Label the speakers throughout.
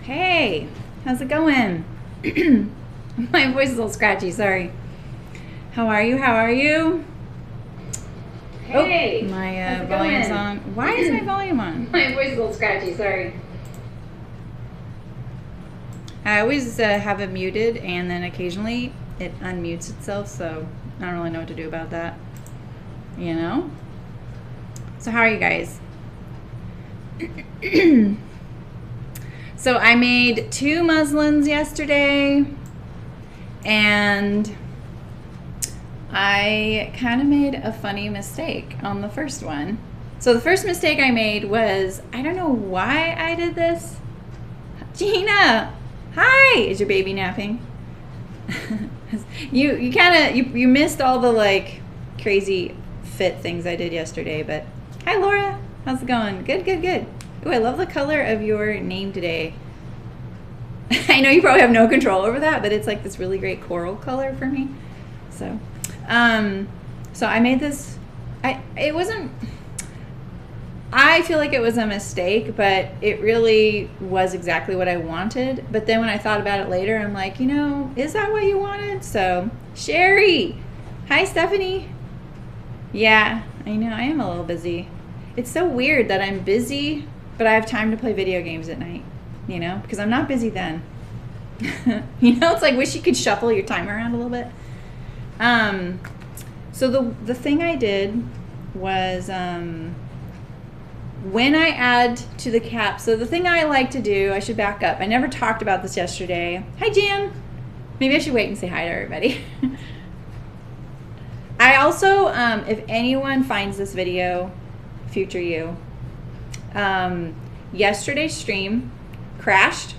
Speaker 1: Hey, how's it going? My voice is a little scratchy, sorry. How are you? How are you?
Speaker 2: Hey,
Speaker 1: oh, my
Speaker 2: how's it
Speaker 1: volume's
Speaker 2: going?
Speaker 1: on. Why is my volume on?
Speaker 2: My voice is a little scratchy, sorry.
Speaker 1: I always have it muted, and then occasionally it unmutes itself, so I don't really know what to do about that. You know? So, how are you guys? So, I made 2 muslins yesterday, and I kind of made a funny mistake on the first one. So the first mistake I made was, I don't know why I did this. Gina, hi! Is your baby napping? you kind of you missed all the like crazy fit things I did yesterday, but hi Laura, how's it going? Good, good, good. Ooh, I love the color of your name today. I know you probably have no control over that, but it's like this really great coral color for me. So, so I made this. It wasn't. I feel like it was a mistake, but it really was exactly what I wanted. But then when I thought about it later, I'm like, is that what you wanted? So, Sherry, hi Stephanie. Yeah, I know I am a little busy. It's so weird that I'm busy, but I have time to play video games at night. Because I'm not busy then. It's like wish you could shuffle your time around a little bit. So the thing I did was when I add to the cap, so the thing I like to do, I should back up. I never talked about this yesterday. Hi, Jan. Maybe I should wait and say hi to everybody. I also, if anyone finds this video, future you, yesterday's stream crashed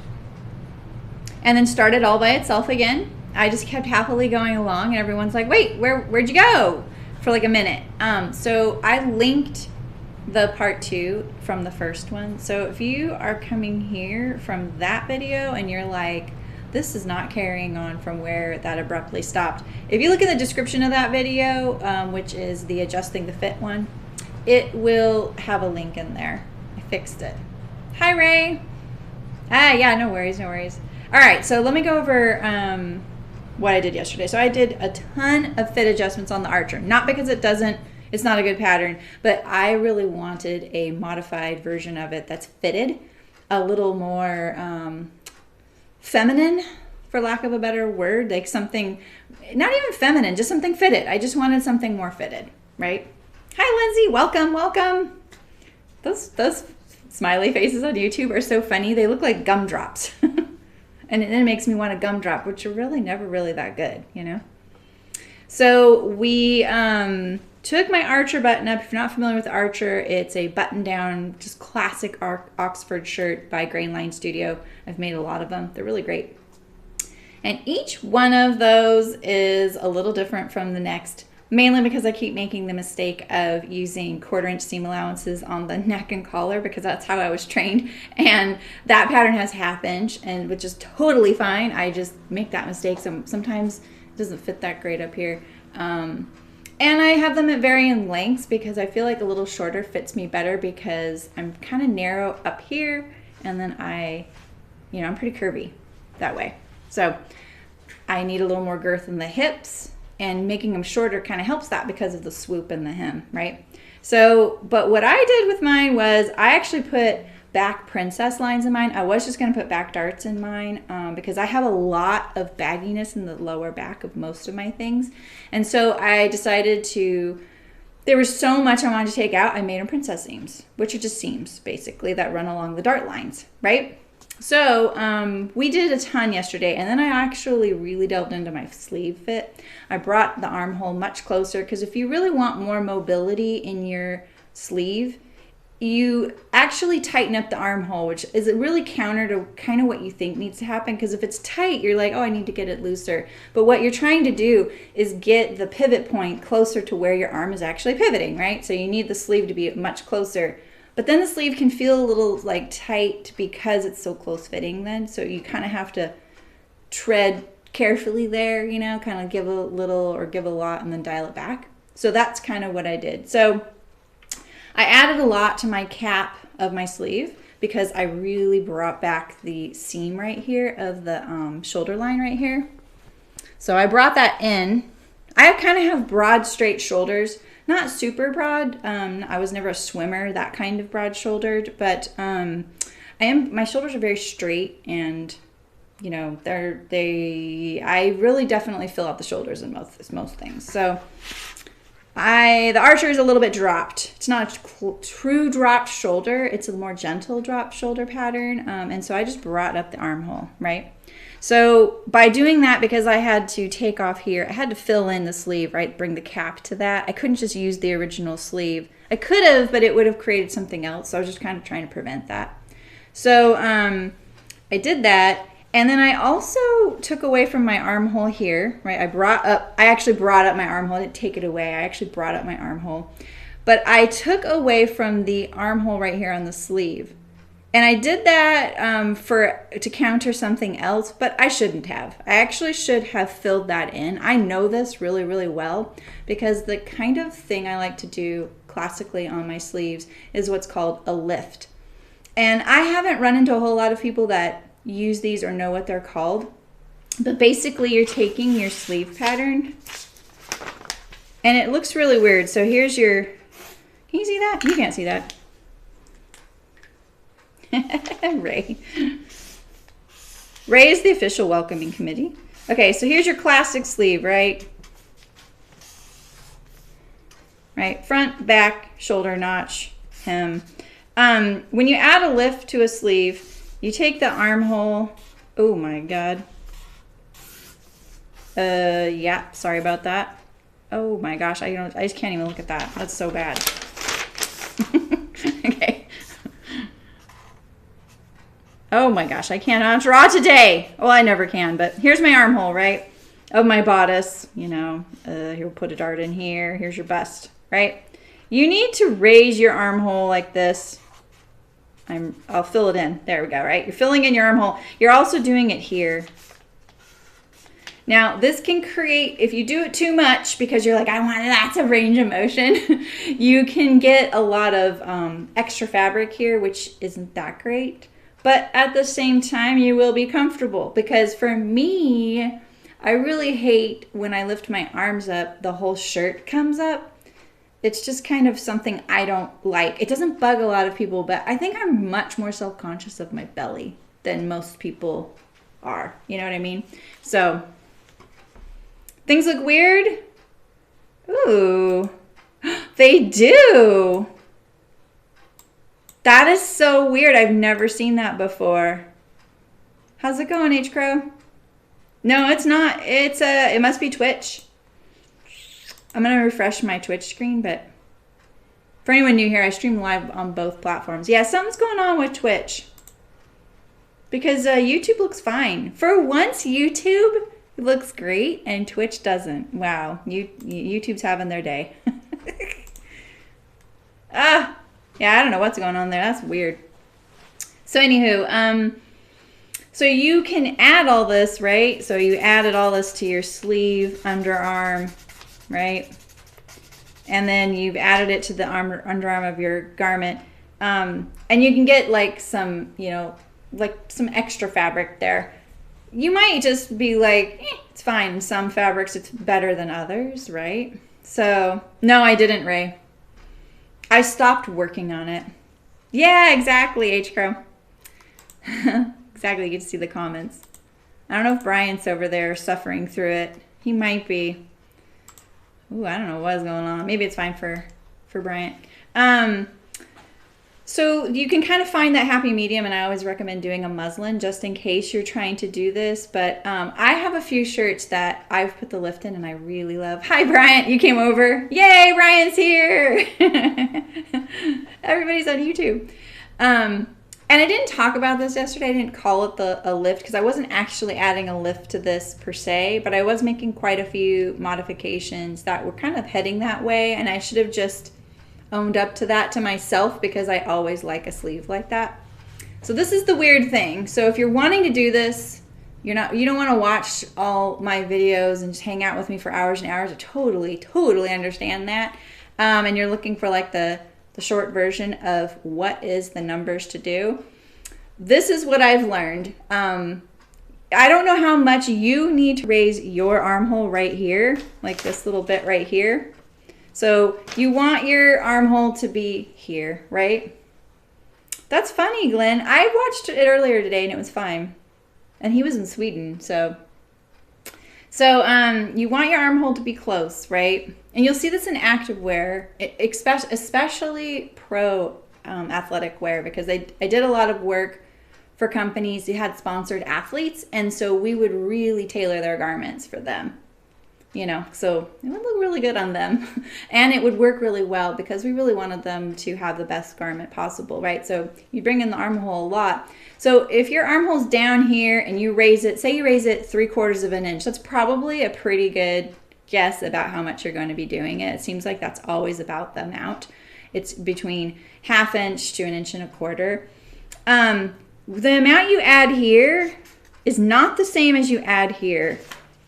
Speaker 1: and then started all by itself again. I just kept happily going along, and everyone's like, wait, where'd you go? For like a minute. So I linked the part 2 from the first one. So if you are coming here from that video and you're like, this is not carrying on from where that abruptly stopped, if you look in the description of that video, which is the adjusting the fit one, it will have a link in there. I fixed it. Hi, Ray. Yeah, no worries. All right, so let me go over what I did yesterday. So I did a ton of fit adjustments on the Archer, not because it's not a good pattern, but I really wanted a modified version of it that's fitted, a little more feminine, for lack of a better word, like something, not even feminine, just something fitted. I just wanted something more fitted, right? Hi, Lindsay, welcome. Those smiley faces on YouTube are so funny. They look like gumdrops. And then it makes me want a gumdrop, which are really never really that good, So we took my Archer button up. If you're not familiar with Archer, it's a button down, just classic Oxford shirt by Grainline Studio. I've made a lot of them. They're really great. And each one of those is a little different from the next, mainly because I keep making the mistake of using 1/4 inch seam allowances on the neck and collar, because that's how I was trained. And that pattern has 1/2 inch, and which is totally fine. I just make that mistake. Sometimes it doesn't fit that great up here. And I have them at varying lengths because I feel like a little shorter fits me better, because I'm kind of narrow up here, and then I'm pretty curvy that way. So I need a little more girth in the hips, and making them shorter kind of helps that because of the swoop in the hem, right? So, but what I did with mine was I actually put back princess lines in mine. I was just going to put back darts in mine because I have a lot of bagginess in the lower back of most of my things. And so I decided there was so much I wanted to take out, I made them princess seams, which are just seams basically that run along the dart lines, right? So we did a ton yesterday, and then I actually really delved into my sleeve fit. I brought the armhole much closer, because if you really want more mobility in your sleeve, you actually tighten up the armhole, which is really counter to kind of what you think needs to happen, because if it's tight, you're like, oh, I need to get it looser. But what you're trying to do is get the pivot point closer to where your arm is actually pivoting, right? So you need the sleeve to be much closer. But then the sleeve can feel a little like tight because it's so close fitting then. So you kind of have to tread carefully there, kind of give a little or give a lot and then dial it back. So that's kind of what I did. So I added a lot to my cap of my sleeve. because I really brought back the seam right here of the shoulder line right here. So I brought that in. I kind of have broad, straight shoulders, not super broad. I was never a swimmer, that kind of broad shouldered, but my shoulders are very straight, and you know, I really definitely fill out the shoulders in most things. So the Archer is a little bit dropped. It's not a true dropped shoulder. It's a more gentle dropped shoulder pattern. And so I just brought up the armhole, right? So by doing that, because I had to take off here, I had to fill in the sleeve, right? Bring the cap to that. I couldn't just use the original sleeve. I could have, but it would have created something else. So I was just kind of trying to prevent that. So I did that. And then I also took away from my armhole here, right? I actually brought up my armhole. I didn't take it away. I actually brought up my armhole. But I took away from the armhole right here on the sleeve. And I did that to counter something else, but I shouldn't have. I actually should have filled that in. I know this really, really well, because the kind of thing I like to do classically on my sleeves is what's called a lift. And I haven't run into a whole lot of people that use these or know what they're called. But basically you're taking your sleeve pattern, and it looks really weird. So here's your, can you see that? You can't see that. Ray is the official welcoming committee. Okay, so here's your classic sleeve, right? Right, front, back, shoulder notch, hem. When you add a lift to a sleeve, you take the armhole. Oh my God. Yeah, sorry about that. Oh my gosh, I just can't even look at that. That's so bad. Okay. Oh my gosh, I cannot draw today. Well, I never can, but here's my armhole, right? Of my bodice, you know, here we'll put a dart in here. Here's your bust, right? You need to raise your armhole like this. I'll fill it in. There we go, right? You're filling in your armhole. You're also doing it here. Now, this can create, if you do it too much because you're like, I want lots of range of motion, you can get a lot of extra fabric here, which isn't that great. But at the same time, you will be comfortable, because for me, I really hate when I lift my arms up, the whole shirt comes up. It's just kind of something I don't like. It doesn't bug a lot of people, but I think I'm much more self-conscious of my belly than most people are. You know what I mean? So, things look weird. Ooh, they do. That is so weird. I've never seen that before. How's it going, H Crow? No, it's not. It must be Twitch. I'm going to refresh my Twitch screen, but for anyone new here, I stream live on both platforms. Yeah, something's going on with Twitch, because YouTube looks fine. For once, YouTube looks great and Twitch doesn't. Wow, YouTube's having their day. Yeah, I don't know what's going on there. That's weird. So anywho, so you can add all this, right? So you added all this to your sleeve, underarm, right? And then you've added it to the underarm of your garment. And you can get like some, you know, like some extra fabric there. You might just be like, it's fine. In some fabrics, it's better than others, right? So, no, I didn't, Ray. I stopped working on it. Yeah, exactly, H Crow. Exactly, you get to see the comments. I don't know if Brian's over there suffering through it. He might be. Ooh, I don't know what's going on. Maybe it's fine for Bryant. So you can kind of find that happy medium, and I always recommend doing a muslin just in case you're trying to do this. But I have a few shirts that I've put the lift in and I really love. Hi, Bryant. You came over. Yay, Brian's here. Everybody's on YouTube. And I didn't talk about this yesterday. I didn't call it a lift because I wasn't actually adding a lift to this per se, but I was making quite a few modifications that were kind of heading that way, and I should have just owned up to that to myself because I always like a sleeve like that. So this is the weird thing. So if you're wanting to do this, you don't want to watch all my videos and just hang out with me for hours and hours. I totally understand that. And you're looking for like the short version of what is the numbers to do. this is what I've learned. I don't know how much you need to raise your armhole right here, like this little bit right here. So you want your armhole to be here, right? That's funny, Glenn. I watched it earlier today and it was fine. And he was in Sweden, so you want your armhole to be close, right? And you'll see this in active wear, especially pro athletic wear, because I did a lot of work for companies who had sponsored athletes, and so we would really tailor their garments for them, you know, so it would look really good on them and it would work really well because we really wanted them to have the best garment possible, right? So you bring in the armhole a lot. So if your armhole's down here and you raise it, say you raise it 3/4 of an inch, that's probably a pretty good guess about how much you're going to be doing it. It seems like that's always about the amount. It's between 1/2 inch to 1.25 inches. The amount you add here is not the same as you add here.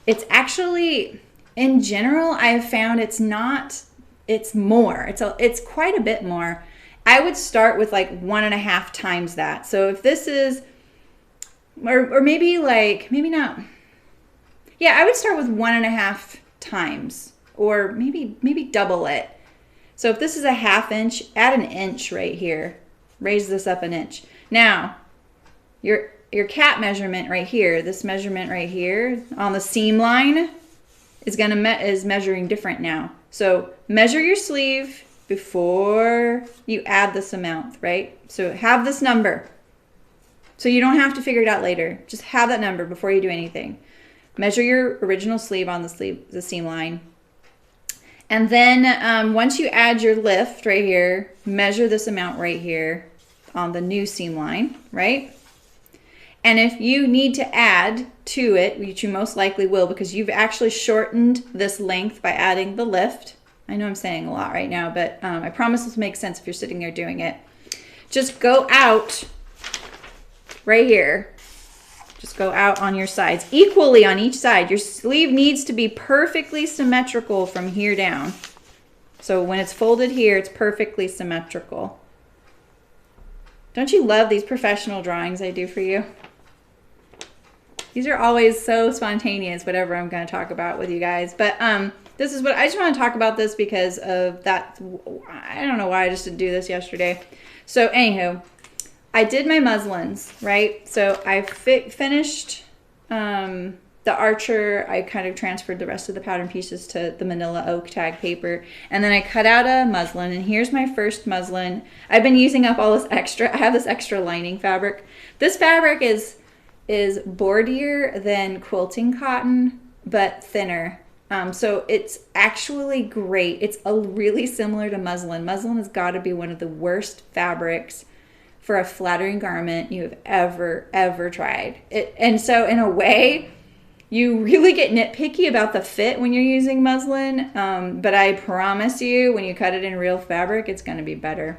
Speaker 1: It's actually, in general, I have found it's more. It's quite a bit more. I would start with like 1.5 times that. So if this is, or maybe not. Yeah, I would start with 1.5 times, or maybe double it. So if this is 1/2 inch, add 1 inch right here. Raise this up 1 inch. Now, your cap measurement right here, this measurement right here on the seam line is measuring different now. So measure your sleeve before you add this amount, right? So have this number. So you don't have to figure it out later. Just have that number before you do anything. Measure your original sleeve on the seam line. And then once you add your lift right here, measure this amount right here on the new seam line, right? And if you need to add to it, which you most likely will because you've actually shortened this length by adding the lift. I know I'm saying a lot right now, but I promise this makes sense if you're sitting there doing it. Just go out right here. Just go out on your sides, equally on each side. Your sleeve needs to be perfectly symmetrical from here down. So when it's folded here, it's perfectly symmetrical. Don't you love these professional drawings I do for you? These are always so spontaneous, whatever I'm going to talk about with you guys. But this is what I just want to talk about this because of that. I don't know why I just didn't do this yesterday. So anywho, I did my muslins, right? So I finished the Archer. I kind of transferred the rest of the pattern pieces to the manila oak tag paper. And then I cut out a muslin. And here's my first muslin. I've been using up all this extra. I have this extra lining fabric. This fabric is boardier than quilting cotton, but thinner. So it's actually great. It's really similar to muslin. Muslin has got to be one of the worst fabrics for a flattering garment you have ever tried. And so in a way, you really get nitpicky about the fit when you're using muslin, but I promise you, when you cut it in real fabric, it's going to be better.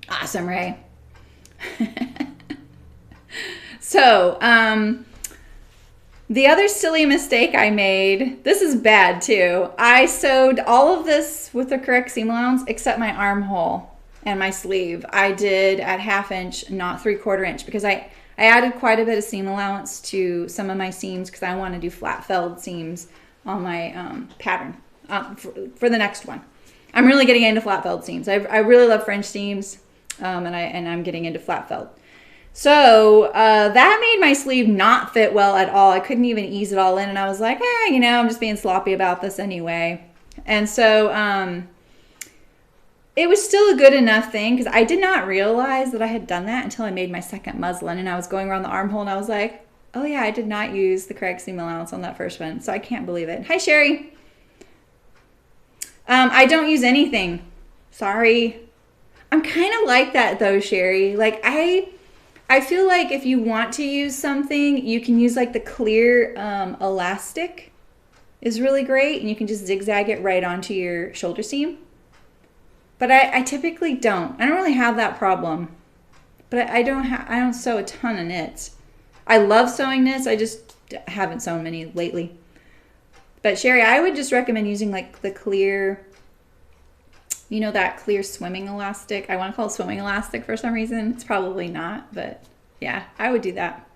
Speaker 1: Awesome, Ray. So, the other silly mistake I made, this is bad too. I sewed all of this with the correct seam allowance except my armhole and my sleeve. I did at 1/2 inch, not 3/4 inch, because I added quite a bit of seam allowance to some of my seams because I want to do flat felled seams on my pattern for the next one. I'm really getting into flat felled seams. I really love French seams, and I'm getting into flat felled. So that made my sleeve not fit well at all. I couldn't even ease it all in, and I was like, I'm just being sloppy about this anyway. And so it was still a good enough thing because I did not realize that I had done that until I made my second muslin, and I was going around the armhole, and I was like, oh yeah, I did not use the correct seam allowance on that first one, so I can't believe it. Hi, Sherry. I don't use anything. Sorry. I'm kind of like that though, Sherry. Like I feel like if you want to use something, you can use like the clear elastic is really great, and you can just zigzag it right onto your shoulder seam. But I typically don't. I don't really have that problem. But I don't sew a ton of knits. I love sewing knits. I just haven't sewn many lately. But Sherry, I would just recommend using like the clear, that clear swimming elastic. I want to call it swimming elastic for some reason. It's probably not, but Yeah, I would do that.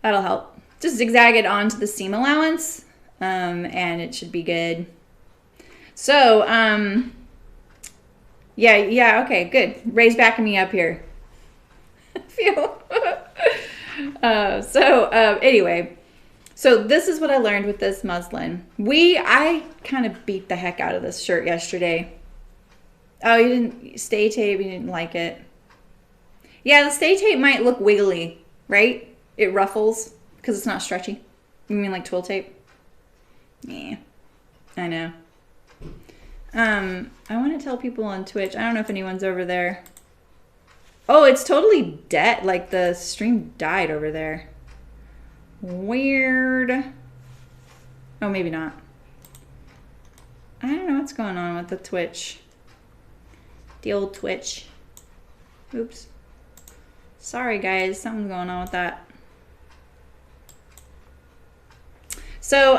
Speaker 1: That'll help. Just zigzag it onto the seam allowance, and it should be good. So, yeah, okay, good. Ray's backing me up here. Anyway, so this is what I learned with this muslin. I kind of beat the heck out of this shirt yesterday. Oh, you didn't, stay tape, you didn't like it. Yeah, the stay tape might look wiggly, right? It ruffles because it's not stretchy. You mean like twill tape? Yeah, I know. I want to tell people on Twitch. I don't know if anyone's over there. Oh, it's totally dead. Like the stream died over there. Weird. Oh, maybe not. I don't know what's going on with the Twitch. The old Twitch. Oops. Sorry, guys. Something's going on with that. So,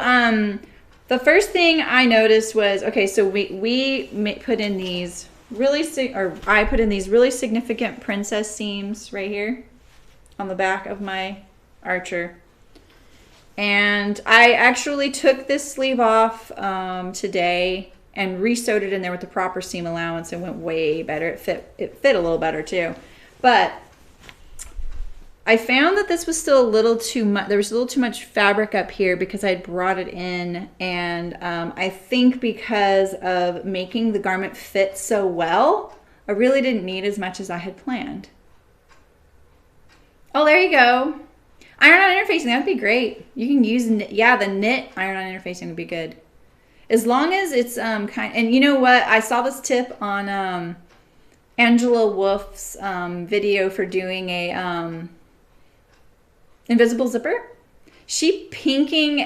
Speaker 1: the first thing I noticed was, okay, so we put in these I put in these really significant princess seams right here on the back of my Archer. And I actually took this sleeve off today and re-sewed it in there with the proper seam allowance. It went way better. It fit a little better too. But I found that this was still a little too much. There was a little too much fabric up here because I brought it in, and I think because of making the garment fit so well, I really didn't need as much as I had planned. Oh, there you go. Iron-on interfacing, that would be great. You can use, yeah, the knit iron-on interfacing would be good. As long as it's and you know what? I saw this tip on Angela Wolf's video for doing a invisible zipper. She pinking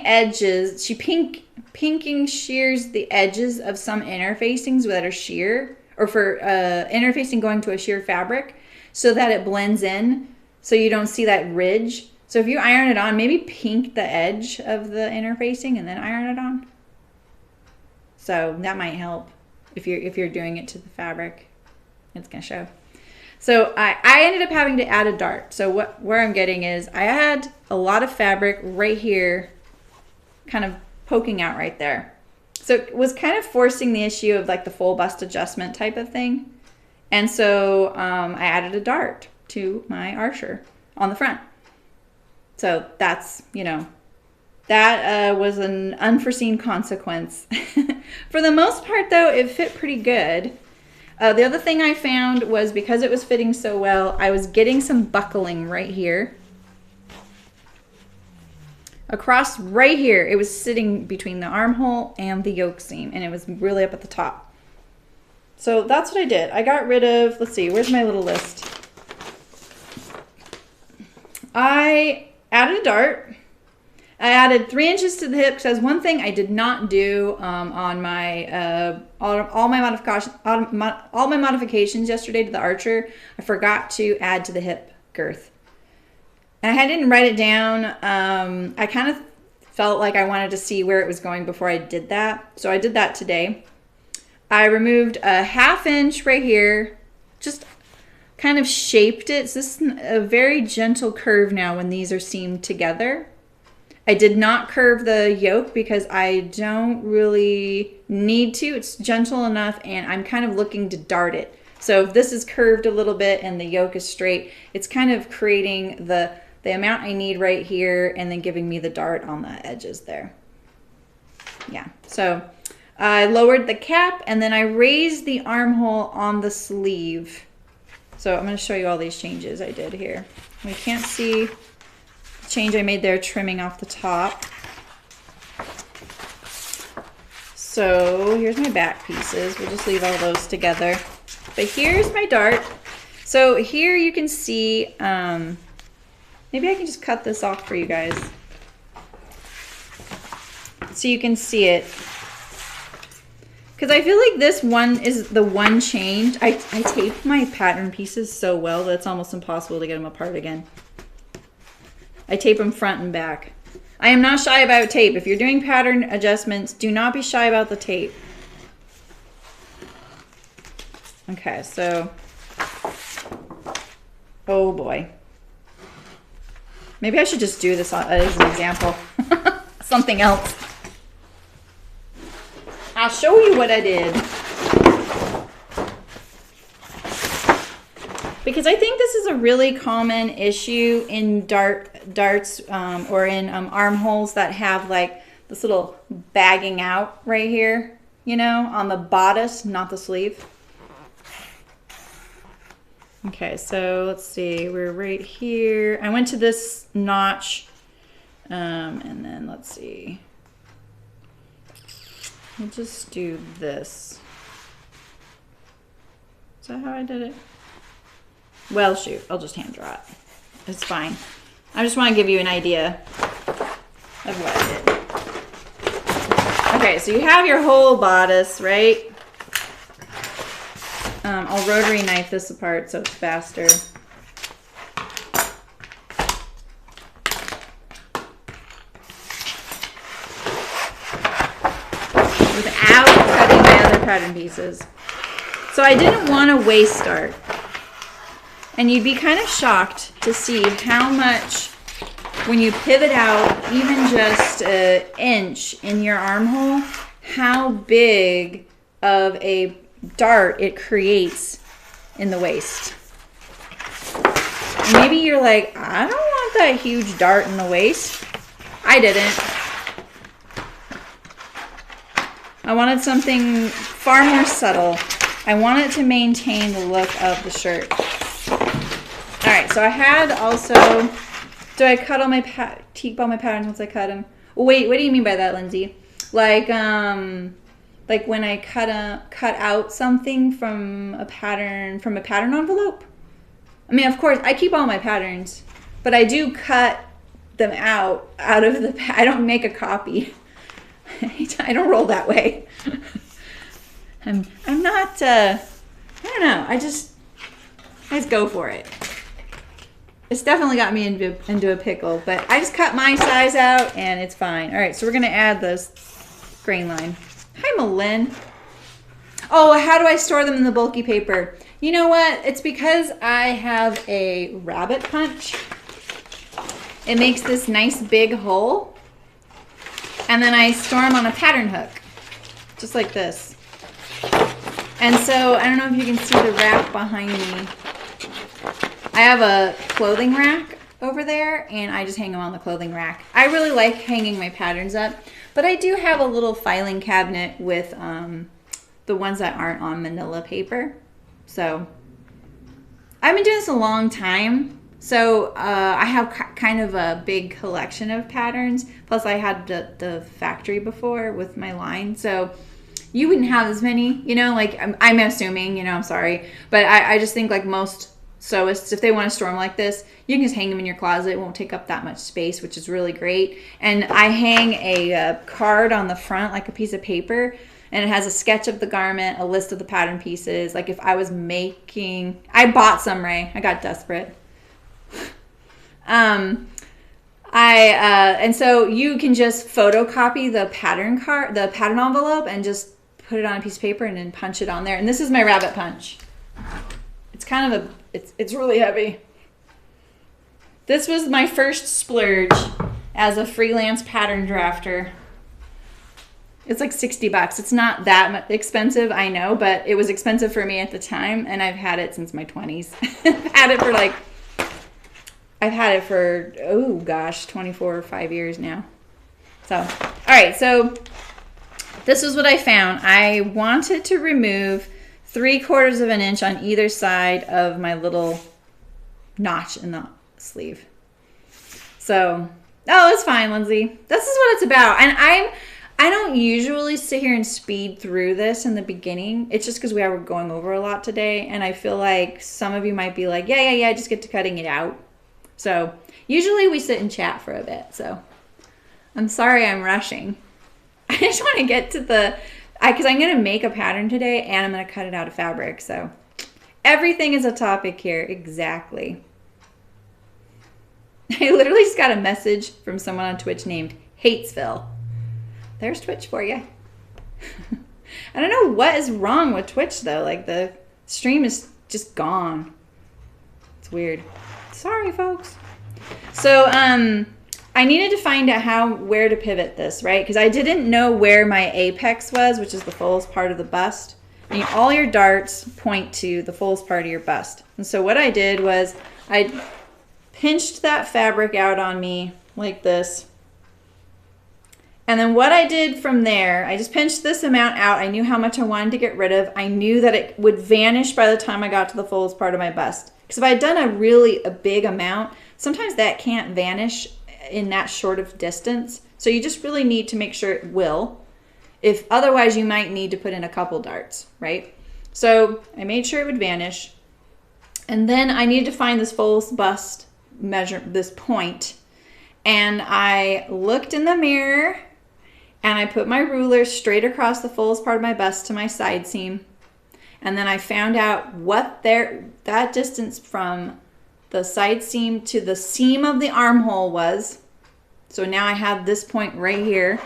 Speaker 1: shears the edges of some interfacings that are sheer, or for interfacing going to a sheer fabric, so that it blends in, so you don't see that ridge. So if you iron it on, maybe pink the edge of the interfacing and then iron it on. So that might help if you're doing it to the fabric. It's gonna show. So I ended up having to add a dart. So where I'm getting is I had a lot of fabric right here, kind of poking out right there. So it was kind of forcing the issue of like the full bust adjustment type of thing. And so I added a dart to my Archer on the front. So that's, you know, that was an unforeseen consequence. For the most part though, it fit pretty good. The other thing I found was because it was fitting so well, I was getting some buckling right here. Across right here, it was sitting between the armhole and the yoke seam, and it was really up at the top. So that's what I did. I got rid of, let's see, where's my little list? I added a dart. I added 3 inches to the hip because one thing I did not do on my all my modifications yesterday to the Archer. I forgot to add to the hip girth. And I didn't write it down. I kind of felt like I wanted to see where it was going before I did that, so I did that today. I removed a 1/2 inch right here, just kind of shaped it. So this is a very gentle curve now when these are seamed together. I did not curve the yoke because I don't really need to. It's gentle enough, and I'm kind of looking to dart it. So if this is curved a little bit and the yoke is straight, it's kind of creating the amount I need right here and then giving me the dart on the edges there. Yeah, so I lowered the cap and then I raised the armhole on the sleeve. So I'm going to show you all these changes I did here. We can't see the change I made there, trimming off the top. So here's my back pieces. We'll just leave all those together. But here's my dart. So here you can see, maybe I can just cut this off for you guys so you can see it. Because I feel like this one is the one change. I taped my pattern pieces so well that it's almost impossible to get them apart again. I tape them front and back. I am not shy about tape. If you're doing pattern adjustments, do not be shy about the tape. Okay, so, oh boy. Maybe I should just do this as an example. Something else. I'll show you what I did. Because I think this is a really common issue in darts or in armholes that have like this little bagging out right here, you know, on the bodice, not the sleeve. Okay, so let's see, we're right here. I went to this notch, and then let's see. We'll just do this. Is that how I did it? Well, shoot, I'll just hand draw it. It's fine. I just want to give you an idea of what I did. Okay, so you have your whole bodice, right? I'll rotary knife this apart so it's faster. Without cutting my other pattern pieces. So I didn't want a waist start. And you'd be kind of shocked to see how much, when you pivot out even just an inch in your armhole, how big of a dart it creates in the waist. And maybe you're like, I don't want that huge dart in the waist. I didn't. I wanted something far more subtle. I wanted to maintain the look of the shirt. All right, so I had also, do I cut all my keep all my patterns once I cut them? Wait, what do you mean by that, Lindsay? Like when I cut out something from a pattern envelope? I mean, of course, I keep all my patterns, but I do cut them out of the, I don't make a copy. I don't roll that way. I'm not, I don't know, I just go for it. It's definitely got me into a pickle, but I just cut my size out and it's fine. All right, so we're gonna add this Grainline. Hi, Malin. Oh, how do I store them in the bulky paper? You know what? It's because I have a rabbit punch. It makes this nice big hole. And then I store them on a pattern hook, just like this. And so, I don't know if you can see the rack behind me. I have a clothing rack over there, and I just hang them on the clothing rack. I really like hanging my patterns up, but I do have a little filing cabinet with the ones that aren't on manila paper. So I've been doing this a long time. So I have kind of a big collection of patterns. Plus I had the factory before with my line. So you wouldn't have as many, you know, like I'm assuming, you know, I'm sorry. But I just think like most sewists, if they want to store them like this, you can just hang them in your closet. It won't take up that much space, which is really great. And I hang a card on the front, like a piece of paper, and it has a sketch of the garment, a list of the pattern pieces. Like if I was making, I bought some, Ray. I got desperate. And so you can just photocopy the pattern card, the pattern envelope, and just put it on a piece of paper and then punch it on there. And this is my rabbit punch. It's kind of it's really heavy. This was my first splurge as a freelance pattern drafter. It's like $60. It's not that expensive, I know, but it was expensive for me at the time, and I've had it since my 20s. I've had it for, oh gosh, 24 or 5 years now. So, all right, so this is what I found. I wanted to remove 3/4 of an inch on either side of my little notch in the sleeve. So, oh, it's fine, Lindsay. This is what it's about. And I don't usually sit here and speed through this in the beginning. It's just because we are going over a lot today, and I feel like some of you might be like, yeah, just get to cutting it out. So usually we sit and chat for a bit. So I'm sorry I'm rushing. I just want to get to because I'm going to make a pattern today and I'm going to cut it out of fabric. So everything is a topic here. Exactly. I literally just got a message from someone on Twitch named Hatesville. There's Twitch for you. I don't know what is wrong with Twitch though. Like the stream is just gone. It's weird. Sorry, folks. So I needed to find out where to pivot this, right? Because I didn't know where my apex was, which is the fullest part of the bust. And all your darts point to the fullest part of your bust. And so what I did was I pinched that fabric out on me like this. And then what I did from there, I just pinched this amount out. I knew how much I wanted to get rid of. I knew that it would vanish by the time I got to the fullest part of my bust. Because if I had done a big amount, sometimes that can't vanish in that short of distance. So you just really need to make sure it will. If otherwise you might need to put in a couple darts, right? So I made sure it would vanish. And then I needed to find this fullest bust measure, this point. And I looked in the mirror and I put my ruler straight across the fullest part of my bust to my side seam. And then I found out what that distance from the side seam to the seam of the armhole was. So now I have this point right here.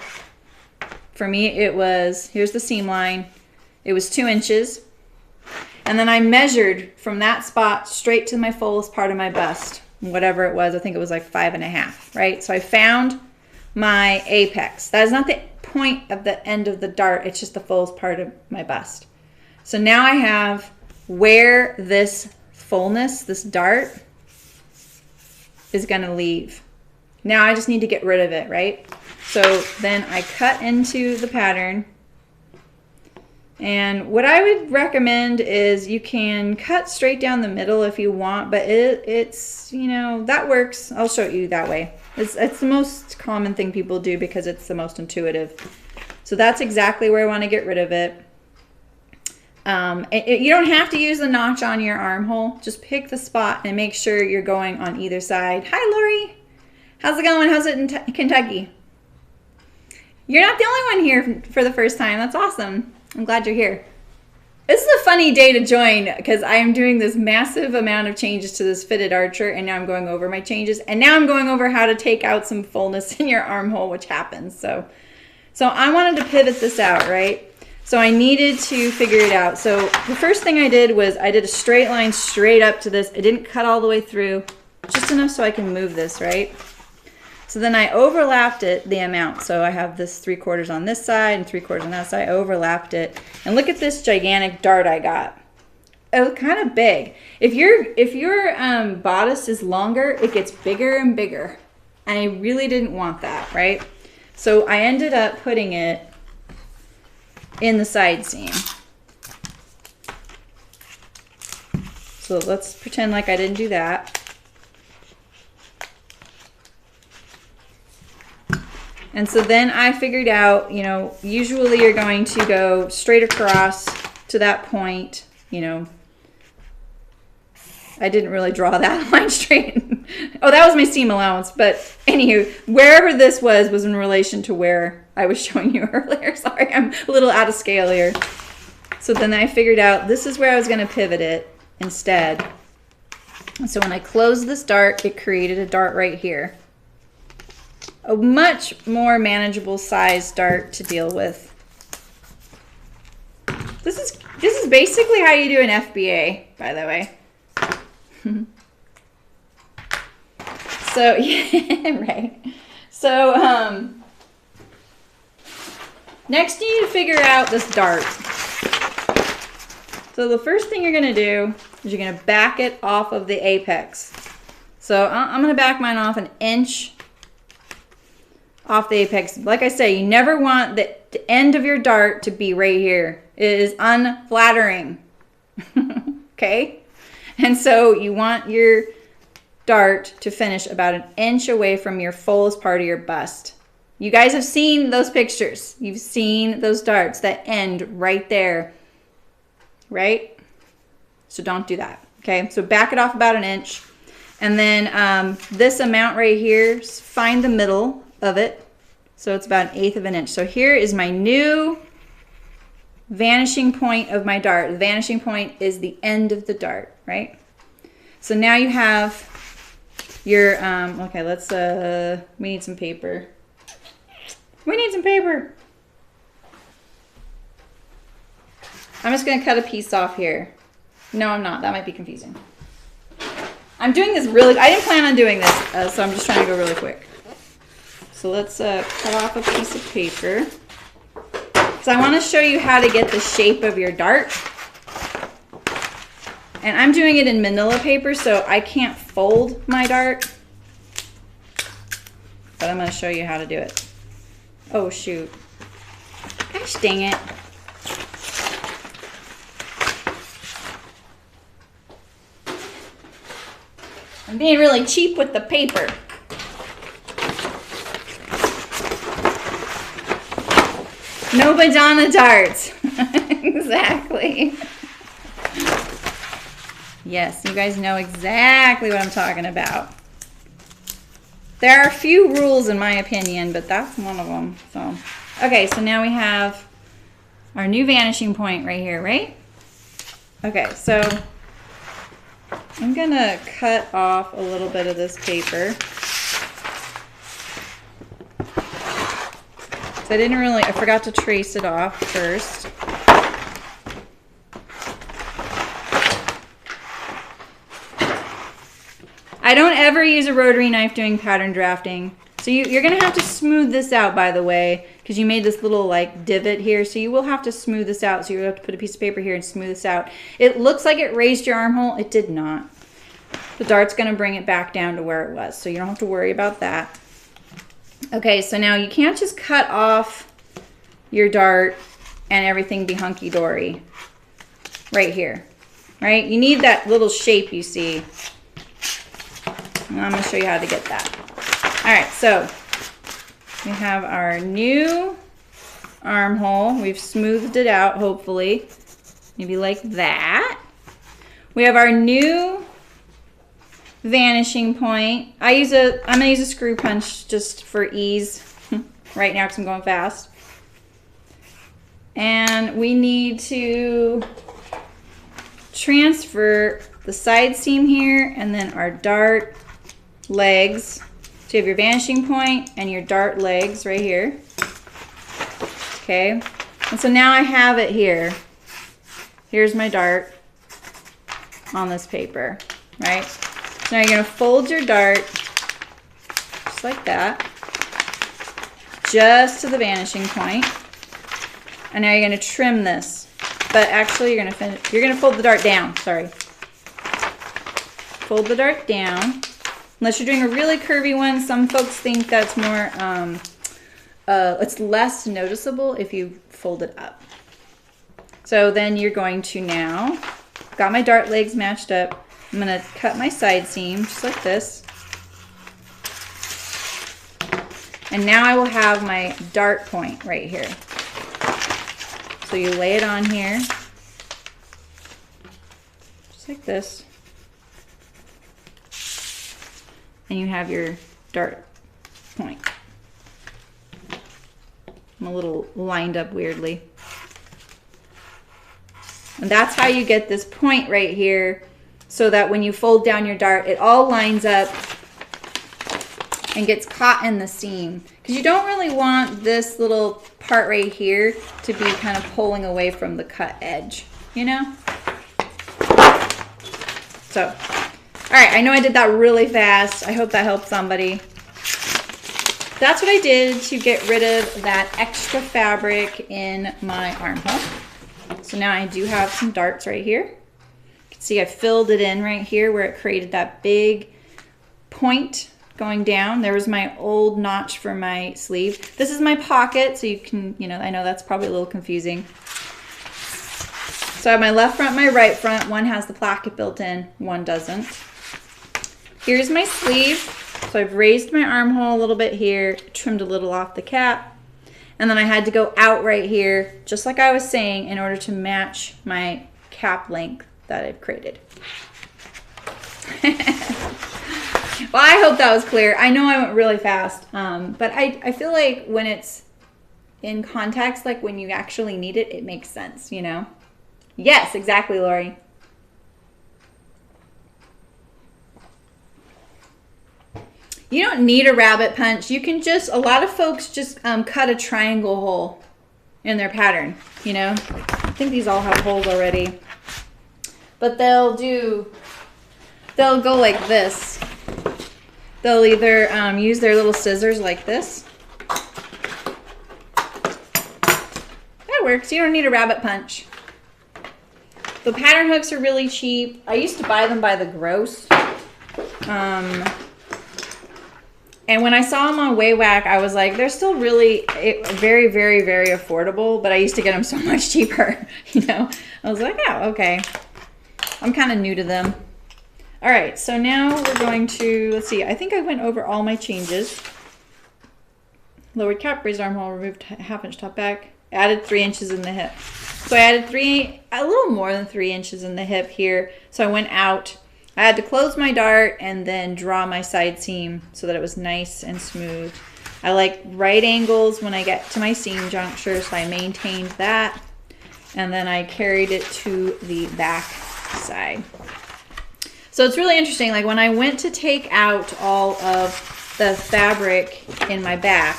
Speaker 1: For me, it was, here's the seam line. It was 2 inches. And then I measured from that spot straight to my fullest part of my bust. Whatever it was, I think it was like 5.5, right? So I found my apex. That is not the point of the end of the dart. It's just the fullest part of my bust. So now I have where this fullness, this dart, is going to leave. Now I just need to get rid of it, right? So then I cut into the pattern. And what I would recommend is you can cut straight down the middle if you want, but it's, you know, that works. I'll show you that way. It's the most common thing people do because it's the most intuitive. So that's exactly where I want to get rid of it. You don't have to use the notch on your armhole. Just pick the spot and make sure you're going on either side. Hi, Lori. How's it going? How's it in Kentucky? You're not the only one here for the first time. That's awesome. I'm glad you're here. This is a funny day to join because I am doing this massive amount of changes to this fitted archer, and now I'm going over my changes, and now I'm going over how to take out some fullness in your armhole, which happens. So I wanted to pivot this out, right? So I needed to figure it out. So the first thing I did was I did a straight line straight up to this. It didn't cut all the way through, just enough so I can move this, right? So then I overlapped it, the amount. So I have this 3/4 on this side and 3/4 on that side. I overlapped it. And look at this gigantic dart I got. Oh, kind of big. If your bodice is longer, it gets bigger and bigger. And I really didn't want that, right? So I ended up putting it in the side seam. So let's pretend like I didn't do that. And so then I figured out, you know, usually you're going to go straight across to that point, you know. I didn't really draw that line straight. Oh, that was my seam allowance. But anywho, wherever this was in relation to where I was showing you earlier. Sorry, I'm a little out of scale here. So then I figured out this is where I was going to pivot it instead. And so when I closed this dart, it created a dart right here. A much more manageable size dart to deal with. This is basically how you do an FBA, by the way. So yeah, right. So next you need to figure out this dart. So the first thing you're gonna do is you're gonna back it off of the apex. So I'm gonna back mine off 1 inch off the apex. Like I say, you never want the end of your dart to be right here. It is unflattering. Okay? And so you want your dart to finish about 1 inch away from your fullest part of your bust. You guys have seen those pictures. You've seen those darts that end right there, right? So don't do that, okay? So back it off about 1 inch. And then this amount right here, find the middle of it. So it's about 1/8 of an inch. So here is my new vanishing point of my dart. The vanishing point is the end of the dart, right? So now you have your, okay, let's, we need some paper. We need some paper. I'm just gonna cut a piece off here. No, I'm not, that might be confusing. I'm doing this really, I didn't plan on doing this, so I'm just trying to go really quick. So let's cut off a piece of paper. So I want to show you how to get the shape of your dart. And I'm doing it in manila paper, so I can't fold my dart. But I'm going to show you how to do it. Oh, shoot. Gosh dang it. I'm being really cheap with the paper. No Madonna darts. Exactly. Yes, you guys know exactly what I'm talking about. There are a few rules in my opinion, but that's one of them. So, okay, so now we have our new vanishing point right here, right? Okay, so I'm gonna cut off a little bit of this paper. So I forgot to trace it off first. I don't ever use a rotary knife doing pattern drafting. So you're gonna have to smooth this out, by the way, because you made this little like divot here. So you will have to smooth this out. So you have to put a piece of paper here and smooth this out. It looks like it raised your armhole. It did not. The dart's gonna bring it back down to where it was. So you don't have to worry about that. Okay, so now you can't just cut off your dart and everything be hunky-dory right here, right? You need that little shape you see. And I'm gonna show you how to get that. All right, so we have our new armhole. We've smoothed it out, hopefully. Maybe like that. We have our new vanishing point. I'm gonna use a screw punch just for ease right now because I'm going fast. And we need to transfer the side seam here and then our dart legs. So you have your vanishing point and your dart legs right here. Okay, and so now I have it here. Here's my dart on this paper, right? So now you're gonna fold your dart just like that, just to the vanishing point. And now you're gonna trim this. But actually you're gonna fold the dart down, sorry. Fold the dart down. Unless you're doing a really curvy one, some folks think that's more, it's less noticeable if you fold it up. So then you're going to now, got my dart legs matched up. I'm gonna cut my side seam just like this. And now I will have my dart point right here. So you lay it on here, just like this. And you have your dart point. I'm a little lined up weirdly. And that's how you get this point right here, so that when you fold down your dart, it all lines up and gets caught in the seam. Because you don't really want this little part right here to be kind of pulling away from the cut edge, you know? So, all right, I know I did that really fast. I hope that helped somebody. That's what I did to get rid of that extra fabric in my armhole. So now I do have some darts right here. You can see I filled it in right here where it created that big point going down. There was my old notch for my sleeve. This is my pocket, so you can, I know that's probably a little confusing. So I have my left front, my right front. One has the placket built in, one doesn't. Here's my sleeve. So I've raised my armhole a little bit here, trimmed a little off the cap, and then I had to go out right here, just like I was saying, in order to match my cap length that I've created. Well, I hope that was clear. I know I went really fast, but I feel like when it's in context, like when you actually need it, it makes sense, Yes, exactly, Lori. You don't need a rabbit punch. You can just, a lot of folks just cut a triangle hole in their pattern, I think these all have holes already. But they'll do they'll go like this. They'll either use their little scissors like this. That works. You don't need a rabbit punch. The pattern hooks are really cheap. I used to buy them by the gross. And when I saw them on Waywack, I was like, they're still really very, very, very affordable. But I used to get them so much cheaper, you know. I was like, oh, okay. I'm kind of new to them. All right, so now we're going to, let's see. I think I went over all my changes. Lowered cap, raised armhole, removed half-inch top back, added 3 inches in the hip. So I added a little more than 3 inches in the hip here. So I went out. I had to close my dart and then draw my side seam so that it was nice and smooth. I like right angles when I get to my seam juncture, so I maintained that. And then I carried it to the back side. So it's really interesting. Like when I went to take out all of the fabric in my back,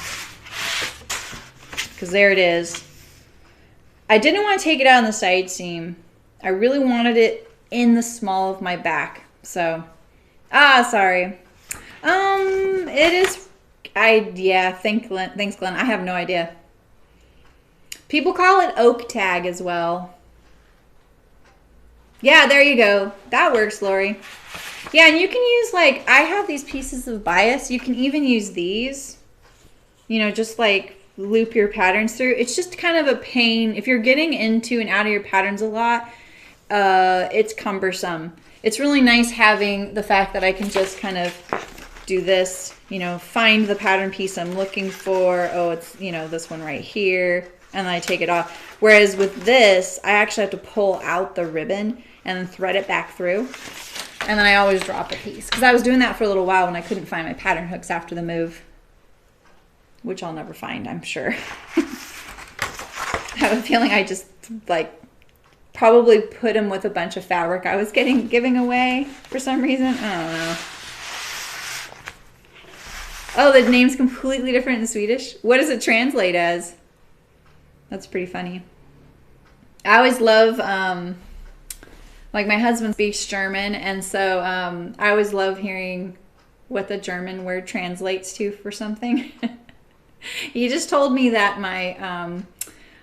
Speaker 1: because there it is, I didn't want to take it out on the side seam. I really wanted it in the small of my back. So, sorry. It is, thanks Glenn. I have no idea. People call it oak tag as well. Yeah, there you go. That works, Lori. Yeah, and you can use, like, I have these pieces of bias. You can even use these, you know, just like loop your patterns through. It's just kind of a pain. If you're getting into and out of your patterns a lot, it's cumbersome. It's really nice having the fact that I can just kind of do this, you know, find the pattern piece I'm looking for. Oh, it's, you know, this one right here. And then I take it off. Whereas with this, I actually have to pull out the ribbon and then thread it back through. And then I always drop a piece. Because I was doing that for a little while when I couldn't find my pattern hooks after the move. Which I'll never find, I'm sure. I have a feeling I just, like, probably put them with a bunch of fabric I was giving away for some reason. I don't know. Oh, the name's completely different in Swedish. What does it translate as? That's pretty funny. I always love, like my husband speaks German, and so I always love hearing what the German word translates to for something. He just told me that my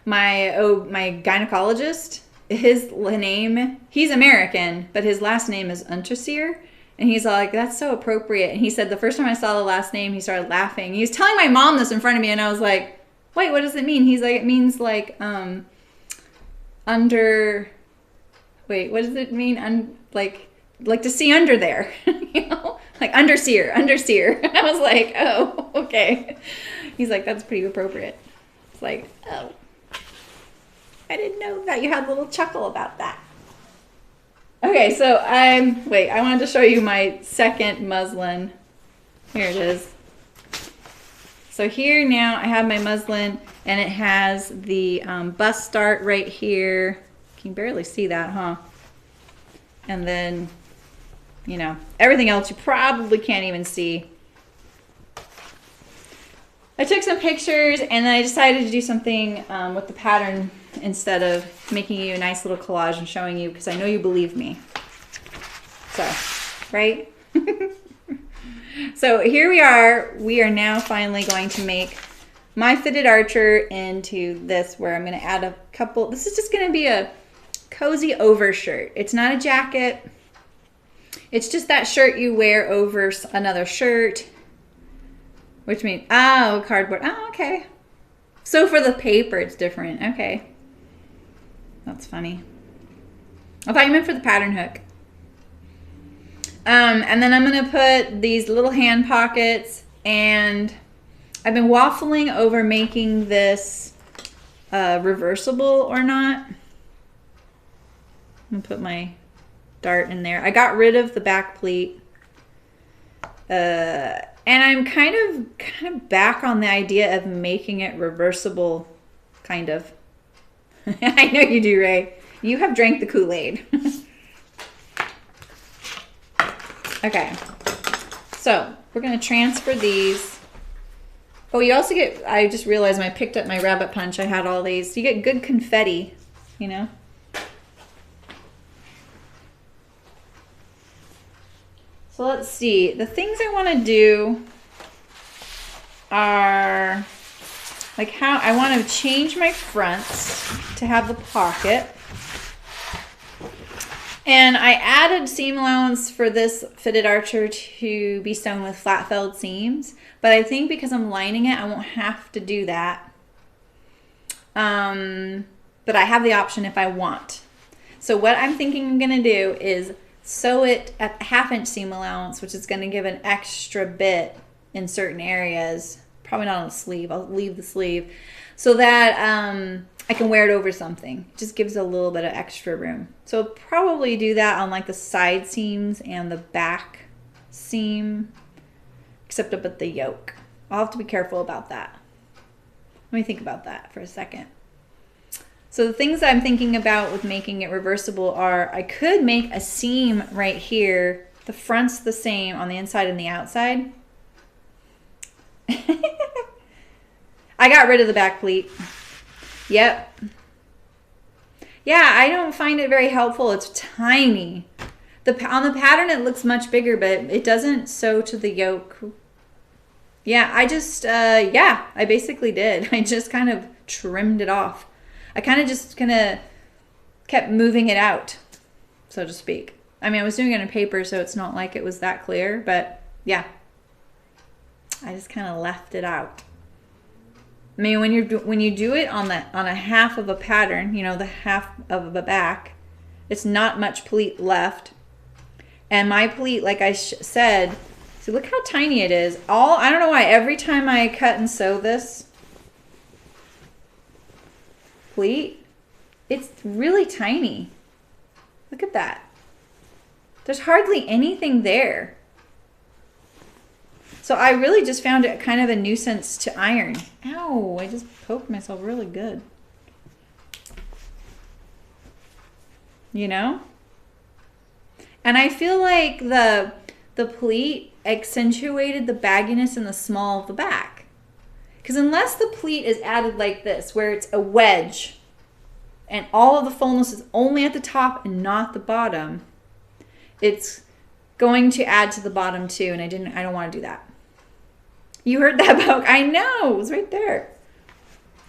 Speaker 1: gynecologist, his name, he's American, but his last name is Unterseer. And he's like, that's so appropriate. And he said the first time I saw the last name, he started laughing. He was telling my mom this in front of me, and I was like, wait, what does it mean? He's like, it means like under, wait, what does it mean? Like to see under there, you know, like underseer. And I was like, oh, okay. He's like, that's pretty appropriate. It's like, oh, I didn't know that. You had a little chuckle about that. Okay, so I wanted to show you my second muslin. Here it is. So here now I have my muslin, and it has the bust dart right here. You can barely see that, huh? And then, you know, everything else you probably can't even see. I took some pictures, and then I decided to do something with the pattern instead of making you a nice little collage and showing you, because I know you believe me. So, right? So here we are. We are now finally going to make my fitted archer into this, where I'm going to add a couple. This is just going to be a cozy overshirt. It's not a jacket. It's just that shirt you wear over another shirt. Which means, oh, cardboard. Oh, okay. So for the paper, it's different. Okay. That's funny. I thought you meant for the pattern hook. And then I'm going to put these little hand pockets, and I've been waffling over making this reversible or not. I'm going to put my dart in there. I got rid of the back pleat. And I'm kind of back on the idea of making it reversible, kind of. I know you do, Ray. You have drank the Kool-Aid. Okay, so we're going to transfer these. Oh, you also get, I just realized when I picked up my rabbit punch, I had all these. You get good confetti, you know. So let's see. The things I want to do are like how I want to change my fronts to have the pocket. And I added seam allowance for this fitted archer to be sewn with flat felled seams. But I think because I'm lining it, I won't have to do that. But I have the option if I want. So what I'm thinking I'm going to do is sew it at the 1/2 inch seam allowance, which is going to give an extra bit in certain areas. Probably not on the sleeve. I'll leave the sleeve so that I can wear it over something. It just gives a little bit of extra room. So I'll probably do that on like the side seams and the back seam, except up at the yoke. I'll have to be careful about that. Let me think about that for a second. So the things I'm thinking about with making it reversible are I could make a seam right here. The front's the same on the inside and the outside. I got rid of the back pleat. Yep. Yeah, I don't find it very helpful. It's tiny. On the pattern it looks much bigger, but it doesn't sew to the yoke. Yeah, I just, I basically did. I just kind of trimmed it off. I kind of kept moving it out, so to speak. I mean, I was doing it on paper, so it's not like it was that clear, but yeah. I just kind of left it out. I mean, when you do it on a half of a pattern, you know, the half of a back, it's not much pleat left. And my pleat, like I said, see, look how tiny it is. I don't know why, every time I cut and sew this pleat, it's really tiny. Look at that. There's hardly anything there. So I really just found it kind of a nuisance to iron. Ow, I just poked myself really good. You know? And I feel like the pleat accentuated the bagginess in the small of the back. Because unless the pleat is added like this, where it's a wedge, and all of the fullness is only at the top and not the bottom, it's going to add to the bottom too, and I don't want to do that. You heard that poke? I know, it was right there.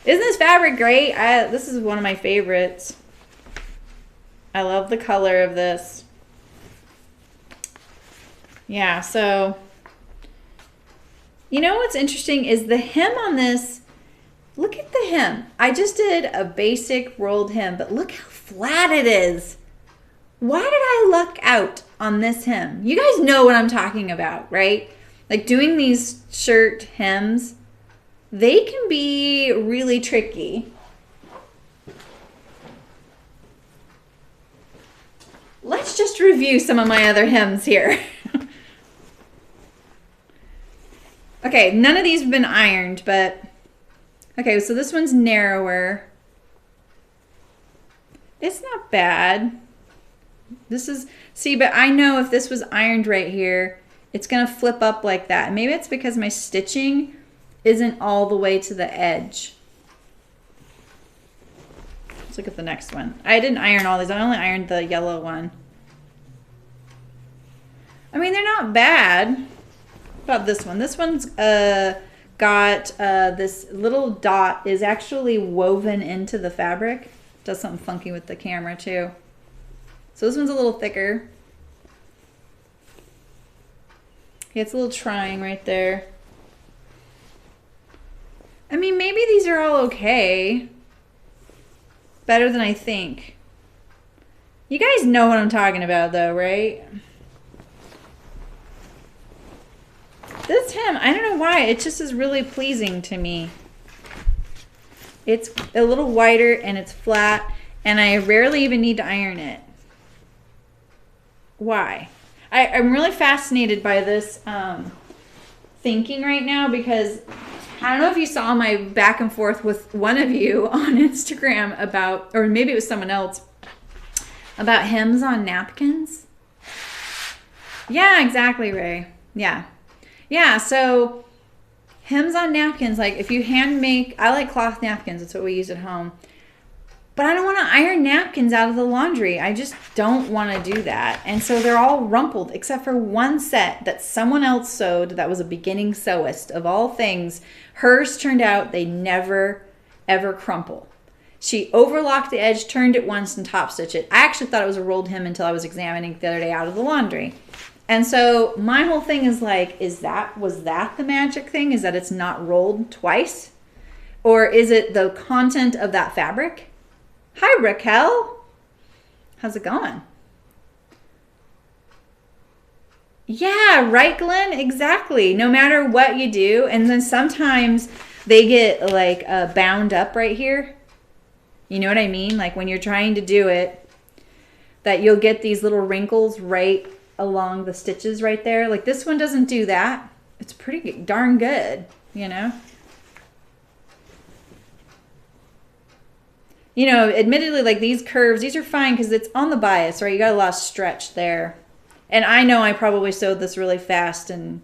Speaker 1: Isn't this fabric great? This is one of my favorites. I love the color of this. Yeah, so you know what's interesting is the hem on this. Look at the hem. I just did a basic rolled hem, but look how flat it is. Why did I luck out on this hem? You guys know what I'm talking about, right? Like doing these shirt hems, they can be really tricky. Let's just review some of my other hems here. Okay, none of these have been ironed, but okay, so this one's narrower. It's not bad. This is, see, but I know if this was ironed right here, it's gonna flip up like that. Maybe it's because my stitching isn't all the way to the edge. Let's look at the next one. I didn't iron all these, I only ironed the yellow one. I mean, they're not bad. What about this one? This one's got this little dot is actually woven into the fabric. Does something funky with the camera too. So this one's a little thicker. Yeah, it's a little trying right there. I mean, maybe these are all okay. Better than I think. You guys know what I'm talking about though, right? This hem, I don't know why, it just is really pleasing to me. It's a little wider and it's flat, and I rarely even need to iron it. Why? I'm really fascinated by this thinking right now, because I don't know if you saw my back and forth with one of you on Instagram about, or maybe it was someone else, about hems on napkins. Yeah, exactly, Ray. Yeah. Yeah, so hems on napkins, like if you hand make, I like cloth napkins, that's what we use at home. But I don't want to iron napkins out of the laundry. I just don't want to do that. And so they're all rumpled except for one set that someone else sewed that was a beginning sewist. Of all things, hers turned out they never, ever crumple. She overlocked the edge, turned it once, and top stitched it. I actually thought it was a rolled hem until I was examining it the other day out of the laundry. And so my whole thing is like, was that the magic thing? Is that it's not rolled twice? Or is it the content of that fabric? Hi, Raquel. How's it going? Yeah, right, Glenn? Exactly. No matter what you do. And then sometimes they get like bound up right here. You know what I mean? Like when you're trying to do it, that you'll get these little wrinkles right along the stitches right there. Like this one doesn't do that. It's pretty darn good, you know? You know, admittedly, like these curves, these are fine because it's on the bias, right? You got a lot of stretch there. And I know I probably sewed this really fast. And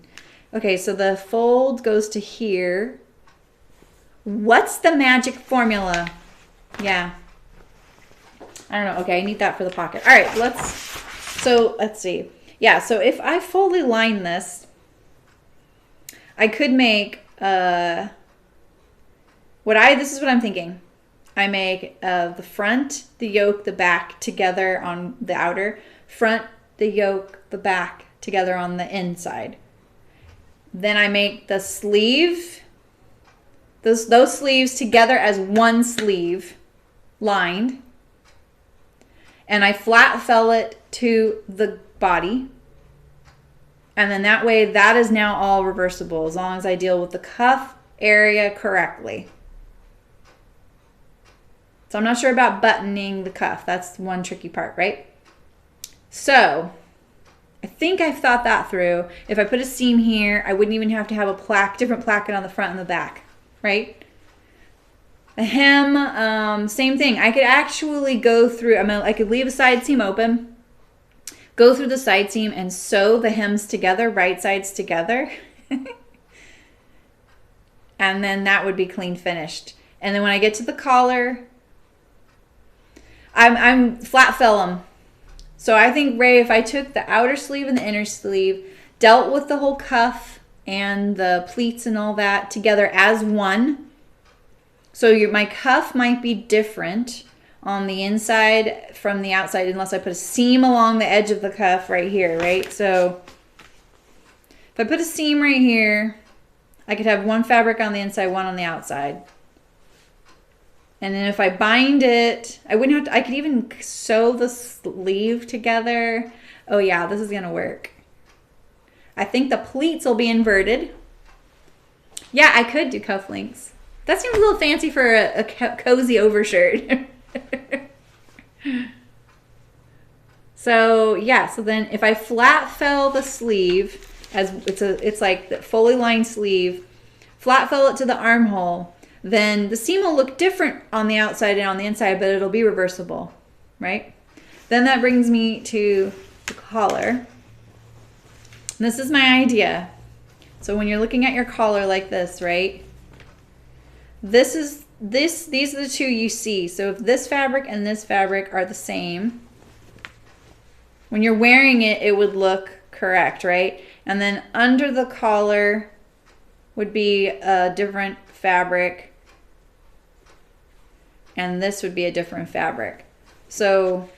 Speaker 1: okay, so the fold goes to here. What's the magic formula? Yeah. I don't know. Okay, I need that for the pocket. All right, let's see. Yeah, so if I fully line this, I could make, this is what I'm thinking. I make the front, the yoke, the back together on the outer. Front, the yoke, the back together on the inside. Then I make the sleeve, those sleeves together as one sleeve lined. And I flat fell it to the body. And then that way, that is now all reversible as long as I deal with the cuff area correctly. So I'm not sure about buttoning the cuff. That's one tricky part, right? So I think I've thought that through. If I put a seam here, I wouldn't even have to have a different placket on the front and the back, right? The hem, same thing. I could actually go through, I could leave a side seam open, go through the side seam and sew the hems together, right sides together. And then that would be clean finished. And then when I get to the collar, I'm flat fell them. So I think, Ray, if I took the outer sleeve and the inner sleeve, dealt with the whole cuff and the pleats and all that together as one. So my cuff might be different on the inside from the outside unless I put a seam along the edge of the cuff right here, right? So if I put a seam right here, I could have one fabric on the inside, one on the outside. And then if I bind it, I wouldn't have to, I could even sew the sleeve together. Oh yeah, this is gonna work. I think the pleats will be inverted. Yeah, I could do cufflinks. That seems a little fancy for a cozy overshirt. So yeah, so then if I flat fell the sleeve, as it's like the fully lined sleeve, flat fell it to the armhole, then the seam will look different on the outside and on the inside, but it'll be reversible, right? Then that brings me to the collar. And this is my idea. So when you're looking at your collar like this, right? These are the two you see. So if this fabric and this fabric are the same, when you're wearing it, it would look correct, right? And then under the collar would be a different fabric, and this would be a different fabric. So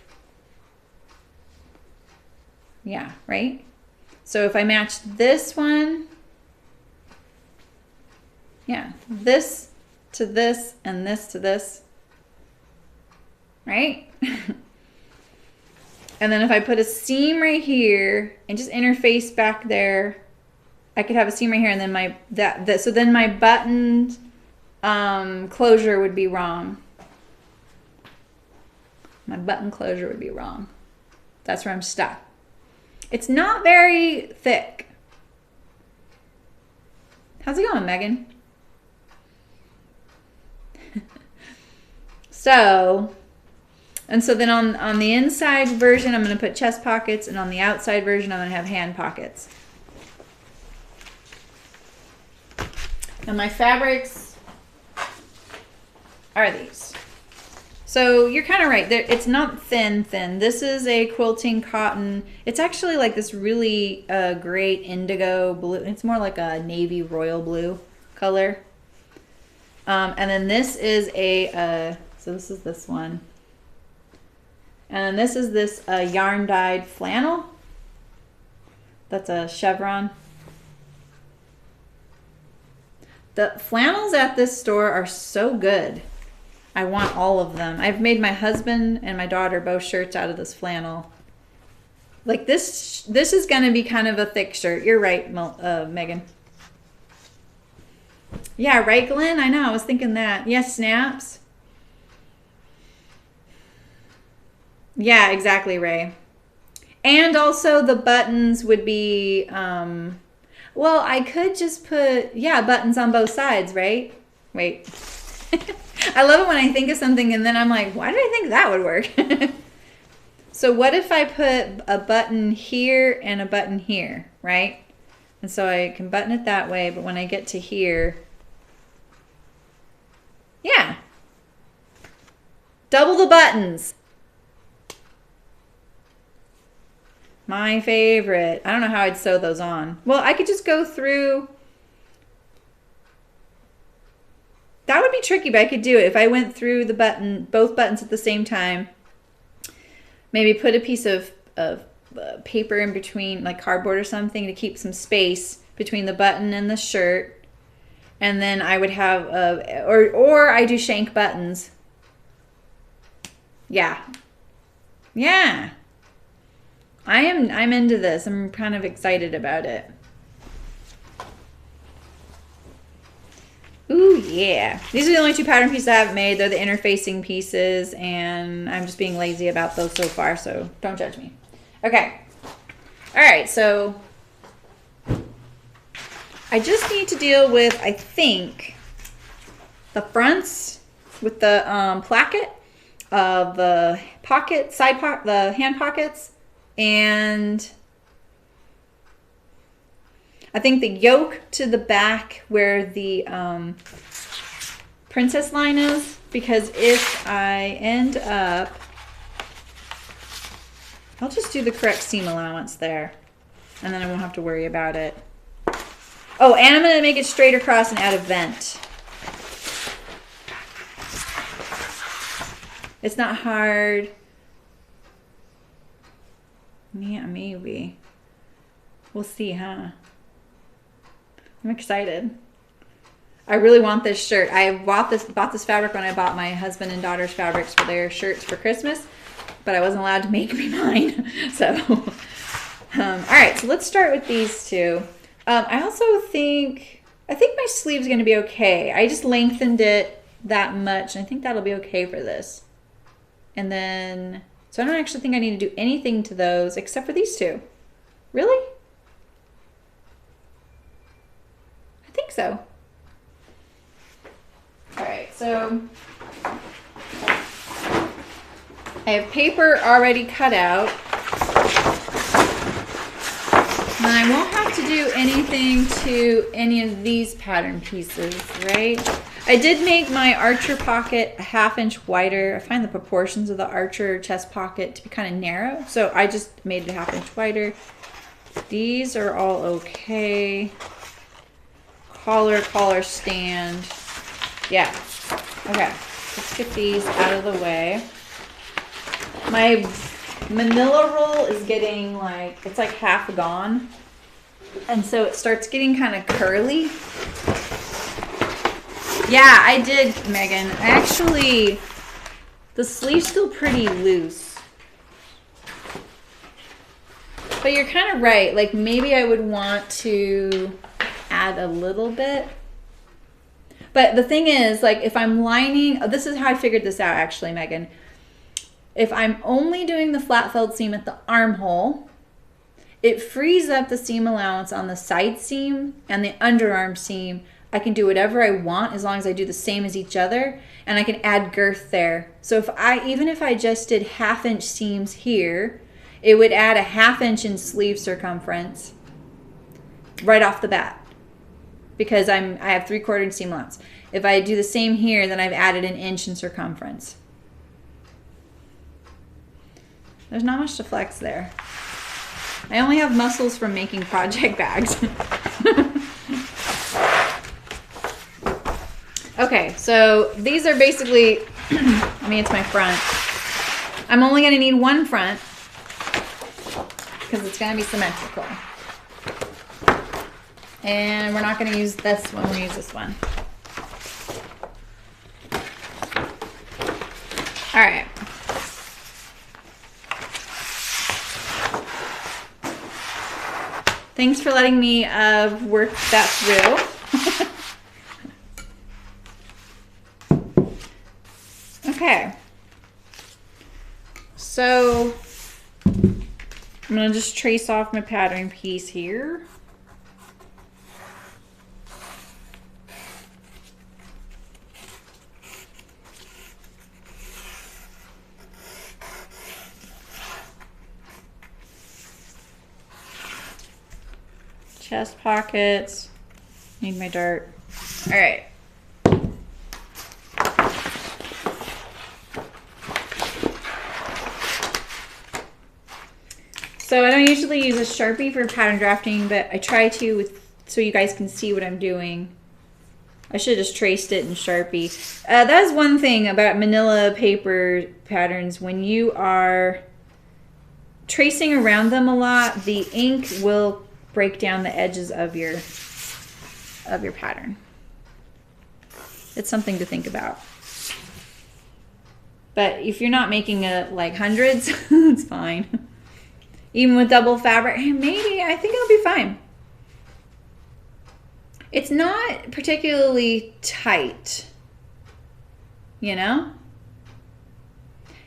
Speaker 1: yeah, right? So if I match this one, yeah, this to this and this to this, right? And then if I put a seam right here and just interface back there, I could have a seam right here, and then so then my buttoned closure would be wrong. My button closure would be wrong. That's where I'm stuck. It's not very thick. How's it going, Megan? So then on the inside version, I'm going to put chest pockets, and on the outside version, I'm going to have hand pockets. And my fabrics are these. So you're kind of right. It's not thin. This is a quilting cotton. It's actually like this really great indigo blue. It's more like a navy royal blue color. And then this is so this is this one. And then this is this yarn dyed flannel. That's a chevron. The flannels at this store are so good. I want all of them. I've made my husband and my daughter both shirts out of this flannel. Like this is going to be kind of a thick shirt. You're right, Megan. Yeah, right, Glenn? I know. I was thinking that. Yes, snaps. Yeah, exactly, Ray. And also the buttons would be, well, I could just put, yeah, buttons on both sides, right? Wait. I love it when I think of something and then I'm like, why did I think that would work? So what if I put a button here and a button here, right? And so I can button it that way, but when I get to here, yeah. Double the buttons. My favorite. I don't know how I'd sew those on. Well, I could just go through. That would be tricky, but I could do it if I went through the button, both buttons at the same time. Maybe put a piece of paper in between, like cardboard or something, to keep some space between the button and the shirt. And then I would have, or I do shank buttons. Yeah. Yeah. I'm into this. I'm kind of excited about it. Ooh, yeah. These are the only two pattern pieces I haven't made. They're the interfacing pieces, and I'm just being lazy about those so far, so don't judge me. Okay. All right, so I just need to deal with, I think, the fronts with the placket of the pocket, the hand pockets, and I think the yoke to the back where the princess line is, because if I end up, I'll just do the correct seam allowance there, and then I won't have to worry about it. Oh, and I'm going to make it straight across and add a vent. It's not hard. Yeah, maybe. We'll see, huh? I'm excited. I really want this shirt. I bought this fabric when I bought my husband and daughter's fabrics for their shirts for Christmas, but I wasn't allowed to make me mine. So, all right. So let's start with these two. I also think my sleeve's going to be okay. I just lengthened it that much, and I think that'll be okay for this. And then, so I don't actually think I need to do anything to those except for these two. Really? I think so. All right, so I have paper already cut out. And I won't have to do anything to any of these pattern pieces, right? I did make my archer pocket a 1/2 inch wider. I find the proportions of the archer chest pocket to be kind of narrow, so I just made it a 1/2 inch wider. These are all okay. Collar stand. Yeah. Okay. Let's get these out of the way. My manila roll is getting like, it's like half gone. And so it starts getting kind of curly. Yeah, I did, Megan. Actually, the sleeve's still pretty loose. But you're kind of right. Like maybe I would want to add a little bit. But the thing is, like if I'm lining, this is how I figured this out actually, Megan. If I'm only doing the flat felled seam at the armhole, it frees up the seam allowance on the side seam and the underarm seam. I can do whatever I want as long as I do the same as each other, and I can add girth there. So even if I just did 1/2 inch seams here, it would add a 1/2 inch in sleeve circumference right off the bat, because I have 3/4 inch seam allowance. If I do the same here, then I've added 1 inch in circumference. There's not much to flex there. I only have muscles from making project bags. Okay, so these are basically, I mean, it's my front. I'm only going to need one front because it's going to be symmetrical. And we're not going to use this one, we're going to use this one. All right. Thanks for letting me work that through. Okay. So I'm going to just trace off my pattern piece here. Chest pockets. Need my dart. All right. So I don't usually use a Sharpie for pattern drafting, but I try to so you guys can see what I'm doing. I should have just traced it in Sharpie. That is one thing about manila paper patterns. When you are tracing around them a lot, the ink will break down the edges of your pattern. It's something to think about. But if you're not making like hundreds, it's fine. Even with double fabric, maybe, I think it'll be fine. It's not particularly tight, you know?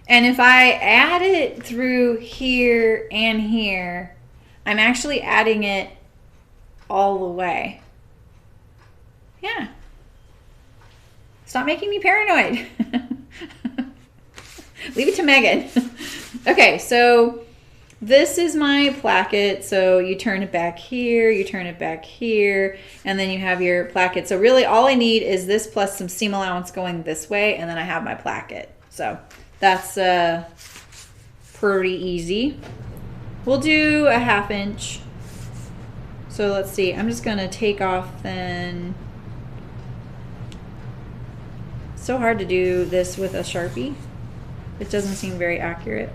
Speaker 1: And if I add it through here and here, I'm actually adding it all the way. Yeah. Stop making me paranoid. Leave it to Megan. Okay, so this is my placket. So you turn it back here, you turn it back here, and then you have your placket. So really all I need is this plus some seam allowance going this way, and then I have my placket. So that's pretty easy. We'll do a 1/2 inch. So let's see, I'm just gonna take off then. It's so hard to do this with a Sharpie. It doesn't seem very accurate.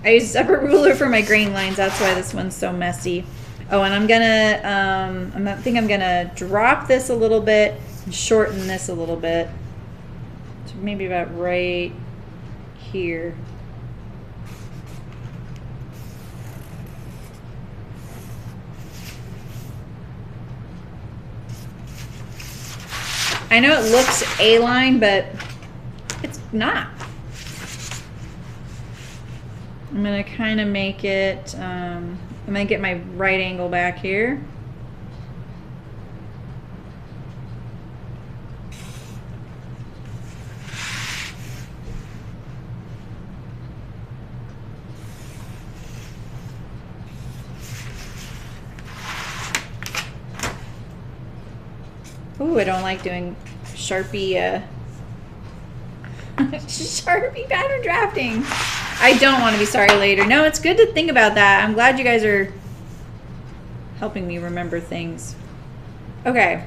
Speaker 1: I use a separate ruler for my grain lines. That's why this one's so messy. Oh, and I'm gonna, I think I'm gonna drop this a little bit and shorten this a little bit. So maybe about right here. I know it looks A-line, but it's not. I'm gonna kind of make it, I'm gonna get my right angle back here. Ooh, I don't like doing Sharpie, Sharpie pattern drafting. I don't want to be sorry later. No, it's good to think about that. I'm glad you guys are helping me remember things. Okay.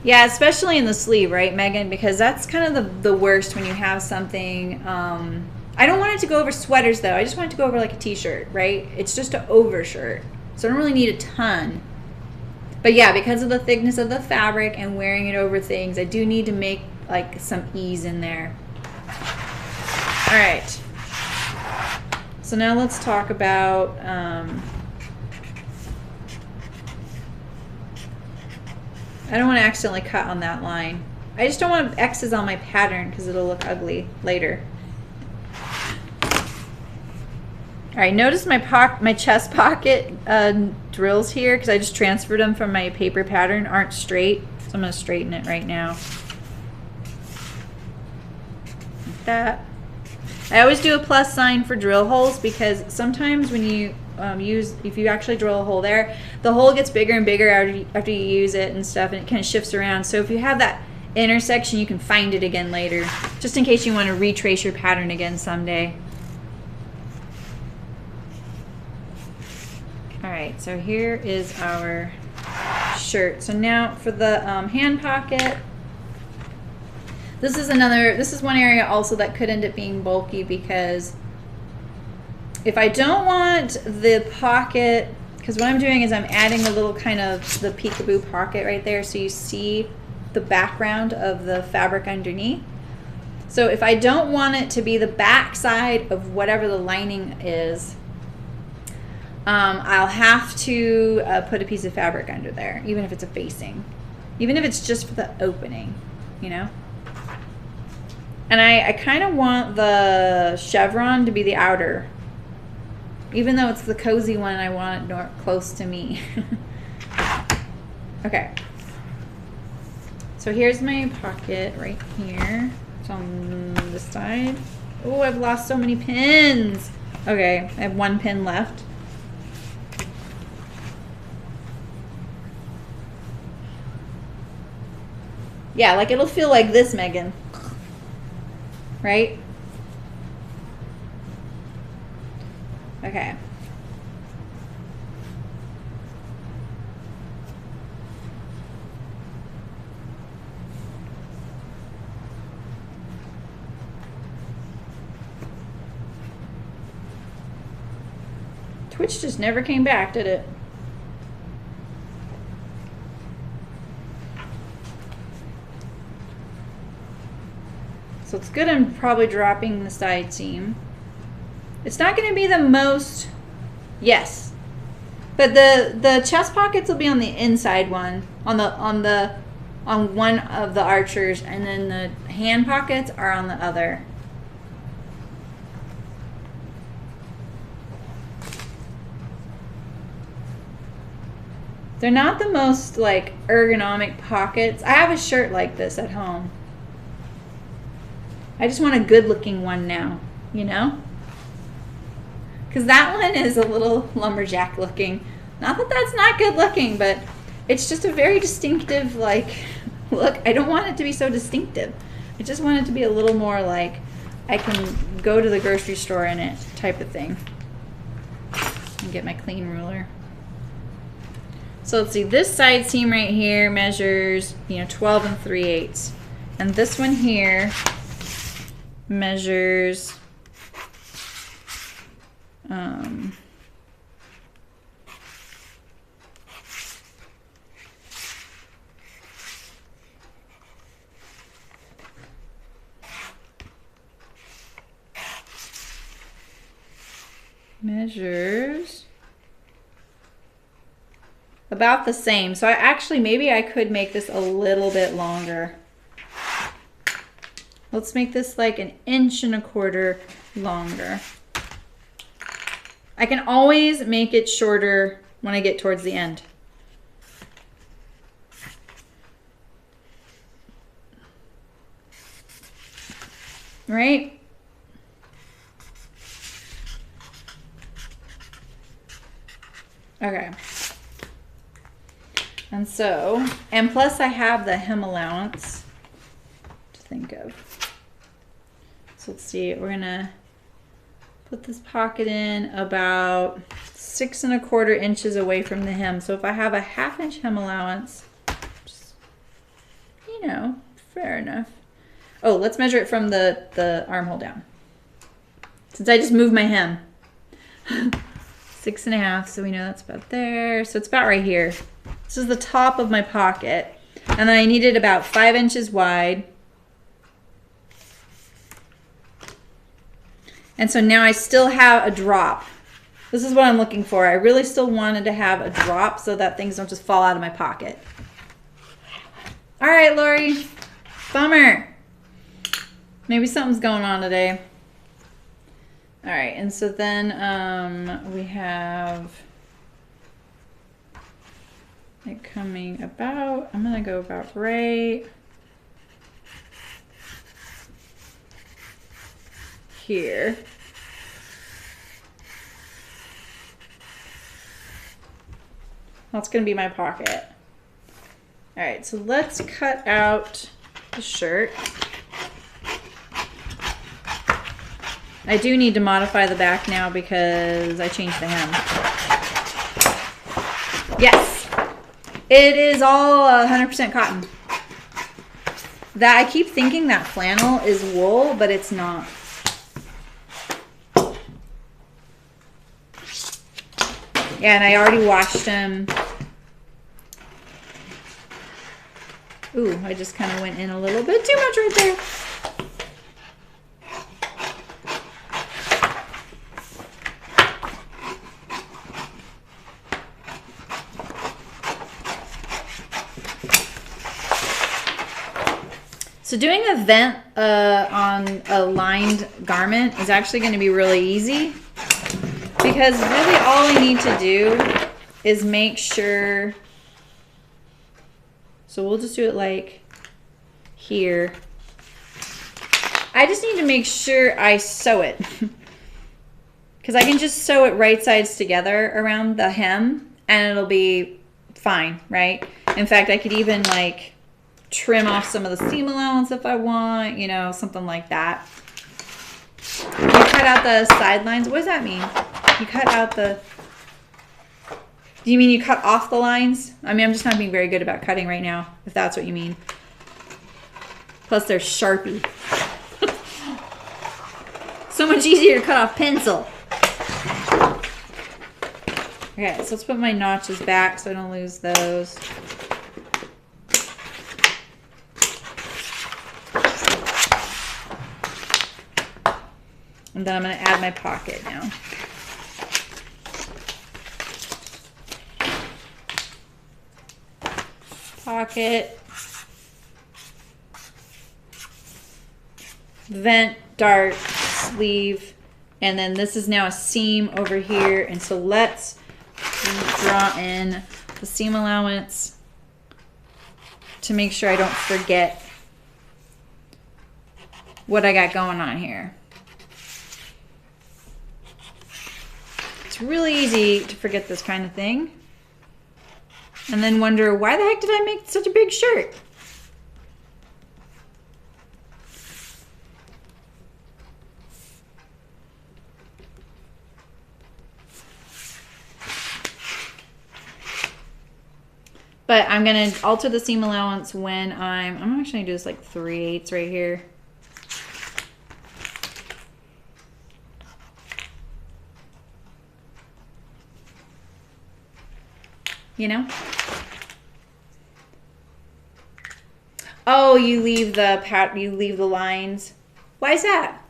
Speaker 1: Yeah, especially in the sleeve, right, Megan? Because that's kind of the worst when you have something. I don't want it to go over sweaters, though. I just want it to go over like a t-shirt, right? It's just an overshirt. So I don't really need a ton. But yeah, because of the thickness of the fabric and wearing it over things, I do need to make like some ease in there. All right. So now let's talk about I don't want to accidentally cut on that line. I just don't want X's on my pattern because it'll look ugly later. All right, notice my chest pocket drills here, because I just transferred them from my paper pattern, aren't straight. So I'm going to straighten it right now. Like that. I always do a plus sign for drill holes, because sometimes when you if you actually drill a hole there, the hole gets bigger and bigger after you use it and stuff, and it kind of shifts around. So if you have that intersection, you can find it again later, just in case you want to retrace your pattern again someday. All right, so here is our shirt. So now for the hand pocket, this is one area also that could end up being bulky, because if I don't want the pocket, because what I'm doing is I'm adding a little kind of the peekaboo pocket right there, so you see the background of the fabric underneath. So if I don't want it to be the back side of whatever the lining is, I'll have to put a piece of fabric under there, even if it's a facing, even if it's just for the opening, you know. And I kind of want the chevron to be the outer, even though it's the cozy one. I want it close to me. Okay, so here's my pocket right here. It's on this side. Oh, I've lost so many pins. Okay, I have one pin left. Yeah, like it'll feel like this, Megan. Right? Okay. Twitch just never came back, did it? So it's good I'm probably dropping the side seam. It's not going to be the most, yes, but the chest pockets will be on the inside one, on one of the archers, and then the hand pockets are on the other. They're not the most like ergonomic pockets. I have a shirt like this at home. I just want a good looking one now, you know? Because that one is a little lumberjack looking. Not that that's not good looking, but it's just a very distinctive like look. I don't want it to be so distinctive. I just want it to be a little more like I can go to the grocery store in it type of thing. And get my clean ruler. So let's see, this side seam right here measures, 12 3/8. And this one here measures about the same. So maybe I could make this a little bit longer. Let's make this like 1.25 inches longer. I can always make it shorter when I get towards the end. Right? Okay. And plus I have the hem allowance to think of. So let's see, we're gonna put this pocket in about 6 1/4 inches away from the hem. So if I have a 1/2 inch hem allowance, just, fair enough. Oh, let's measure it from the armhole down. Since I just moved my hem. 6 1/2, so we know that's about there. So it's about right here. This is the top of my pocket. And then I need it about 5 inches wide. And so now I still have a drop. This is what I'm looking for. I really still wanted to have a drop so that things don't just fall out of my pocket. All right, Lori. Bummer. Maybe something's going on today. All right, and so then we have it coming about, I'm gonna go about right here. That's gonna be my pocket. All right, so let's cut out the shirt. I do need to modify the back now because I changed the hem. Yes, it is all 100% cotton. That I keep thinking that flannel is wool, but it's not. Yeah, and I already washed them. Ooh, I just kind of went in a little bit too much right there. So doing a vent on a lined garment is actually going to be really easy because really all I need to do is make sure. So we'll just do it like here. I just need to make sure I sew it because I can just sew it right sides together around the hem and it'll be fine, right? In fact, I could even like trim off some of the seam allowance if I want, you know, something like that. You cut out the sidelines. What does that mean? You cut out the... Do you mean you cut off the lines? I mean, I'm just not being very good about cutting right now, if that's what you mean. Plus, they're Sharpie. So much easier to cut off pencil. Okay, so let's put my notches back so I don't lose those. And then I'm going to add my pocket now. Pocket. Vent, dart, sleeve. And then this is now a seam over here. And so let's draw in the seam allowance to make sure I don't forget what I got going on here. It's really easy to forget this kind of thing and then wonder, why the heck did I make such a big shirt? But I'm going to alter the seam allowance when I'm actually going to do this like 3/8 right here. You know? Oh, you leave the lines. Why is that?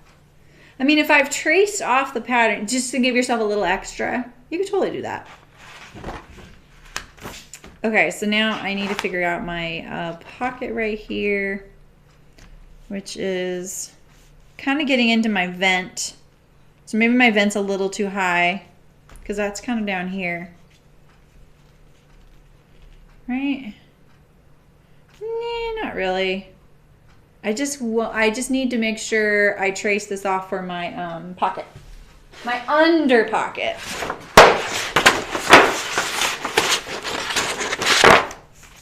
Speaker 1: I mean, if I've traced off the pattern just to give yourself a little extra, you could totally do that. Okay, so now I need to figure out my pocket right here, which is kind of getting into my vent. So maybe my vent's a little too high because that's kind of down here. Right? Nah, not really. I just need to make sure I trace this off for my pocket. My under pocket.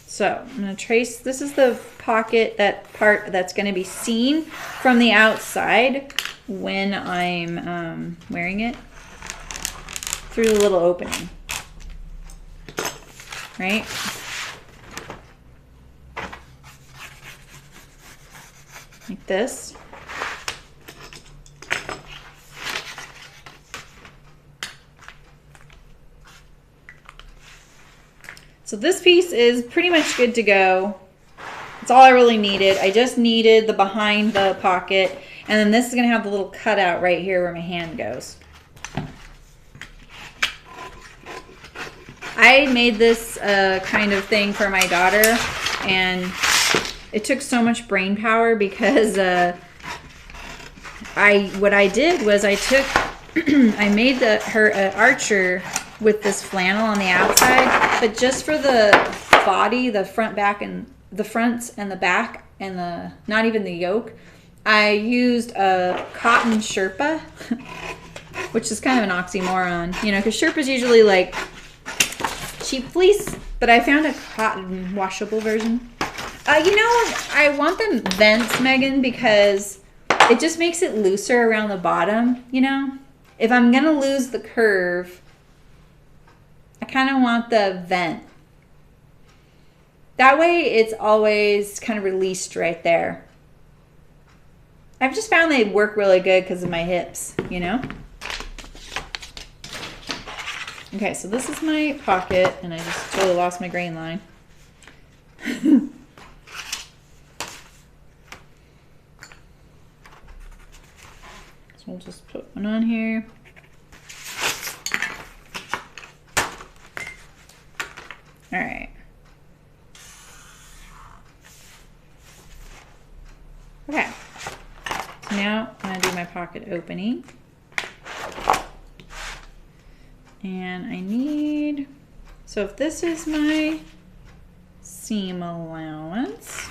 Speaker 1: So I'm going to trace, this is the pocket, that part that's going to be seen from the outside when I'm wearing it through the little opening. Right? Like this. So this piece is pretty much good to go. That's all I really needed. I just needed the behind the pocket. And then this is going to have the little cutout right here where my hand goes. I made this kind of thing for my daughter. And it took so much brain power because what I did was I took, I made her an archer with this flannel on the outside, but just for the body, the front, back, and the fronts and the back, and the not even the yoke, I used a cotton Sherpa, which is kind of an oxymoron, you know, because Sherpa's usually like cheap fleece, but I found a cotton washable version. You know, I want them vents, Megan, because it just makes it looser around the bottom, you know? If I'm going to lose the curve, I kind of want the vent. That way it's always kind of released right there. I've just found they work really good because of my hips, you know? Okay, so this is my pocket, and I just totally lost my grain line. So we'll just put one on here. All right. Okay. So now I'm going to do my pocket opening. And I need, so if this is my seam allowance,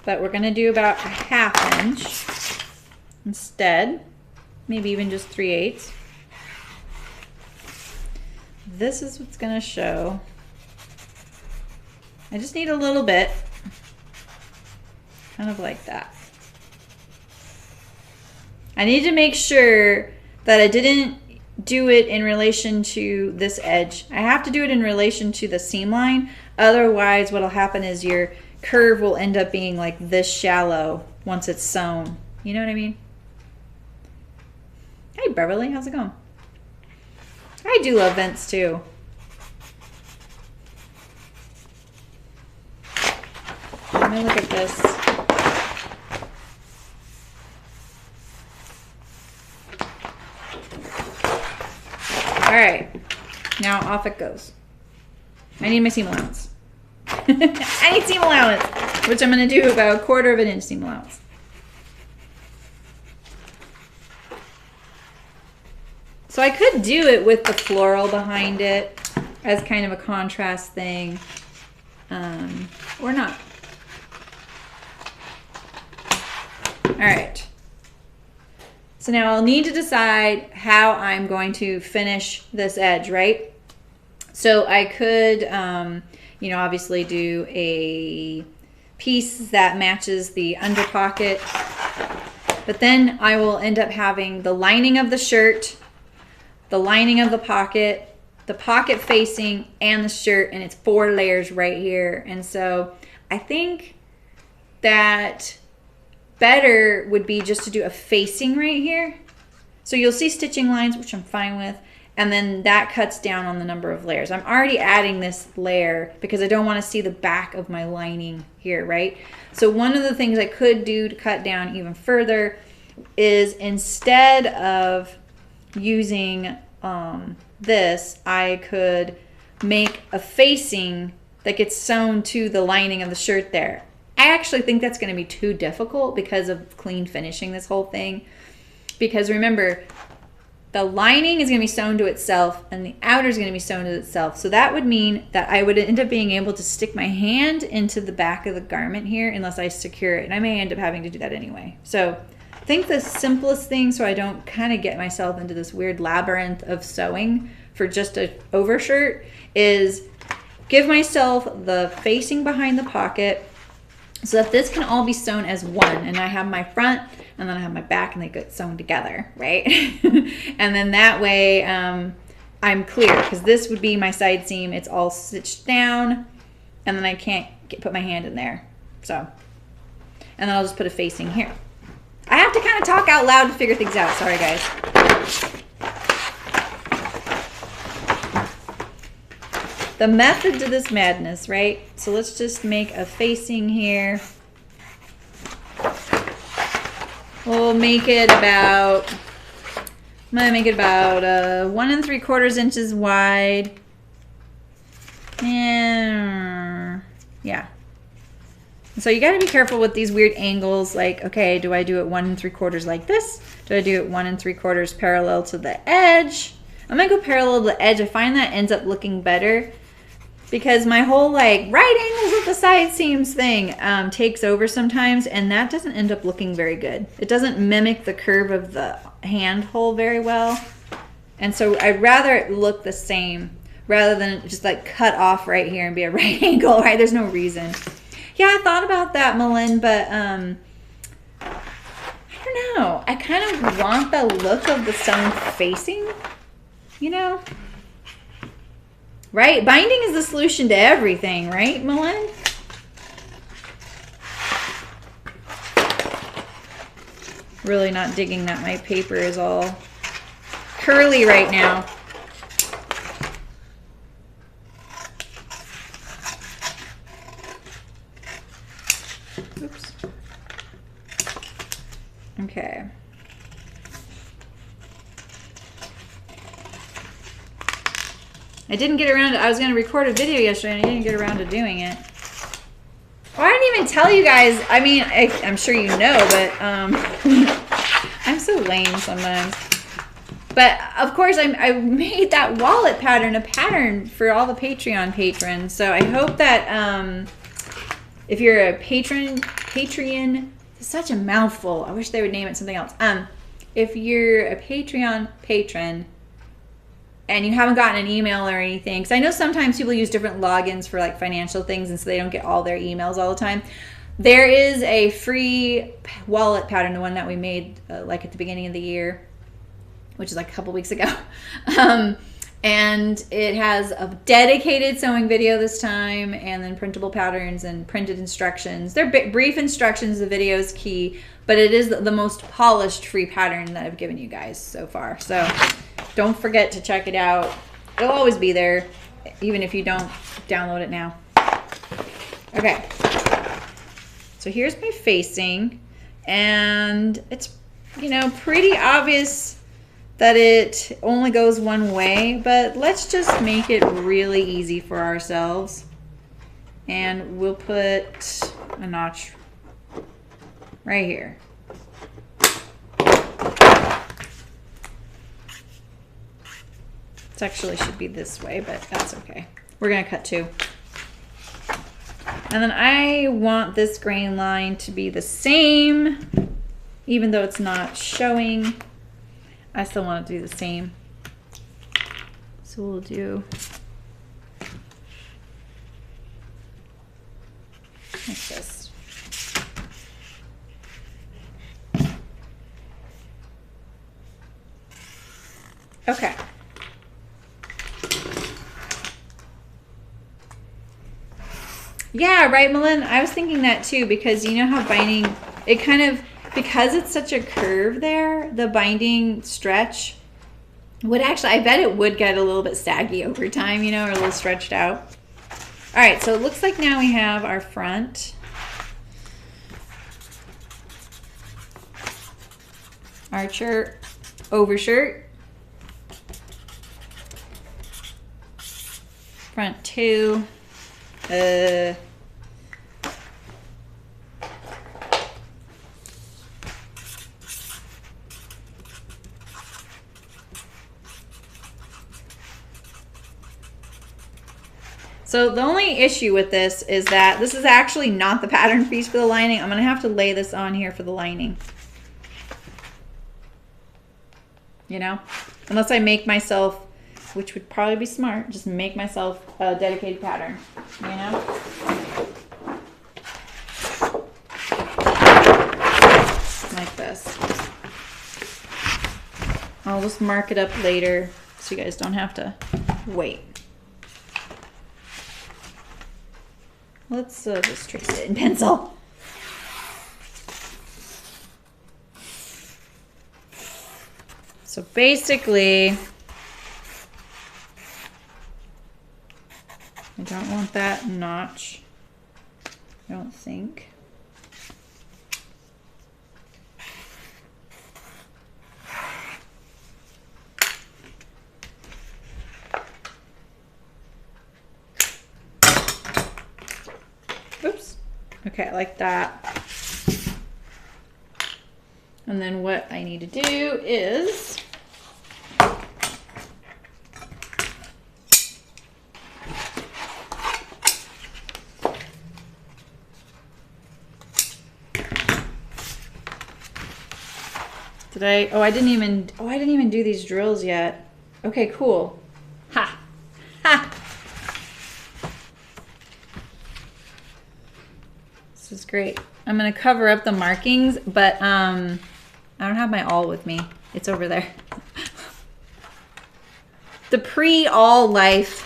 Speaker 1: but we're going to do about a 1/2 inch instead, maybe even just 3/8. This is what's going to show. I just need a little bit, kind of like that. I need to make sure that I didn't do it in relation to this edge. I have to do it in relation to the seam line. Otherwise, what'll happen is your curve will end up being like this shallow once it's sewn. You know what I mean? Hey, Beverly, how's it going? I do love vents too. Let me look at this. All right, now off it goes. I need my seam allowance. I need seam allowance, which I'm going to do about 1/4 inch seam allowance. So I could do it with the floral behind it as kind of a contrast thing, or not. All right. So now I'll need to decide how I'm going to finish this edge, right? So I could, you know, obviously do a piece that matches the under pocket, but then I will end up having the lining of the shirt, the lining of the pocket facing, and the shirt, and it's 4 layers right here. And so I think that better would be just to do a facing right here. So you'll see stitching lines, which I'm fine with, and then that cuts down on the number of layers. I'm already adding this layer because I don't want to see the back of my lining here, right? So one of the things I could do to cut down even further is, instead of using this, I could make a facing that gets sewn to the lining of the shirt there. I actually think that's going to be too difficult because of clean finishing this whole thing. Because remember, the lining is going to be sewn to itself and the outer is going to be sewn to itself. So that would mean that I would end up being able to stick my hand into the back of the garment here unless I secure it. And I may end up having to do that anyway. So I think the simplest thing, so I don't kind of get myself into this weird labyrinth of sewing for just an overshirt, is give myself the facing behind the pocket, so that this can all be sewn as one. And I have my front and then I have my back, and they get sewn together, right? And then that way I'm clear, because this would be my side seam. It's all stitched down, and then I can't put my hand in there. So, and then I'll just put a facing here. I have to kind of talk out loud to figure things out. Sorry, guys. The method to this madness, right? So let's just make a facing here. We'll make it about, I'm gonna make it about 1 3/4 inches wide. And yeah. So you gotta be careful with these weird angles. Like, okay, do I do it 1 3/4 like this? Do I do it 1 3/4 parallel to the edge? I'm gonna go parallel to the edge. I find that ends up looking better, because my whole like right angles with the side seams thing takes over sometimes, and that doesn't end up looking very good. It doesn't mimic the curve of the hand hole very well. And so I'd rather it look the same rather than just like cut off right here and be a right angle, right? There's no reason. Yeah, I thought about that, Malin, but I don't know. I kind of want the look of the stone facing, you know? Right? Binding is the solution to everything, right, Malin? Really not digging that my paper is all curly right now. Oops. Okay. I didn't get around to, I was going to record a video yesterday and I didn't get around to doing it. Well, I didn't even tell you guys. I mean, I'm sure you know, but I'm so lame sometimes. But of course, I made that wallet pattern a pattern for all the Patreon patrons. So I hope that if you're a Patreon, it's such a mouthful. I wish they would name it something else. If you're a Patreon patron and you haven't gotten an email or anything, because I know sometimes people use different logins for like financial things and so they don't get all their emails all the time. There is a free wallet pattern, the one that we made like at the beginning of the year, which is like a couple weeks ago. And it has a dedicated sewing video this time, and then printable patterns and printed instructions. They're brief instructions. The video is key, but it is the most polished free pattern that I've given you guys so far. So don't forget to check it out. It'll always be there, even if you don't download it now. Okay. So here's my facing, and it's, you know, pretty obvious that it only goes one way, but let's just make it really easy for ourselves. And we'll put a notch right here. It actually should be this way, but that's okay. We're gonna cut two. And then I want this grain line to be the same, even though it's not showing. I still want to do the same. So we'll do like this. Okay. Yeah, right, Malin? I was thinking that too, because you know how binding, it kind of, because it's such a curve there, the binding stretch would actually, I bet it would get a little bit saggy over time, you know, or a little stretched out. All right, so it looks like now we have our front. Archer, overshirt. Front two. So the only issue with this is that this is actually not the pattern piece for the lining. I'm going to have to lay this on here for the lining. You know? Unless I make myself, which would probably be smart, just make myself a dedicated pattern. You know? Like this. I'll just mark it up later so you guys don't have to wait. Let's just trace it in pencil. So basically, I don't want that notch, I don't think. Oops. Okay, like that. And then what I need to do is I didn't even do these drills yet. Okay, cool. Ha. Ha. great. I'm gonna cover up the markings, but I don't have my awl with me. It's over there. The pre-awl life.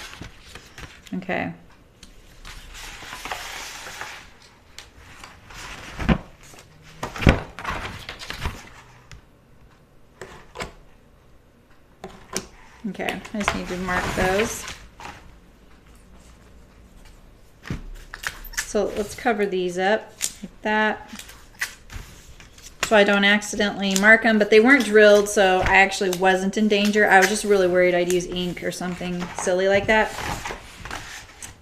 Speaker 1: Okay. Okay, I just need to mark those. So let's cover these up like that. So I don't accidentally mark them, but they weren't drilled, so I actually wasn't in danger. I was just really worried I'd use ink or something silly like that.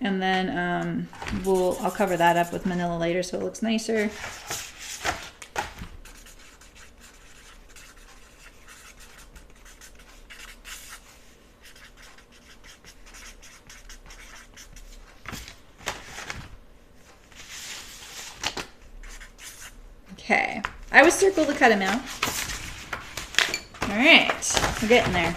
Speaker 1: And then I'll cover that up with manila later so it looks nicer. Okay, I would circle to cut him out. All right, we're getting there.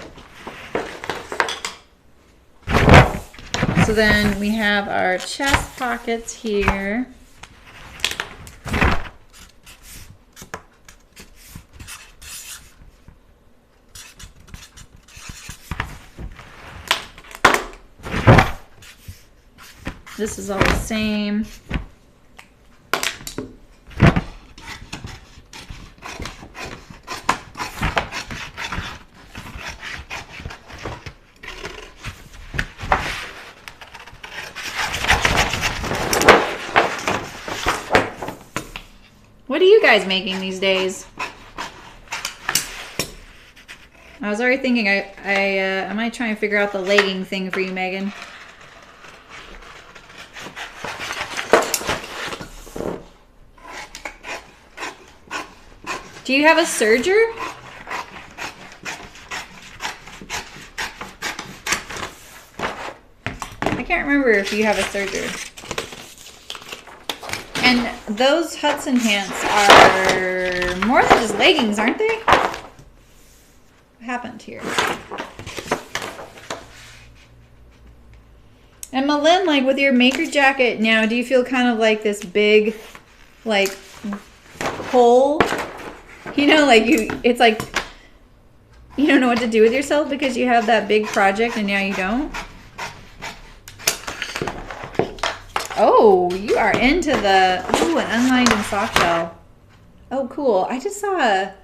Speaker 1: So then we have our chest pockets here. This is all the same. What are you guys making these days? I was already thinking I might try and figure out the legging thing for you, Megan. Do you have a serger? I can't remember if you have a serger. And those Hudson pants are more than just leggings, aren't they? What happened here? And Malin, like with your maker jacket now, do you feel kind of like this big, like, hole? You know, like it's like you don't know what to do with yourself because you have that big project and now you don't? Oh, you are into the, ooh, an unlined and soft shell. Oh, cool. I just saw a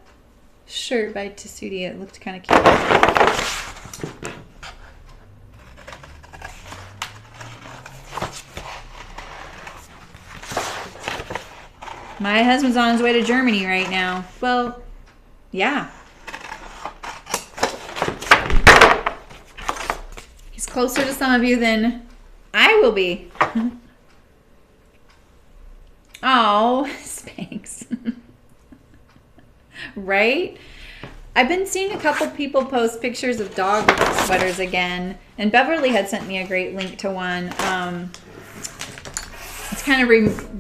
Speaker 1: shirt by Tessuti. It looked kind of cute. My husband's on his way to Germany right now. Well, yeah. He's closer to some of you than I will be. Oh, Spanx. Right? I've been seeing a couple people post pictures of dog sweaters again, and Beverly had sent me a great link to one. It's kind of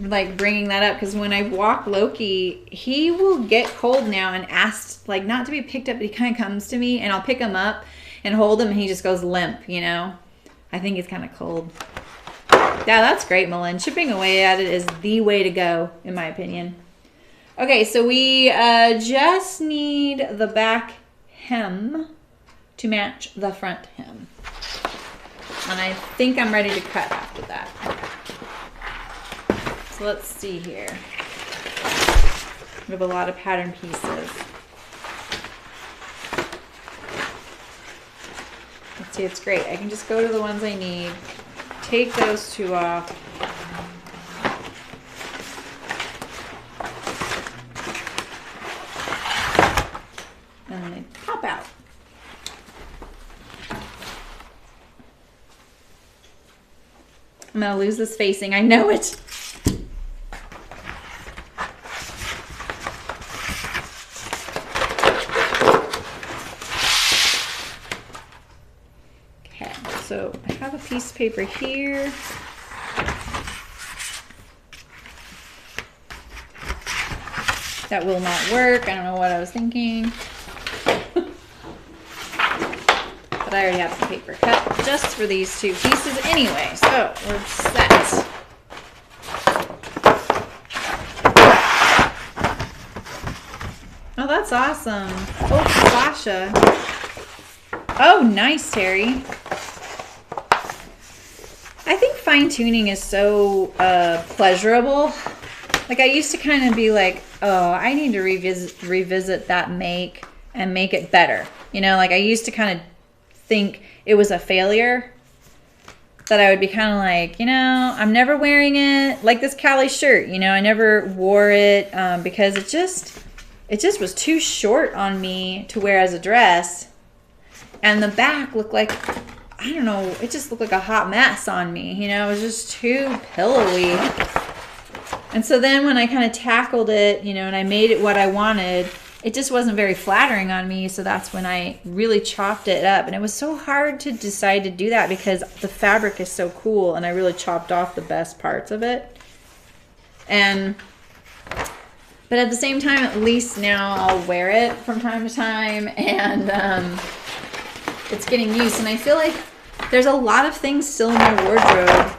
Speaker 1: like bringing that up because when I walk Loki, he will get cold now and ask like not to be picked up, but he kind of comes to me and I'll pick him up and hold him and he just goes limp, you know? I think he's kind of cold. Yeah, that's great, Malin. Chipping away at it is the way to go, in my opinion. Okay, so we just need the back hem to match the front hem. And I think I'm ready to cut after that. So let's see here. We have a lot of pattern pieces. Let's see, it's great. I can just go to the ones I need. Take those two off. And then they pop out. I'm gonna lose this facing. I know it. Okay, so I have a piece of paper here. That will not work. I don't know what I was thinking. But I already have some paper cut just for these two pieces anyway. So we're set. that's awesome. Oh, Sasha. Oh, nice, Terry. I think fine tuning is so pleasurable. Like I used to kind of be like, oh, I need to revisit that make and make it better. You know, like I used to kind of think it was a failure. That I would be kind of like, you know, I'm never wearing it. Like this Callie shirt, you know, I never wore it because it just was too short on me to wear as a dress. And the back looked like, I don't know, it just looked like a hot mess on me. You know, it was just too pillowy. And so then when I kind of tackled it, you know, and I made it what I wanted, it just wasn't very flattering on me. So that's when I really chopped it up. And it was so hard to decide to do that because the fabric is so cool. And I really chopped off the best parts of it. But at the same time, at least now I'll wear it from time to time. And it's getting used. And I feel like there's a lot of things still in my wardrobe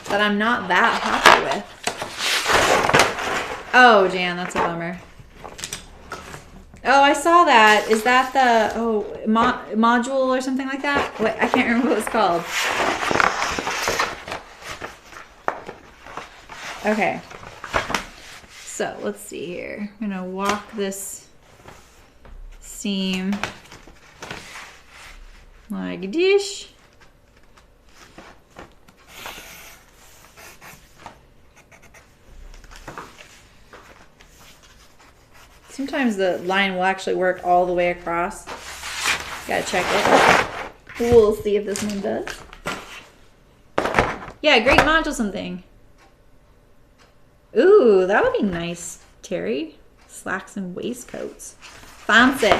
Speaker 1: that I'm not that happy with. Oh, Jan, that's a bummer. Oh, I saw that. Is that the module or something like that? Wait, I can't remember what it's called. Okay. So let's see here. I'm gonna walk this seam like this. Sometimes the line will actually work all the way across. Gotta check it. We'll see if this one does. Yeah, great module something. Ooh, that would be nice, Terry. Slacks and waistcoats. Fancy.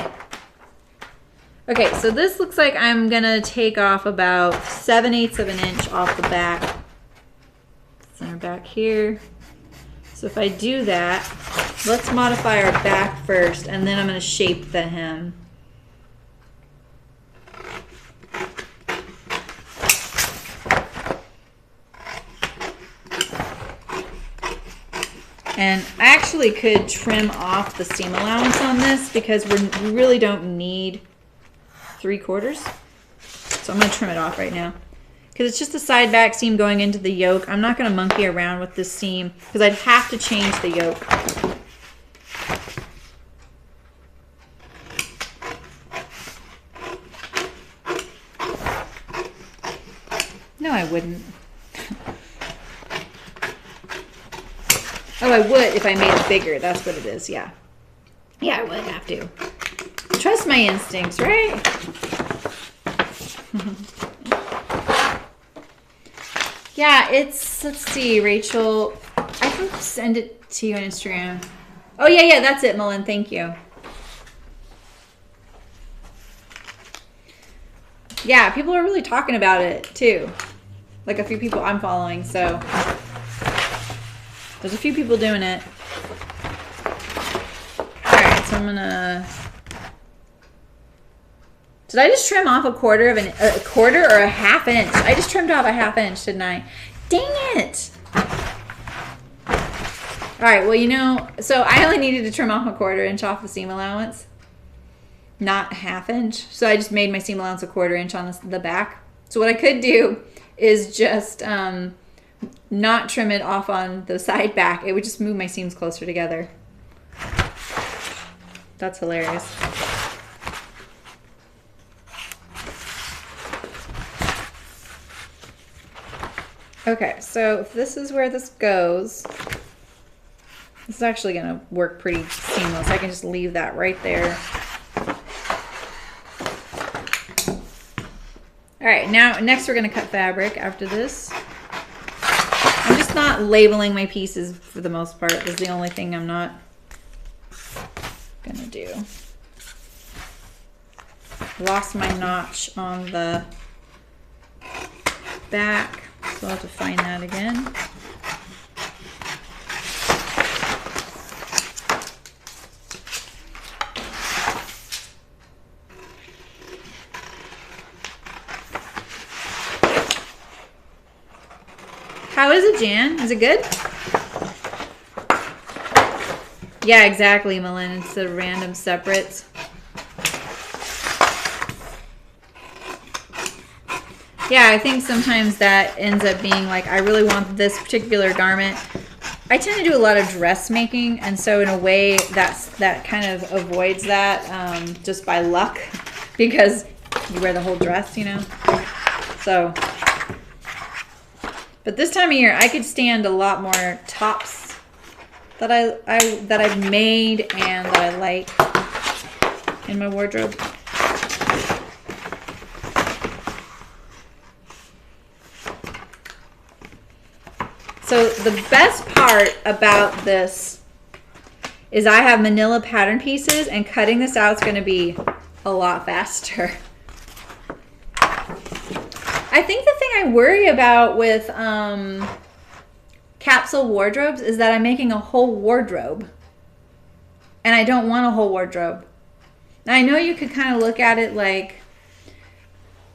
Speaker 1: Okay, so this looks like I'm gonna take off about 7/8 of an inch off the back. Center back here. So if I do that, let's modify our back first, and then I'm going to shape the hem. And I actually could trim off the seam allowance on this because we really don't need 3/4. So I'm going to trim it off right now. Because it's just a side back seam going into the yoke. I'm not going to monkey around with this seam because I'd have to change the yoke. No, I wouldn't. Oh, I would if I made it bigger. That's what it is, yeah. Yeah, I would have to. Trust my instincts, right? Yeah, it's, let's see, Rachel. I can send it to you on Instagram. Oh, yeah, that's it, Mullen. Thank you. Yeah, people are really talking about it, too. Like a few people I'm following, so there's a few people doing it. All right, so I'm gonna... Did I just trim off a quarter or a half inch? I just trimmed off a half inch, didn't I? Dang it! All right, well, you know, so I only needed to trim off a 1/4 inch off the seam allowance, not a half inch. So I just made my seam allowance a 1/4 inch on the back. So what I could do is just not trim it off on the side back. It would just move my seams closer together. That's hilarious. Okay, so if this is where this goes, this is actually going to work pretty seamless. I can just leave that right there. All right, now next we're going to cut fabric after this. I'm just not labeling my pieces for the most part. That's the only thing I'm not going to do. Lost my notch on the back. So I'll have to find that again. How is it, Jan? Is it good? Yeah, exactly, Malin. It's the random separates. Yeah, I think sometimes that ends up being like, I really want this particular garment. I tend to do a lot of dressmaking, and so in a way that kind of avoids that just by luck, because you wear the whole dress, you know. So, but this time of year, I could stand a lot more tops that I've made and that I like in my wardrobe. So the best part about this is I have manila pattern pieces, and cutting this out is going to be a lot faster. I think the thing I worry about with capsule wardrobes is that I'm making a whole wardrobe, and I don't want a whole wardrobe. Now, I know you could kind of look at it like,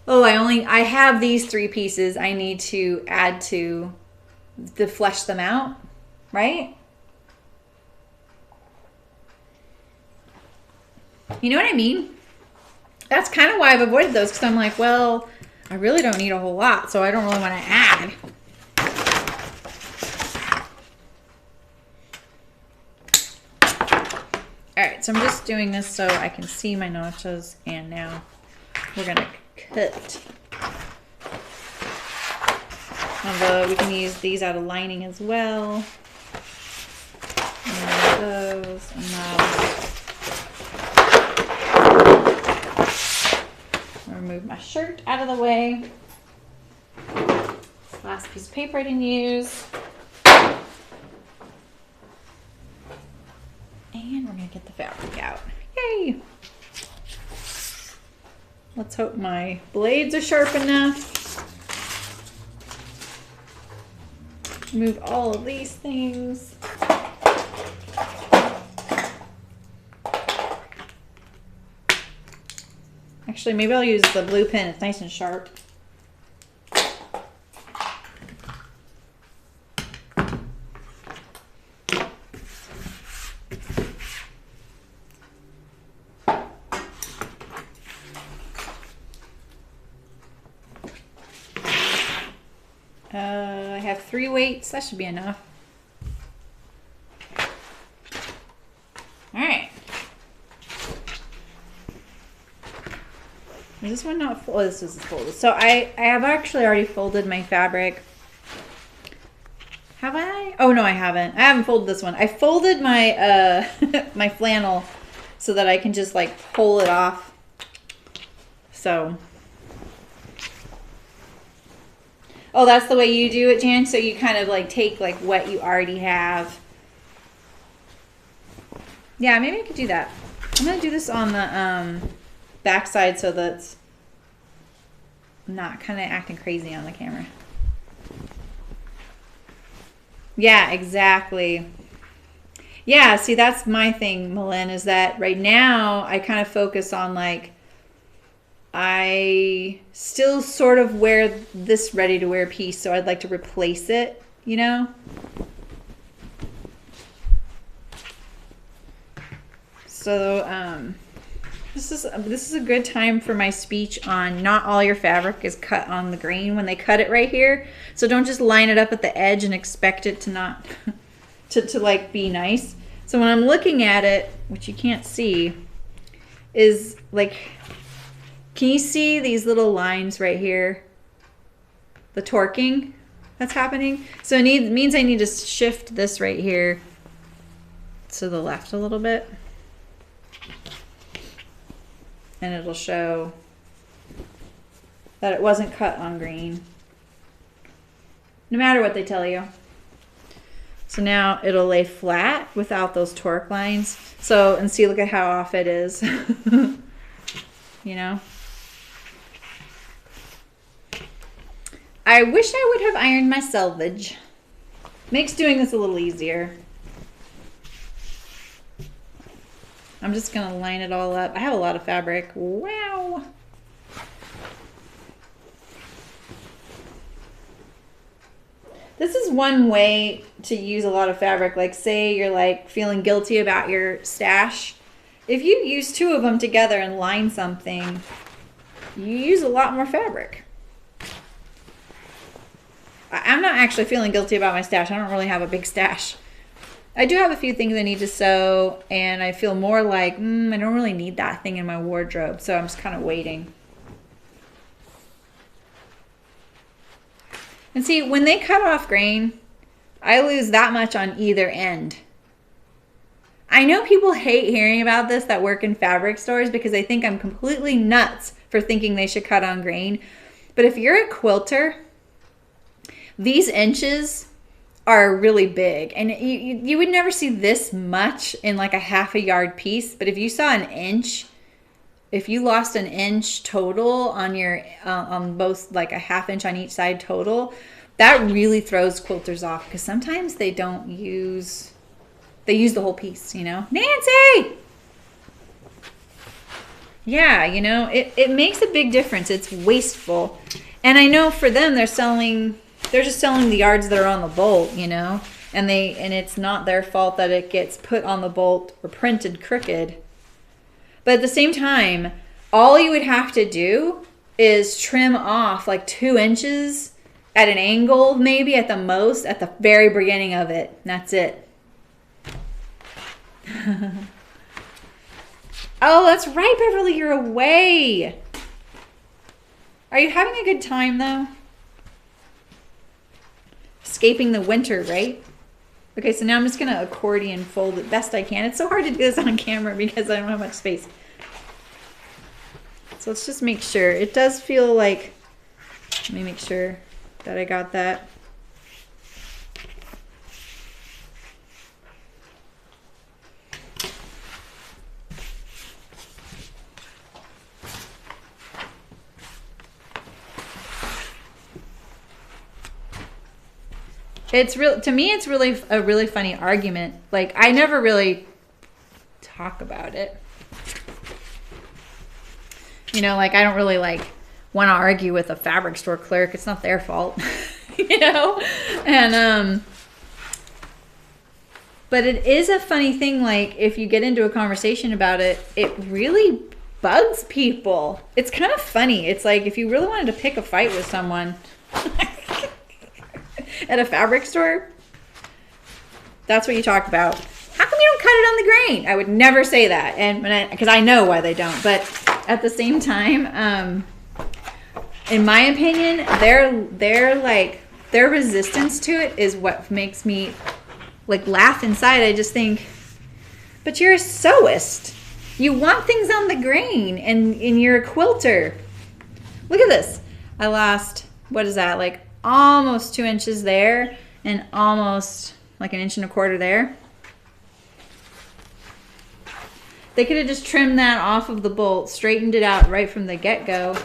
Speaker 1: oh, I have these 3 pieces I need to add to flesh them out, right? You know what I mean? That's kind of why I've avoided those, because I'm like, well, I really don't need a whole lot, so I don't really want to add. Alright, so I'm just doing this so I can see my notches, and now we're going to cut. Although we can use these out of lining as well. And those, and I'll remove my shirt out of the way. This last piece of paper I didn't use. And we're going to get the fabric out. Yay! Let's hope my blades are sharp enough. Move all of these things. Actually, maybe I'll use the blue pen. It's nice and sharp. I have 3 weights. That should be enough. All right. Is this one not full? Oh, this is folded. So I have actually already folded my fabric. Have I? Oh, no, I haven't. I haven't folded this one. I folded my my flannel so that I can just like pull it off. So... Oh, that's the way you do it, Jan? So you kind of like take like what you already have. Yeah, maybe I could do that. I'm going to do this on the back side so that's not kind of acting crazy on the camera. Yeah, exactly. Yeah, see, that's my thing, Malin, is that right now I kind of focus on like, I still sort of wear this ready-to-wear piece, so I'd like to replace it, you know? So, this is a good time for my speech on not all your fabric is cut on the grain when they cut it right here. So don't just line it up at the edge and expect it to not, to like be nice. So when I'm looking at it, which you can't see, is like... Can you see these little lines right here? The torquing that's happening. So it means I need to shift this right here to the left a little bit. And it'll show that it wasn't cut on green. No matter what they tell you. So now it'll lay flat without those torque lines. So, and see, look at how off it is. You know? I wish I would have ironed my selvage. Makes doing this a little easier. I'm just going to line it all up. I have a lot of fabric. Wow. This is one way to use a lot of fabric. Like say you're like feeling guilty about your stash. If you use 2 of them together and line something, you use a lot more fabric. I'm not actually feeling guilty about my stash. I don't really have a big stash. I do have a few things I need to sew, and I feel more like, I don't really need that thing in my wardrobe, so I'm just kind of waiting. And see, when they cut off grain, I lose that much on either end. I know people hate hearing about this that work in fabric stores because they think I'm completely nuts for thinking they should cut on grain. But if you're a quilter, these inches are really big. And you would never see this much in like a half a yard piece. But if you saw an inch, if you lost an inch total on your on both, like a half inch on each side total, that really throws quilters off because sometimes they don't use, they use the whole piece, you know. Nancy! Yeah, you know, it makes a big difference. It's wasteful. And I know for them, they're just selling the yards that are on the bolt, you know, and it's not their fault that it gets put on the bolt or printed crooked. But at the same time, all you would have to do is trim off like 2 inches at an angle, maybe at the most, at the very beginning of it. And that's it. Oh, that's right, Beverly, you're away. Are you having a good time, though? Escaping the winter, right? Okay, so now I'm just going to accordion fold it best I can. It's so hard to do this on camera because I don't have much space. So let's just make sure. It does feel like, let me make sure that I got that. It's real to me. It's really a really funny argument. Like I never really talk about it. You know, like I don't really like want to argue with a fabric store clerk. It's not their fault, you know. And but it is a funny thing. Like if you get into a conversation about it, it really bugs people. It's kind of funny. It's like if you really wanted to pick a fight with someone. At a fabric store, that's what you talk about. How come you don't cut it on the grain? I would never say that, and because I know why they don't. But at the same time, in my opinion, their resistance to it is what makes me like laugh inside. I just think, but you're a sewist. You want things on the grain, and you're a quilter. Look at this. I lost, what is that, like almost 2 inches there and almost like 1.25 inches there. They could have just trimmed that off of the bolt, straightened it out right from the get-go,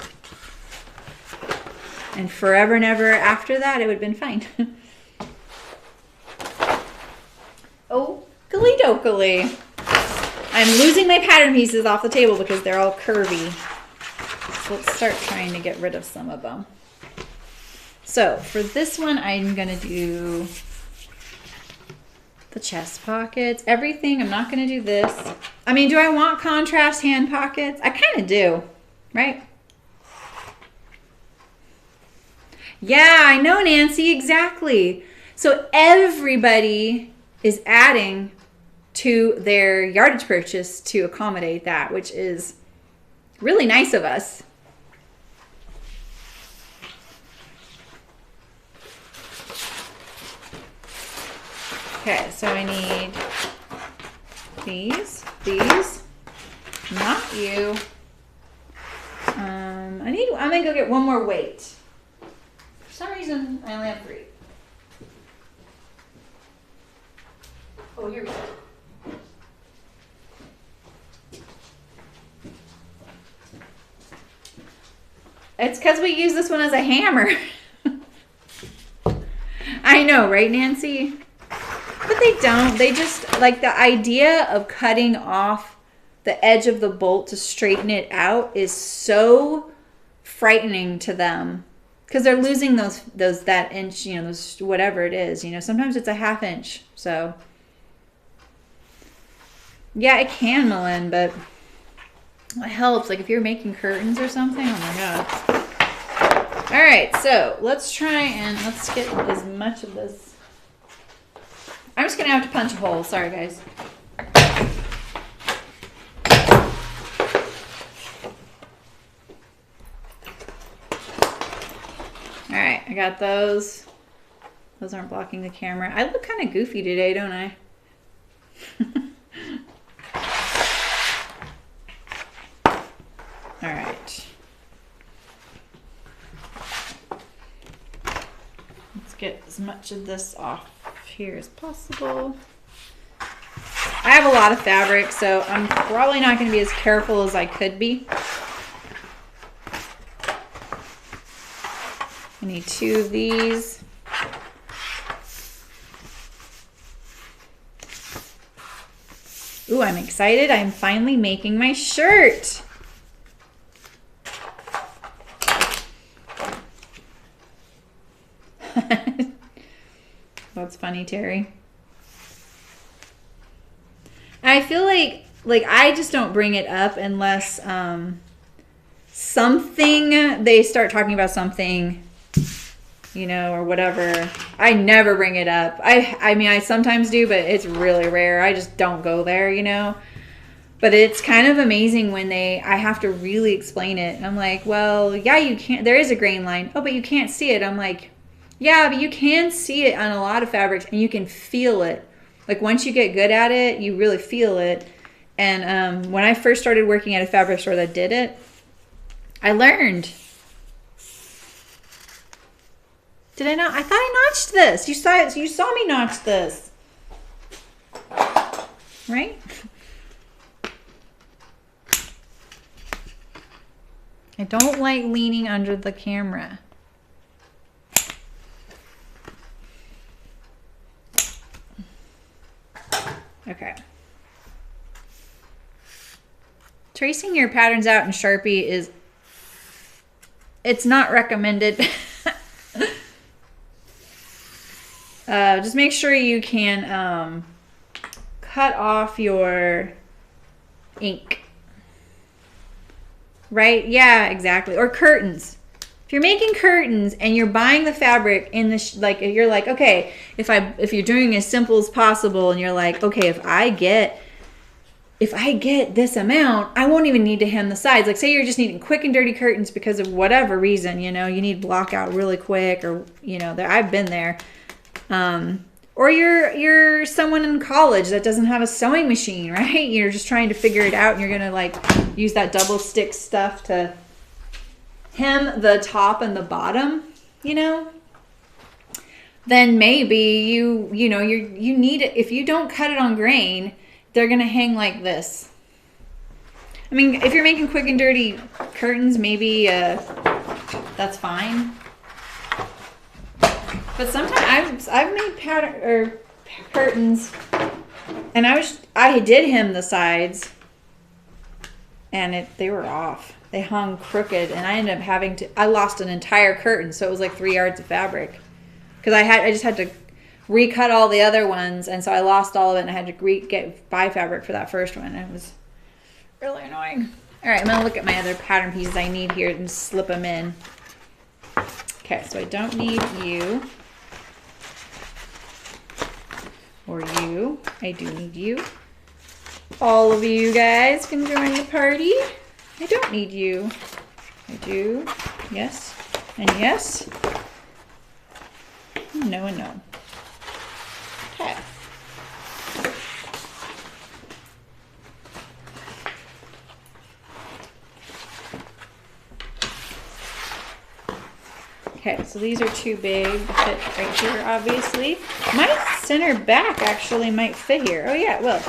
Speaker 1: and forever and ever after that it would have been fine. Oh, golly-dokily. I'm losing my pattern pieces off the table because they're all curvy. So let's start trying to get rid of some of them. So for this one, I'm going to do the chest pockets, everything. I'm not going to do this. I mean, do I want contrast hand pockets? I kind of do, right? Yeah, I know, Nancy, exactly. So everybody is adding to their yardage purchase to accommodate that, which is really nice of us. Okay, so I need these, not you. I'm gonna go get one more weight. For some reason, I only have 3. Oh, here we go. It's because we use this one as a hammer. I know, right, Nancy? But they don't. They just, like, the idea of cutting off the edge of the bolt to straighten it out is so frightening to them because they're losing that inch, you know, those whatever it is, you know, sometimes it's a ½ inch. So yeah, it can, Malin, but it helps. Like if you're making curtains or something, oh my God. All right, so let's try and let's get as much of this. I'm just gonna have to punch a hole. Sorry, guys. All right, I got those. Those aren't blocking the camera. I look kind of goofy today, don't I? All right. Let's get as much of this off here as possible. I have a lot of fabric, so I'm probably not going to be as careful as I could be. I need 2 of these. Ooh, I'm excited. I'm finally making my shirt. That's funny, Terry. I feel like I just don't bring it up unless they start talking about something, you know, or whatever. I never bring it up. I mean, I sometimes do, but it's really rare. I just don't go there, you know. But it's kind of amazing when I have to really explain it. And I'm like, well, yeah, you can't. There is a grain line. Oh, but you can't see it. I'm like, yeah, but you can see it on a lot of fabrics, and you can feel it. Like once you get good at it, you really feel it. And when I first started working at a fabric store that did it, I learned. Did I not? I thought I notched this. You saw me notch this. Right? I don't like leaning under the camera. Okay. Tracing your patterns out in Sharpie it's not recommended. Just make sure you can cut off your ink. Right? Yeah, exactly. Or curtains. If you're making curtains and you're buying the fabric in the you're like, okay, if you're doing as simple as possible, and you're like, okay, if I get this amount, I won't even need to hem the sides. Like say you're just needing quick and dirty curtains because of whatever reason, you know, you need block out really quick, or you know, I've been there. Or you're someone in college that doesn't have a sewing machine, right? You're just trying to figure it out, and you're gonna like use that double stick stuff to hem the top and the bottom, you know, then maybe you need it. If you don't cut it on grain, they're gonna hang like this. I mean, if you're making quick and dirty curtains, maybe that's fine. But sometimes I've made curtains, and I did hem the sides, and they were off. They hung crooked, and I ended up I lost an entire curtain, so it was like 3 yards of fabric. Because I just had to recut all the other ones, and so I lost all of it, and I had to buy fabric for that first one. It was really annoying. All right, I'm going to look at my other pattern pieces I need here and slip them in. Okay, so I don't need you. Or you. I do need you. All of you guys can join the party. I don't need you. I do. Yes. And yes. No and no. Okay. Okay, so these are too big to fit right here, obviously. My center back actually might fit here. Oh yeah, it will.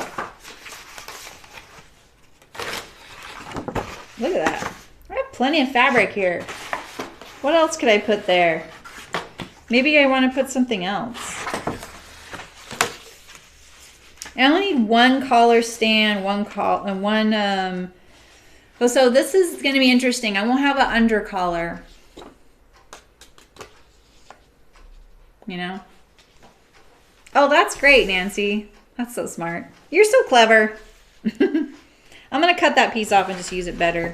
Speaker 1: Look at that. I have plenty of fabric here. What else could I put there? Maybe I want to put something else. I only need one collar stand, so this is going to be interesting. I won't have an under collar. you know? Oh, that's great, Nancy. That's so smart. You're so clever. I'm going to cut that piece off and just use it better.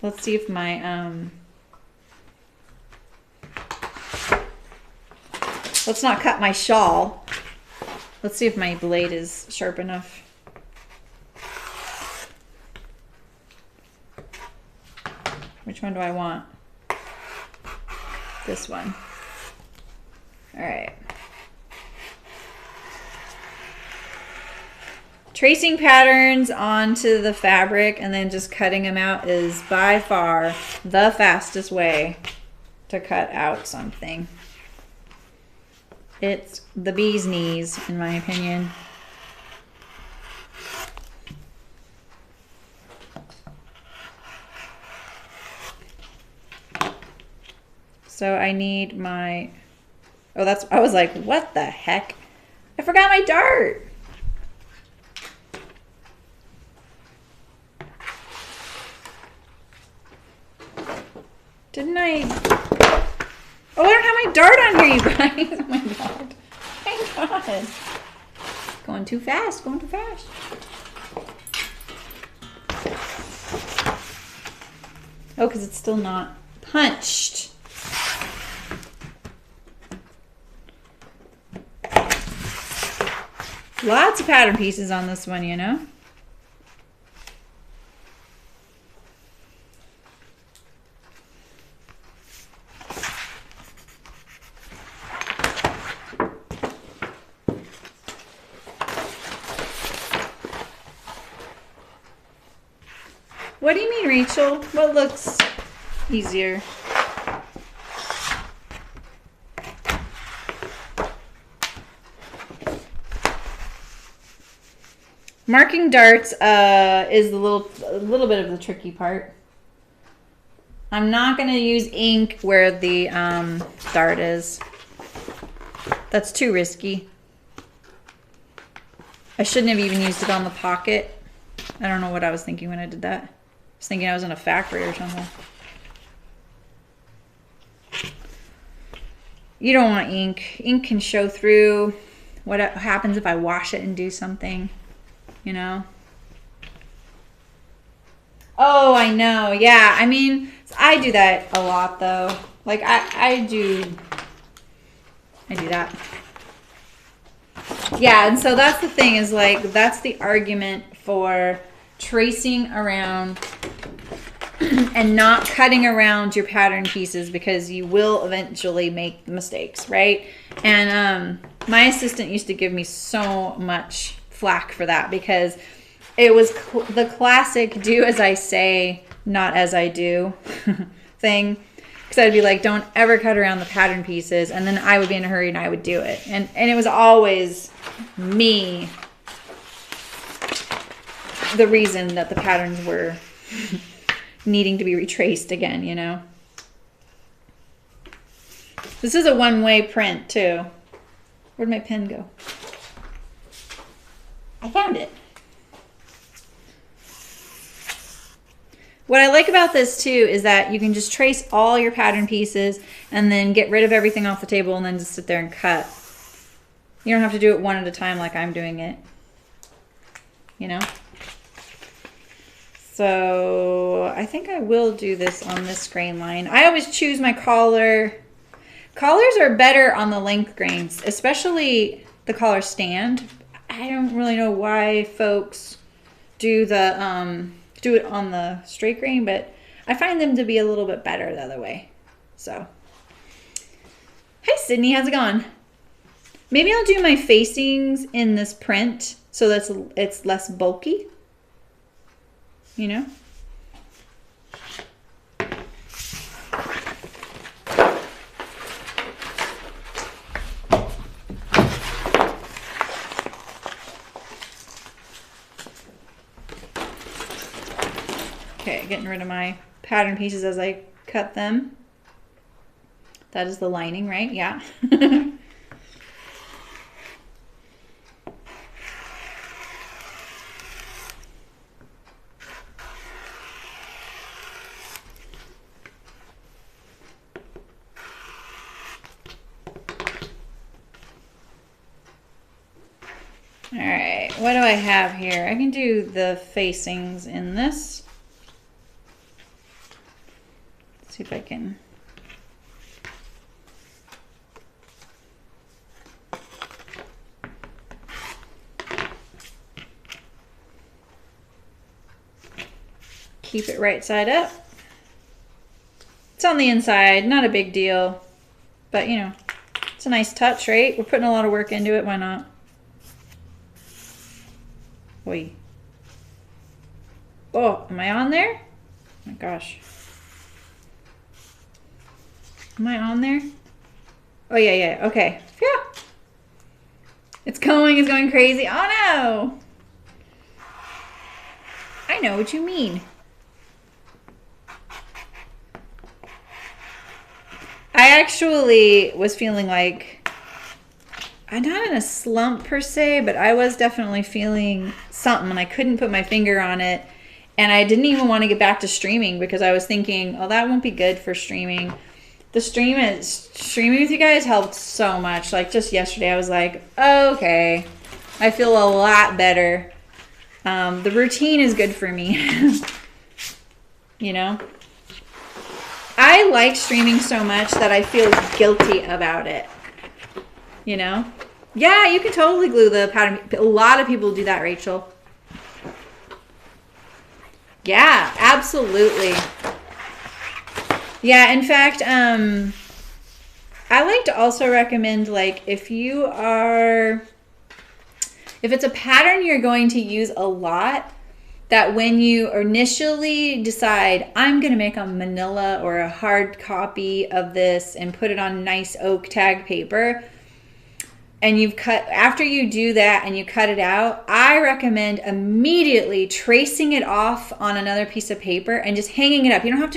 Speaker 1: Let's see if my, let's not cut my shawl. Let's see if my blade is sharp enough. Which one do I want? This one. All right. Tracing patterns onto the fabric and then just cutting them out is by far the fastest way to cut out something. It's the bee's knees, in my opinion. So I need my, oh, that's, I was like, what the heck? I forgot my dart. Didn't I? Oh, I don't have my dart on here, you guys. Oh my God. Thank God. Going too fast, going too fast. Oh, because it's still not punched. Lots of pattern pieces on this one, you know? What do you mean, Rachel? What looks easier? Marking darts is a little bit of the tricky part. I'm not going to use ink where the dart is. That's too risky. I shouldn't have even used it on the pocket. I don't know what I was thinking when I did that. I was thinking I was in a factory or something. You don't want ink. Ink can show through. What happens if I wash it and do something, you know? Oh, I know. Yeah, I mean, I do that a lot though. Like I do that. Yeah, and so that's the thing is like, that's the argument for tracing around and not cutting around your pattern pieces because you will eventually make mistakes, right? And my assistant used to give me so much flack for that because it was the classic do as I say, not as I do thing. Because I'd be like, don't ever cut around the pattern pieces. And then I would be in a hurry and I would do it. And it was always me, the reason that the patterns were needing to be retraced again, you know. This is a one-way print too. Where'd my pen go? I found it. What I like about this too is that you can just trace all your pattern pieces and then get rid of everything off the table and then just sit there and cut. You don't have to do it one at a time like I'm doing it, you know? So I think I will do this on this grain line. I always choose my collar. Collars are better on the length grains, especially the collar stand. I don't really know why folks do the do it on the straight grain, but I find them to be a little bit better the other way. So, hi Sydney, how's it going? Maybe I'll do my facings in this print so that it's less bulky, you know? Okay, getting rid of my pattern pieces as I cut them. That is the lining, right? Yeah. All right, what do I have here? I can do the facings in this. Let's see if I can. Keep it right side up. It's on the inside, not a big deal, but you know, it's a nice touch, right? We're putting a lot of work into it, why not? Oi. Oh, am I on there? Oh my gosh. Am I on there? Oh yeah, okay. Phew. It's going crazy. Oh no! I know what you mean. I actually was feeling like, I'm not in a slump per se, but I was definitely feeling something and I couldn't put my finger on it. And I didn't even want to get back to streaming because I was thinking, oh, that won't be good for streaming. The streaming with you guys helped so much. Like just yesterday, I was like, oh, okay, I feel a lot better. The routine is good for me. You know? I like streaming so much that I feel guilty about it. You know? Yeah, you can totally glue the pattern. A lot of people do that, Rachel. Yeah, absolutely. Yeah, in fact, I like to also recommend, like, if it's a pattern you're going to use a lot, that when you initially decide, I'm going to make a manila or a hard copy of this and put it on nice oak tag paper, and after you do that and you cut it out, I recommend immediately tracing it off on another piece of paper and just hanging it up. You don't have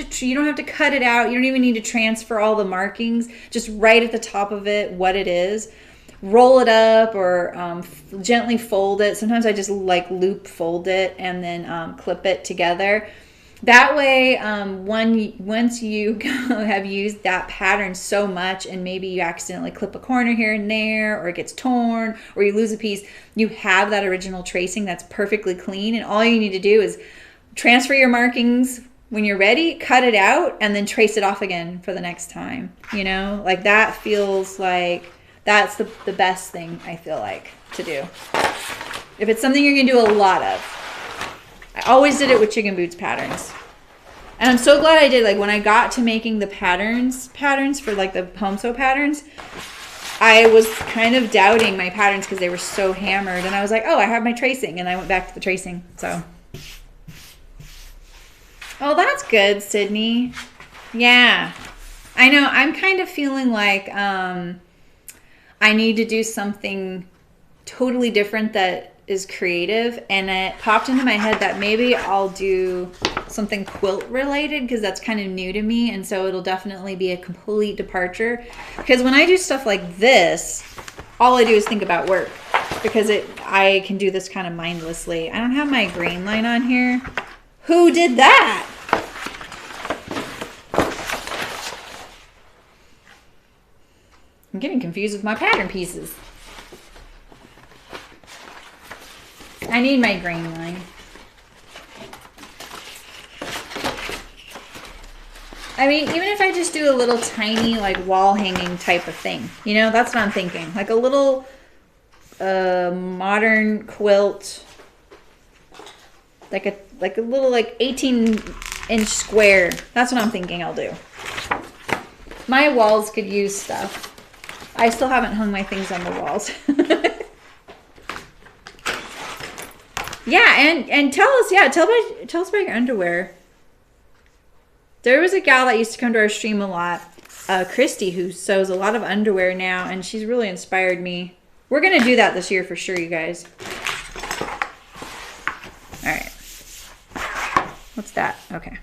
Speaker 1: to cut it out. You don't even need to transfer all the markings. Just write at the top of it what it is. Roll it up or gently fold it. Sometimes I just like loop fold it and then clip it together. That way, once you have used that pattern so much and maybe you accidentally clip a corner here and there or it gets torn or you lose a piece, you have that original tracing that's perfectly clean, and all you need to do is transfer your markings when you're ready, cut it out, and then trace it off again for the next time. You know, like that feels like that's the best thing I feel like to do. If it's something you're gonna do a lot of. I always did it with chicken boots patterns. And I'm so glad I did. Like when I got to making the patterns for like the home sew patterns, I was kind of doubting my patterns because they were so hammered. And I was like, oh, I have my tracing. And I went back to the tracing. So. Oh, that's good, Sydney. Yeah. I know. I'm kind of feeling like I need to do something totally different that is creative, and it popped into my head that maybe I'll do something quilt related because that's kind of new to me, and so it'll definitely be a complete departure, because when I do stuff like this, all I do is think about work because I can do this kind of mindlessly. I don't have my Grainline on here. Who did that? I'm getting confused with my pattern pieces. I need my Grainline. I mean, even if I just do a little tiny, like, wall hanging type of thing, you know, that's what I'm thinking. Like a little modern quilt, like a little, like, 18-inch square. That's what I'm thinking I'll do. My walls could use stuff. I still haven't hung my things on the walls. Yeah, and tell us about your underwear. There was a gal that used to come to our stream a lot, Christy, who sews a lot of underwear now, and she's really inspired me. We're gonna do that this year for sure, you guys. All right. What's that? Okay.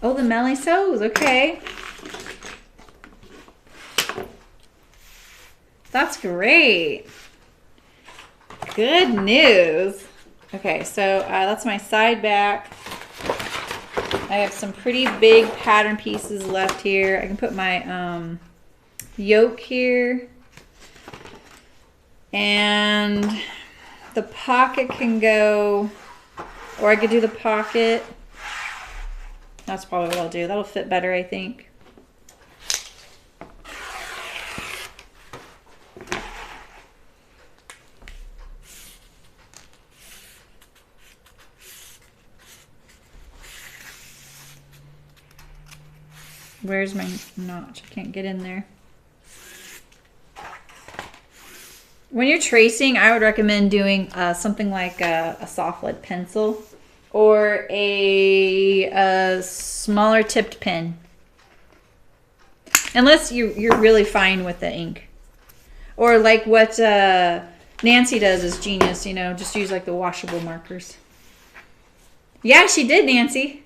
Speaker 1: Oh, the Melly Sews. Okay. That's great. Good news. Okay, so that's my side back. I have some pretty big pattern pieces left here. I can put my yoke here. And the pocket can go, or I could do the pocket. That's probably what I'll do. That'll fit better, I think. Where's my notch? I can't get in there. When you're tracing, I would recommend doing something like a soft lead pencil or a smaller tipped pen. Unless you're really fine with the ink. Or like what Nancy does is genius, you know, just use like the washable markers. Yeah, she did, Nancy.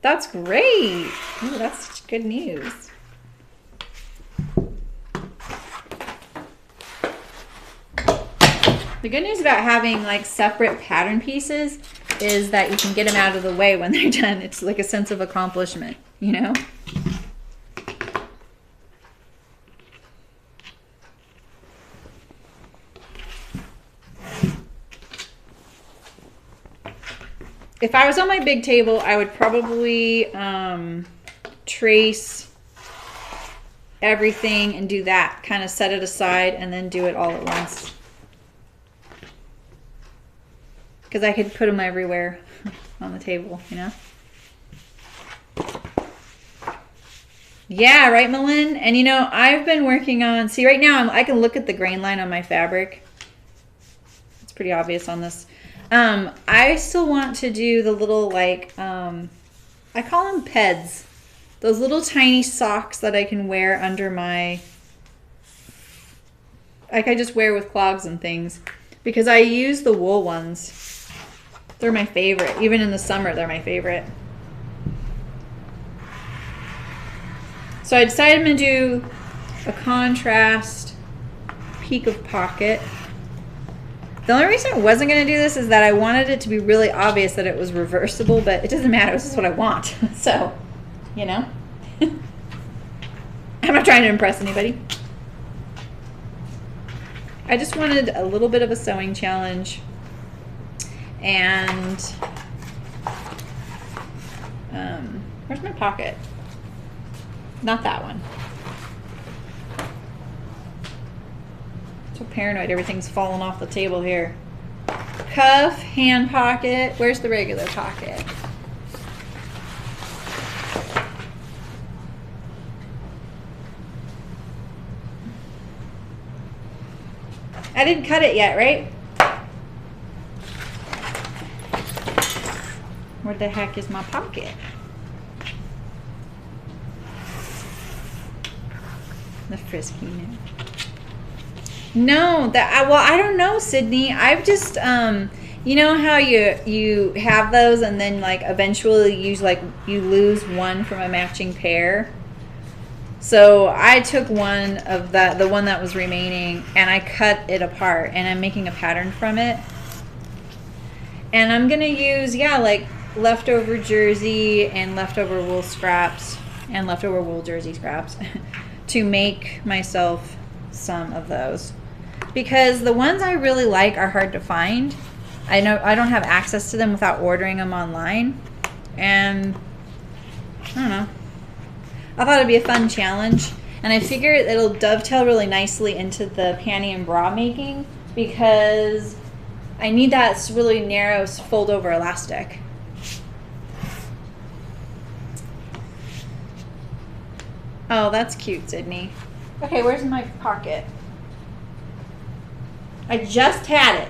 Speaker 1: That's great. Ooh, that's such good news. The good news about having like separate pattern pieces is that you can get them out of the way when they're done. It's like a sense of accomplishment, you know? If I was on my big table, I would probably trace everything and do that. Kind of set it aside and then do it all at once. Because I could put them everywhere on the table, you know? Yeah, right, Malin? And you know, I've been working on... See, right now, I can look at the grain line on my fabric. It's pretty obvious on this. I still want to do the little, like, I call them peds. Those little tiny socks that I can wear under my, like I just wear with clogs and things. Because I use the wool ones. They're my favorite. Even in the summer, they're my favorite. So I decided I'm going to do a contrast peak of pocket. The only reason I wasn't going to do this is that I wanted it to be really obvious that it was reversible, but it doesn't matter. This is what I want. So, you know. I'm not trying to impress anybody. I just wanted a little bit of a sewing challenge. And where's my pocket? Not that one. So paranoid, everything's falling off the table here. Cuff, hand pocket. Where's the regular pocket? I didn't cut it yet, right? Where the heck is my pocket? The frisky now. No, well, I don't know, Sydney. I've just, you know how you have those and then like eventually you lose one from a matching pair. So I took one of the one that was remaining, and I cut it apart, and I'm making a pattern from it. And I'm gonna use, yeah, like leftover jersey and leftover wool scraps and leftover wool jersey scraps to make myself some of those. Because the ones I really like are hard to find. I know I don't have access to them without ordering them online. And I don't know. I thought it'd be a fun challenge. And I figure it'll dovetail really nicely into the panty and bra making because I need that really narrow fold over elastic. Oh, that's cute, Sydney. Okay, where's my pocket? I just had it.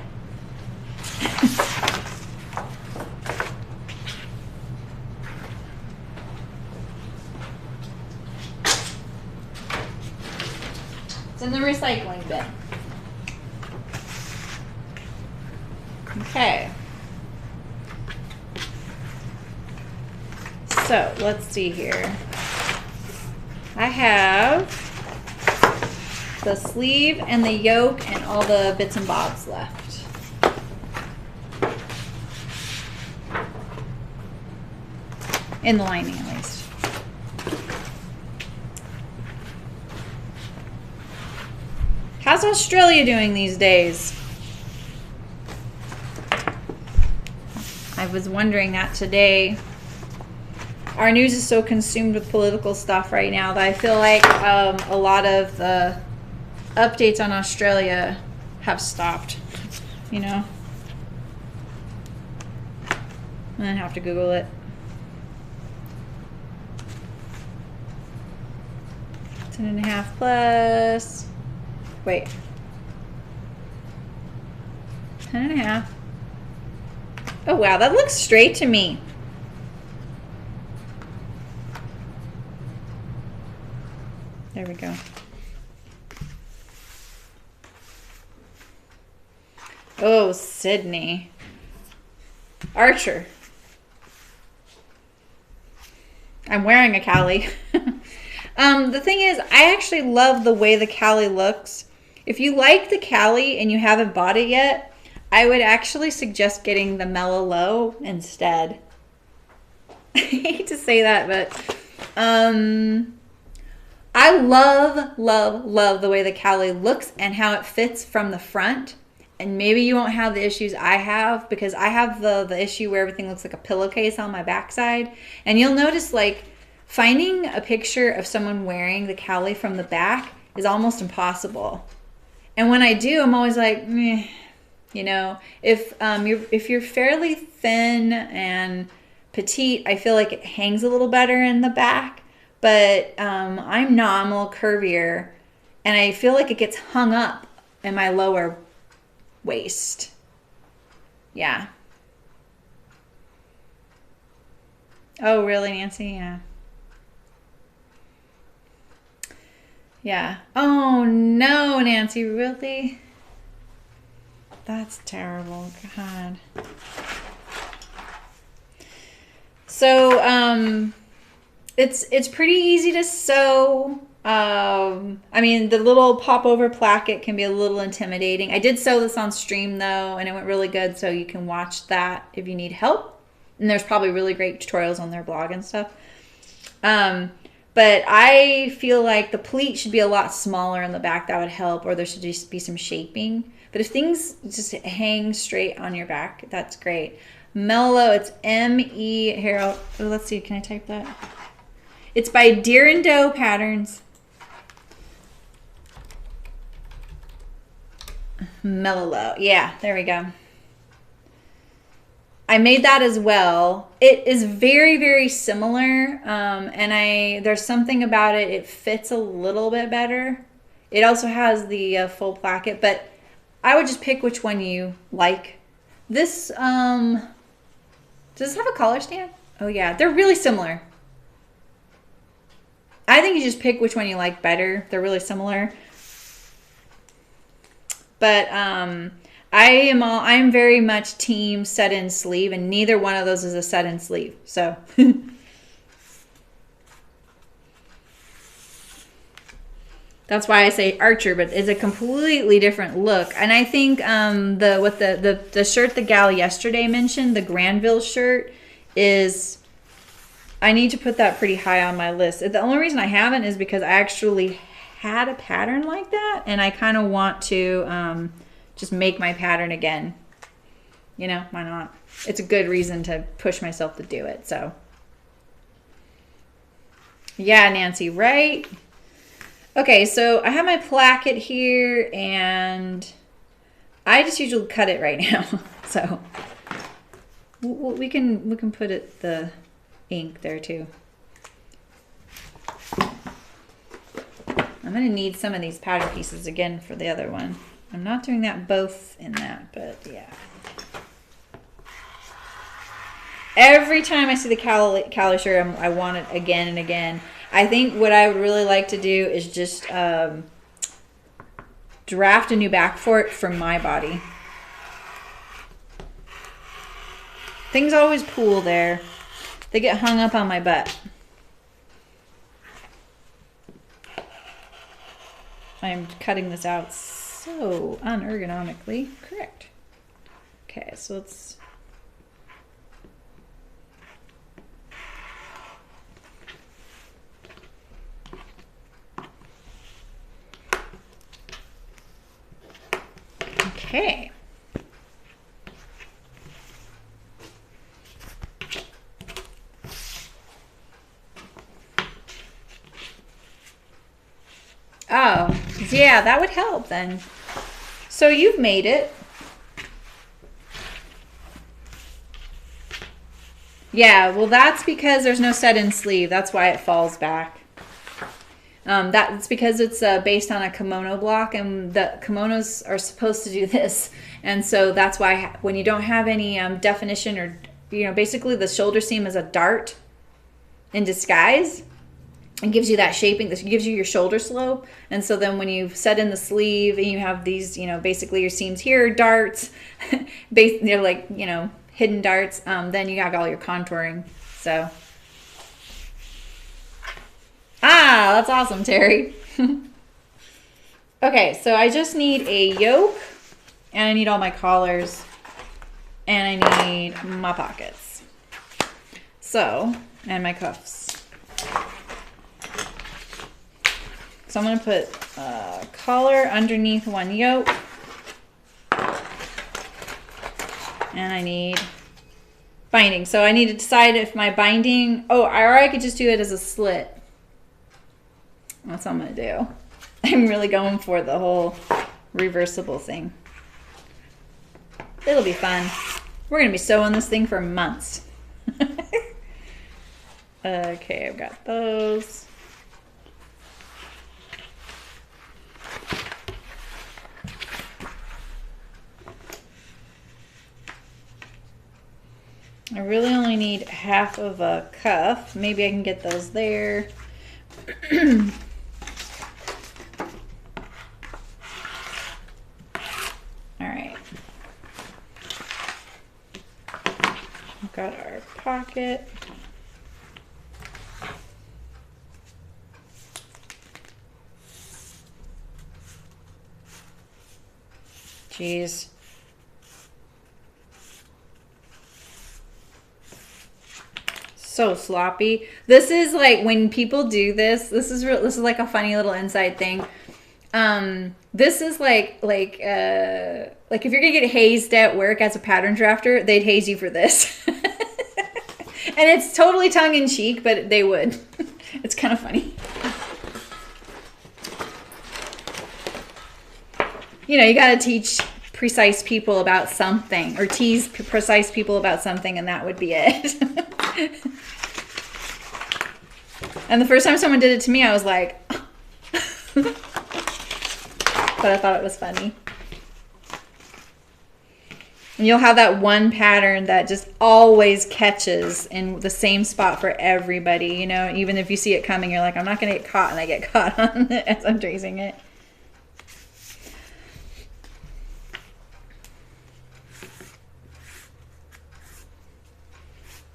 Speaker 1: It's in the recycling bin. Okay. So let's see here. I have the sleeve and the yoke and all the bits and bobs left. In the lining, at least. How's Australia doing these days? I was wondering that today. Our news is so consumed with political stuff right now that I feel like a lot of the updates on Australia have stopped, you know? I'm gonna have to Google it. 10.5 plus, wait, 10.5. Oh wow, that looks straight to me. There we go. Oh, Sydney. Archer. I'm wearing a Cali. The thing is, I actually love the way the Cali looks. If you like the Cali and you haven't bought it yet, I would actually suggest getting the Mellow Low instead. I hate to say that, but I love, love, love the way the Cali looks and how it fits from the front. And maybe you won't have the issues I have, because I have the issue where everything looks like a pillowcase on my backside. And you'll notice, like, finding a picture of someone wearing the Cali from the back is almost impossible. And when I do, I'm always like, meh. You know, if you're fairly thin and petite, I feel like it hangs a little better in the back. But I'm not. I'm a little curvier, and I feel like it gets hung up in my lower waist. Yeah. Oh, really, Nancy? Yeah. Yeah. Oh, no, Nancy, really? That's terrible. God. So, it's pretty easy to sew. I mean, the little popover placket can be a little intimidating. I did sew this on stream though, and it went really good, so you can watch that if you need help. And there's probably really great tutorials on their blog and stuff. But I feel like the pleat should be a lot smaller in the back. That would help, or there should just be some shaping. But if things just hang straight on your back, that's great. Mellow, it's M-E, here, let's see, can I type that? It's by Deer and Doe Patterns. Mellow, yeah, there we go. I made that as well. It is very, very similar, and there's something about it, it fits a little bit better. It also has the full placket, but I would just pick which one you like. This, does this have a collar stand? Oh yeah, they're really similar. I think you just pick which one you like better. They're really similar. But I'm very much team set-in sleeve, and neither one of those is a set-in sleeve. So that's why I say Archer, but it's a completely different look. And I think the shirt the gal yesterday mentioned, the Granville shirt, is, I need to put that pretty high on my list. The only reason I haven't is because I actually had a pattern like that, and I kind of want to just make my pattern again. You know, why not? It's a good reason to push myself to do it. So yeah, Nancy, right? Okay, so I have my placket here, and I just usually cut it right now. So we can put it the ink there too. I'm gonna need some of these pattern pieces again for the other one. I'm not doing that both in that, but yeah. Every time I see the Cali shirt, I want it again and again. I think what I would really like to do is just draft a new back for it for my body. Things always pool there. They get hung up on my butt. I'm cutting this out so unergonomically correct. Okay, so let's... Okay. Oh, yeah, that would help then. So you've made it. Yeah, well, that's because there's no set-in sleeve. That's why it falls back. That's because it's based on a kimono block, and the kimonos are supposed to do this. And so that's why when you don't have any definition, or, you know, basically the shoulder seam is a dart in disguise. It gives you that shaping. This gives you your shoulder slope. And so then when you set in the sleeve and you have these, you know, basically your seams here, darts, they're like, you know, hidden darts, then you have all your contouring. So, that's awesome, Terry. Okay, so I just need a yoke, and I need all my collars, and I need my pockets. So, and my cuffs. So I'm going to put a collar underneath one yoke. And I need binding. So I need to decide if my binding... Oh, or I could just do it as a slit. That's what I'm going to do. I'm really going for the whole reversible thing. It'll be fun. We're going to be sewing this thing for months. Okay, I've got those. I really only need half of a cuff. Maybe I can get those there. All right. We've got our pocket. Jeez. So sloppy. This is like when people do this. This is like a funny little inside thing. This is like if you're gonna get hazed at work as a pattern drafter, they'd haze you for this. And it's totally tongue in cheek, but they would. It's kind of funny. You know, you got to teach precise people about something, or tease precise people about something, and that would be it. And the first time someone did it to me, I was like, but I thought it was funny. And you'll have that one pattern that just always catches in the same spot for everybody, you know, even if you see it coming, you're like, I'm not going to get caught, and I get caught on it as I'm tracing it.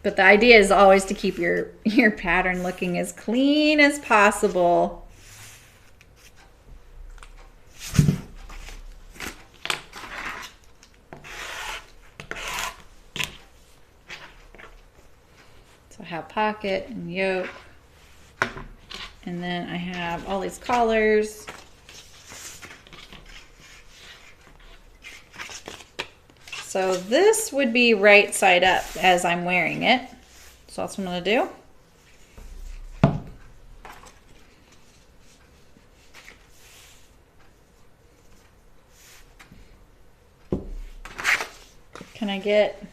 Speaker 1: But the idea is always to keep your pattern looking as clean as possible. So I have pocket and yoke. And then I have all these collars. So this would be right side up as I'm wearing it. So that's what I'm going to do. Can I get...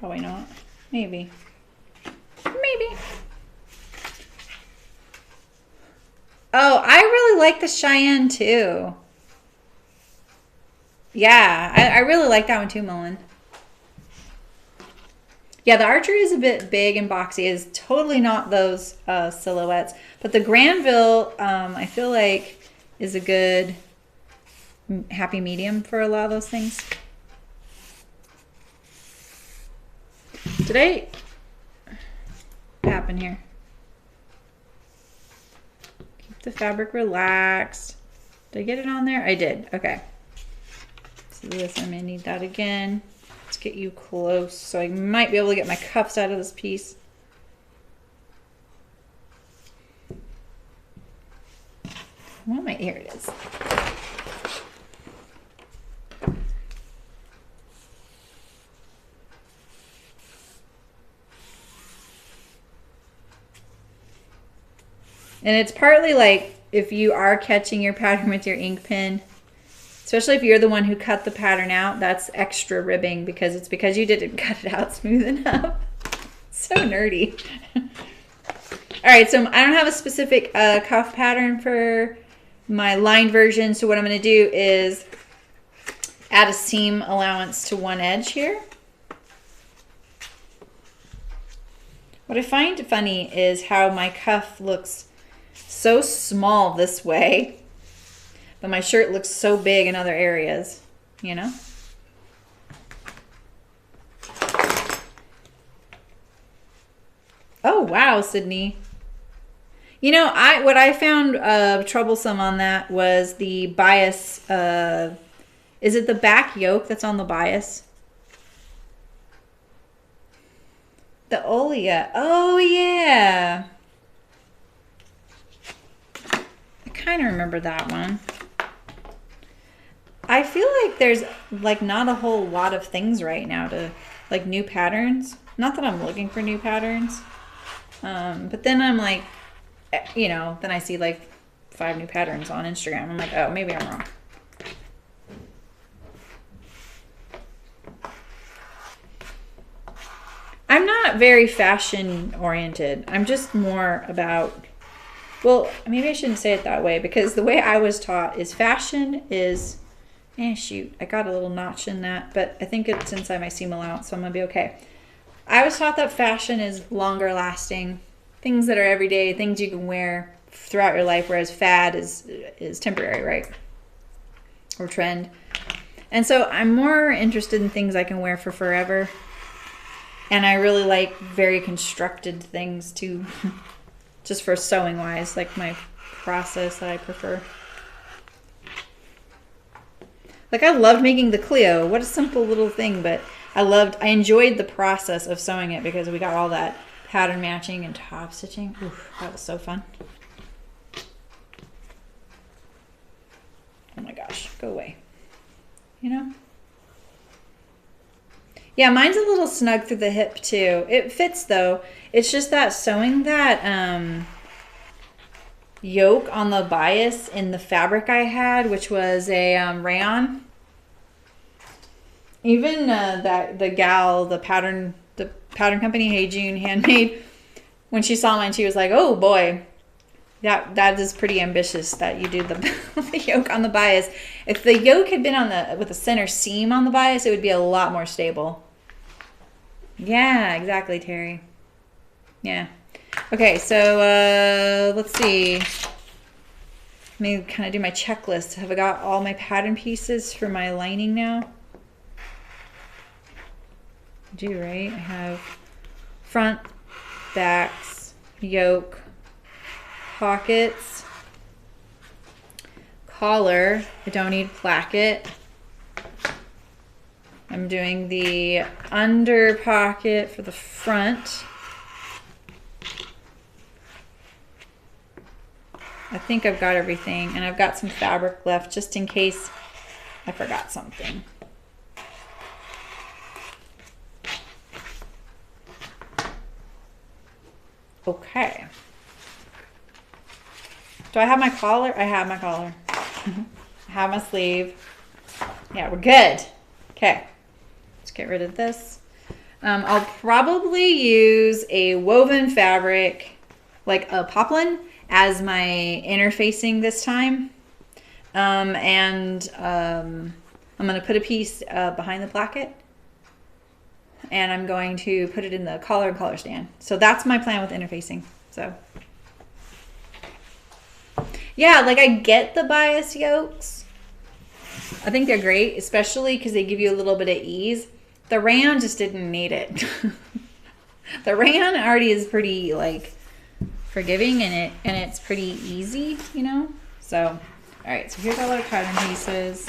Speaker 1: Probably not. Maybe. Maybe. Oh, I really like the Cheyenne too. Yeah, I really like that one too, Mullen. Yeah, the archery is a bit big and boxy. It's totally not those silhouettes. But the Granville, I feel like, is a good happy medium for a lot of those things. What happened here? Keep the fabric relaxed. Did I get it on there? I did. Okay. So this, I'm gonna need that again. Let's get you close. So I might be able to get my cuffs out of this piece. Well, here it is. And it's partly like if you are catching your pattern with your ink pen, especially if you're the one who cut the pattern out, that's extra ribbing because it's because you didn't cut it out smooth enough. So nerdy. All right, so I don't have a specific cuff pattern for my lined version. So what I'm going to do is add a seam allowance to one edge here. What I find funny is how my cuff looks so small this way, but my shirt looks so big in other areas, you know? Oh, wow, Sydney. You know, what I found troublesome on that was the bias. Is it the back yoke that's on the bias? The Olia. Oh, yeah. I kind of remember that one. I feel like there's like not a whole lot of things right now to like new patterns. Not that I'm looking for new patterns. But then I'm like, you know, then I see like 5 new patterns on Instagram. I'm like, oh, maybe I'm wrong. I'm not very fashion oriented. I'm just more about, well, maybe I shouldn't say it that way because the way I was taught is fashion is, shoot, I got a little notch in that, but I think it's inside my seam allowance, so I'm gonna be okay. I was taught that fashion is longer lasting, things that are everyday, things you can wear throughout your life, whereas fad is temporary, right? Or trend. And so I'm more interested in things I can wear for forever. And I really like very constructed things too, just for sewing wise, like my process that I prefer. Like I loved making the Clio. What a simple little thing, but I enjoyed the process of sewing it because we got all that pattern matching and top stitching. Oof, that was so fun. Oh my gosh, go away. You know? Yeah, mine's a little snug through the hip too. It fits though. It's just that sewing that yoke on the bias in the fabric I had, which was a rayon. Even the gal, the pattern company, Hey June Handmade, when she saw mine, she was like, "Oh boy, that is pretty ambitious that you do the yoke on the bias. If the yoke had been with the center seam on the bias, it would be a lot more stable." Yeah, exactly, Terry. Yeah. Okay, so let's see. Let me kind of do my checklist. Have I got all my pattern pieces for my lining now? I do, right? I have front, backs, yoke, pockets, collar. I don't need placket. I'm doing the under pocket for the front. I think I've got everything, and I've got some fabric left just in case I forgot something. Okay. Do I have my collar? I have my collar. I have my sleeve. Yeah, we're good. Okay. Let's get rid of this. I'll probably use a woven fabric, like a poplin, as my interfacing this time. I'm going to put a piece behind the placket. And I'm going to put it in the collar and collar stand. So that's my plan with interfacing. So yeah, like I get the bias yokes. I think they're great, especially because they give you a little bit of ease. The rayon just didn't need it. The rayon already is pretty like forgiving, and it's pretty easy, you know. So, all right. So here's all our cutting pieces.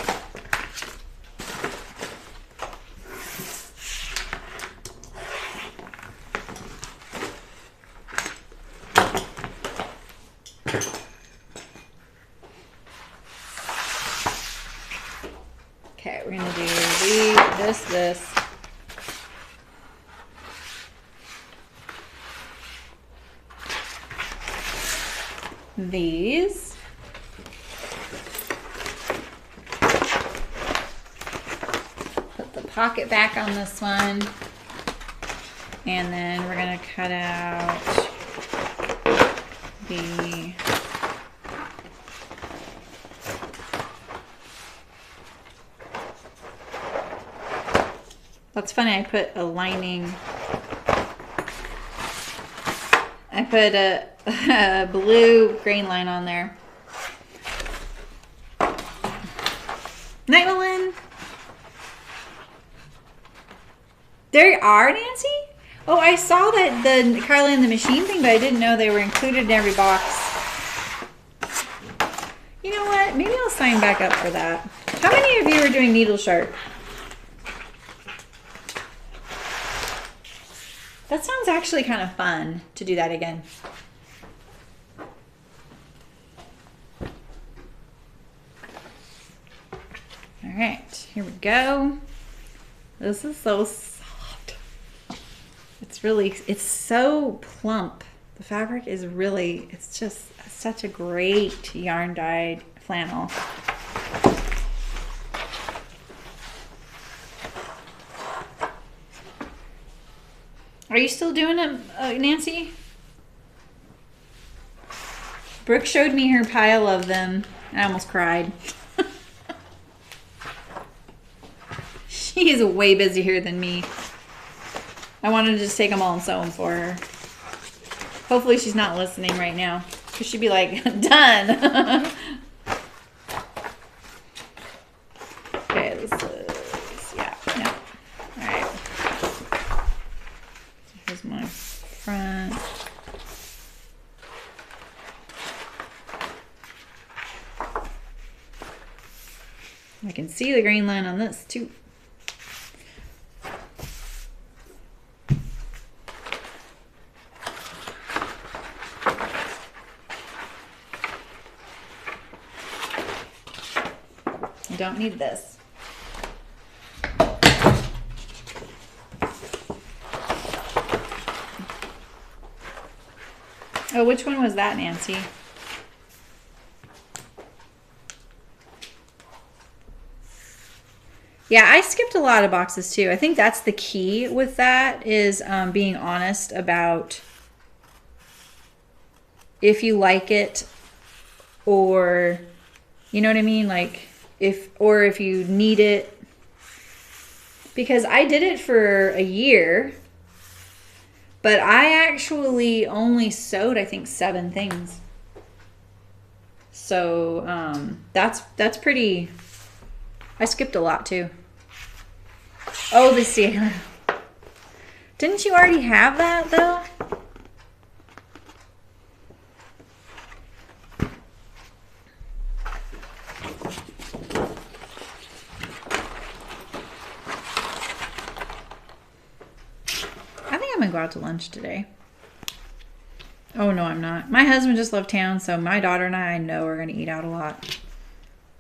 Speaker 1: Okay, we're gonna do this. These. Put the pocket back on this one. And then we're gonna cut out the That's funny, I put a lining. I put a blue Grainline on there. Night, Malin. There you are, Nancy. Oh, I saw that the Carly and the Machine thing, but I didn't know they were included in every box. You know what? Maybe I'll sign back up for that. How many of you are doing needle sharp? That sounds actually kind of fun to do that again. All right, here we go. This is so soft. It's so plump. The fabric is really, it's just such a great yarn dyed flannel. Are you still doing it, Nancy? Brooke showed me her pile of them. I almost cried. She is way busier than me. I wanted to just take them all and sew them for her. Hopefully she's not listening right now, because she'd be like, done. Okay, this is, yeah, no. All right. Here's my front. I can see the green line on this too. I don't need this. Oh, which one was that, Nancy? Yeah, I skipped a lot of boxes too. I think that's the key with that is being honest about if you like it, or you know what I mean? Like if you need it. Because I did it for a year, but I actually only sewed, I think, 7 things. So that's pretty. I skipped a lot too. Oh, the Sierra. Didn't you already have that though? I think I'm gonna go out to lunch today. Oh no, I'm not. My husband just left town, so my daughter and I know we're gonna eat out a lot.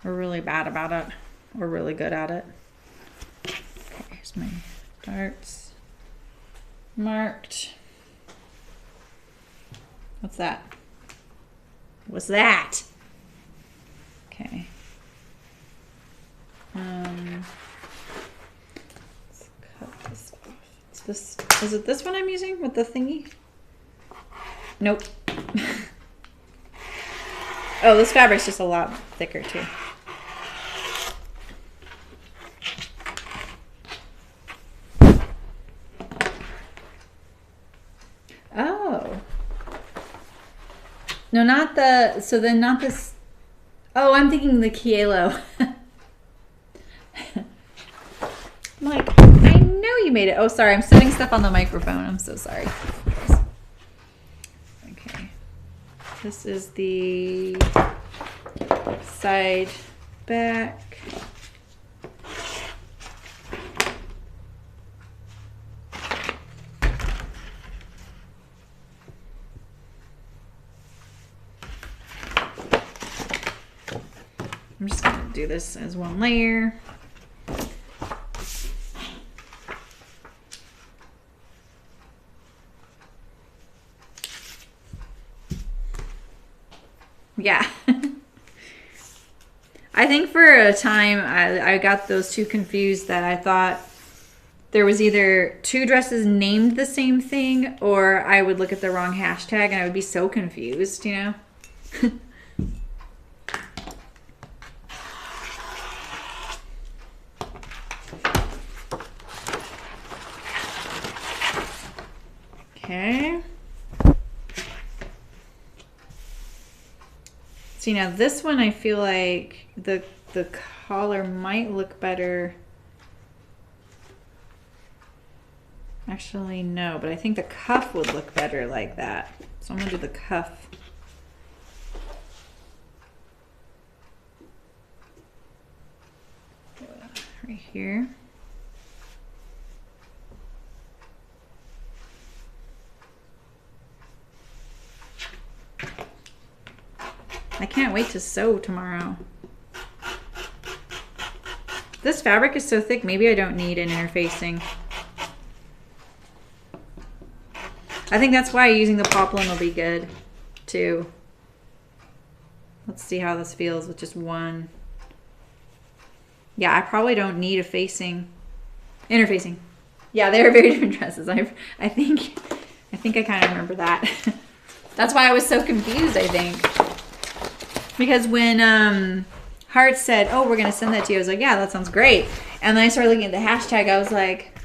Speaker 1: We're really bad about it. We're really good at it. Okay, here's my darts marked. What's that? What's that? Okay. Let's cut this off. Is it this one I'm using with the thingy? Nope. Oh, this fabric's just a lot thicker too. Oh. No, not the, so then not this. Oh, I'm thinking the Kielo. I'm like, I know you made it. Oh, sorry. I'm setting stuff on the microphone. I'm so sorry. Okay. This is the side back. I'm just going to do this as one layer. Yeah. I think for a time I got those two confused, that I thought there was either two dresses named the same thing, or I would look at the wrong hashtag and I would be so confused, you know? Okay. See, now this one I feel like the collar might look better. Actually, no, but I think the cuff would look better like that. So I'm gonna do the cuff. Right here. I can't wait to sew tomorrow. This fabric is so thick, maybe I don't need an interfacing. I think that's why using the poplin will be good too. Let's see how this feels with just one. Yeah, I probably don't need a interfacing. Yeah, they're very different dresses. I think I kind of remember that. That's why I was so confused, I think. Because when Hart said, oh, we're going to send that to you, I was like, yeah, that sounds great. And then I started looking at the hashtag. I was like,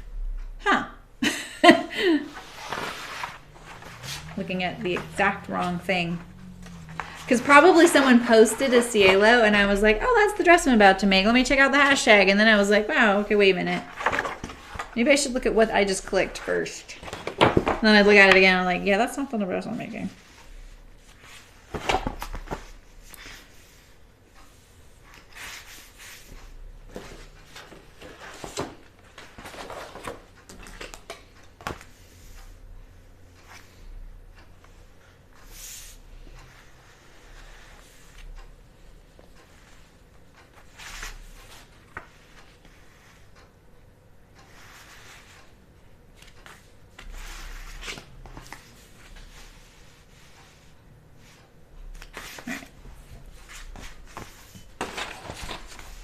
Speaker 1: huh. Looking at the exact wrong thing. Because probably someone posted a cielo, and I was like, oh, that's the dress I'm about to make. Let me check out the hashtag. And then I was like, wow, okay, wait a minute. Maybe I should look at what I just clicked first. And then I'd look at it again, and I'm like, yeah, that's not the dress I'm making.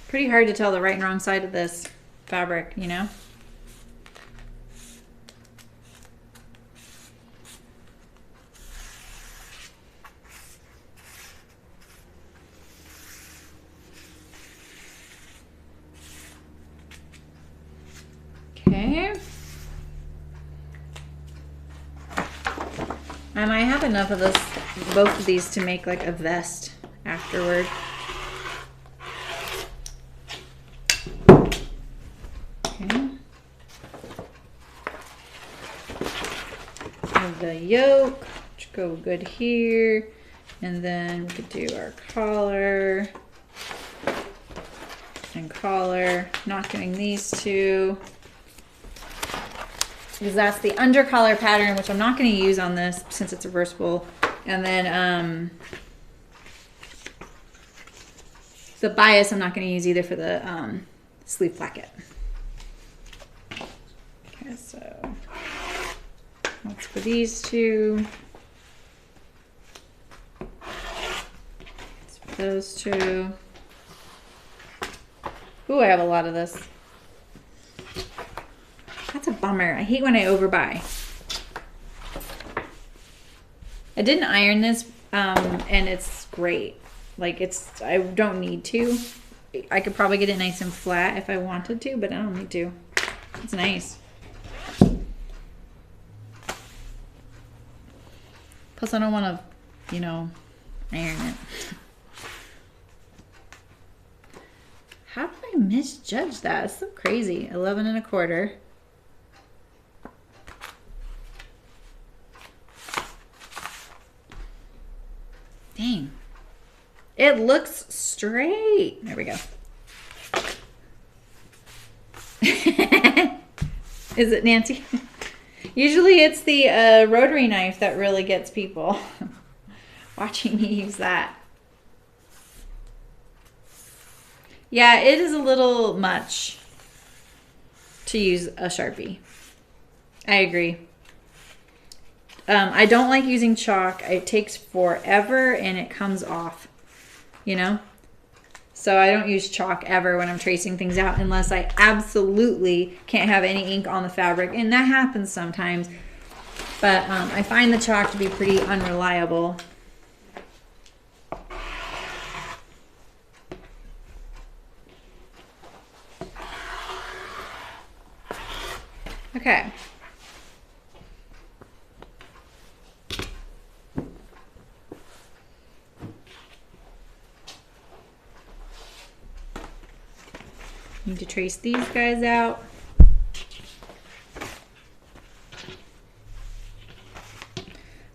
Speaker 1: Pretty hard to tell the right and wrong side of this fabric, you know? Okay. I might have enough of this, both of these, to make like a vest afterward. The yoke, which go good here, and then we could do our collar and collar. Not doing these two because that's the under collar pattern, which I'm not going to use on this since it's reversible. And then the bias I'm not going to use either for the sleeve placket. Okay, so that's for these two. That's for those two. Ooh, I have a lot of this. That's a bummer. I hate when I overbuy. I didn't iron this, and it's great. Like, I don't need to. I could probably get it nice and flat if I wanted to, but I don't need to. It's nice. Plus, I don't want to, you know, iron it. How did I misjudge that? It's so crazy. 11 1/4. Dang. It looks straight. There we go. Is it, Nancy? Usually it's the rotary knife that really gets people watching me use that. Yeah, it is a little much to use a Sharpie. I agree. I don't like using chalk. It takes forever and it comes off, you know? So I don't use chalk ever when I'm tracing things out unless I absolutely can't have any ink on the fabric. And that happens sometimes. But I find the chalk to be pretty unreliable. Okay. Need to trace these guys out.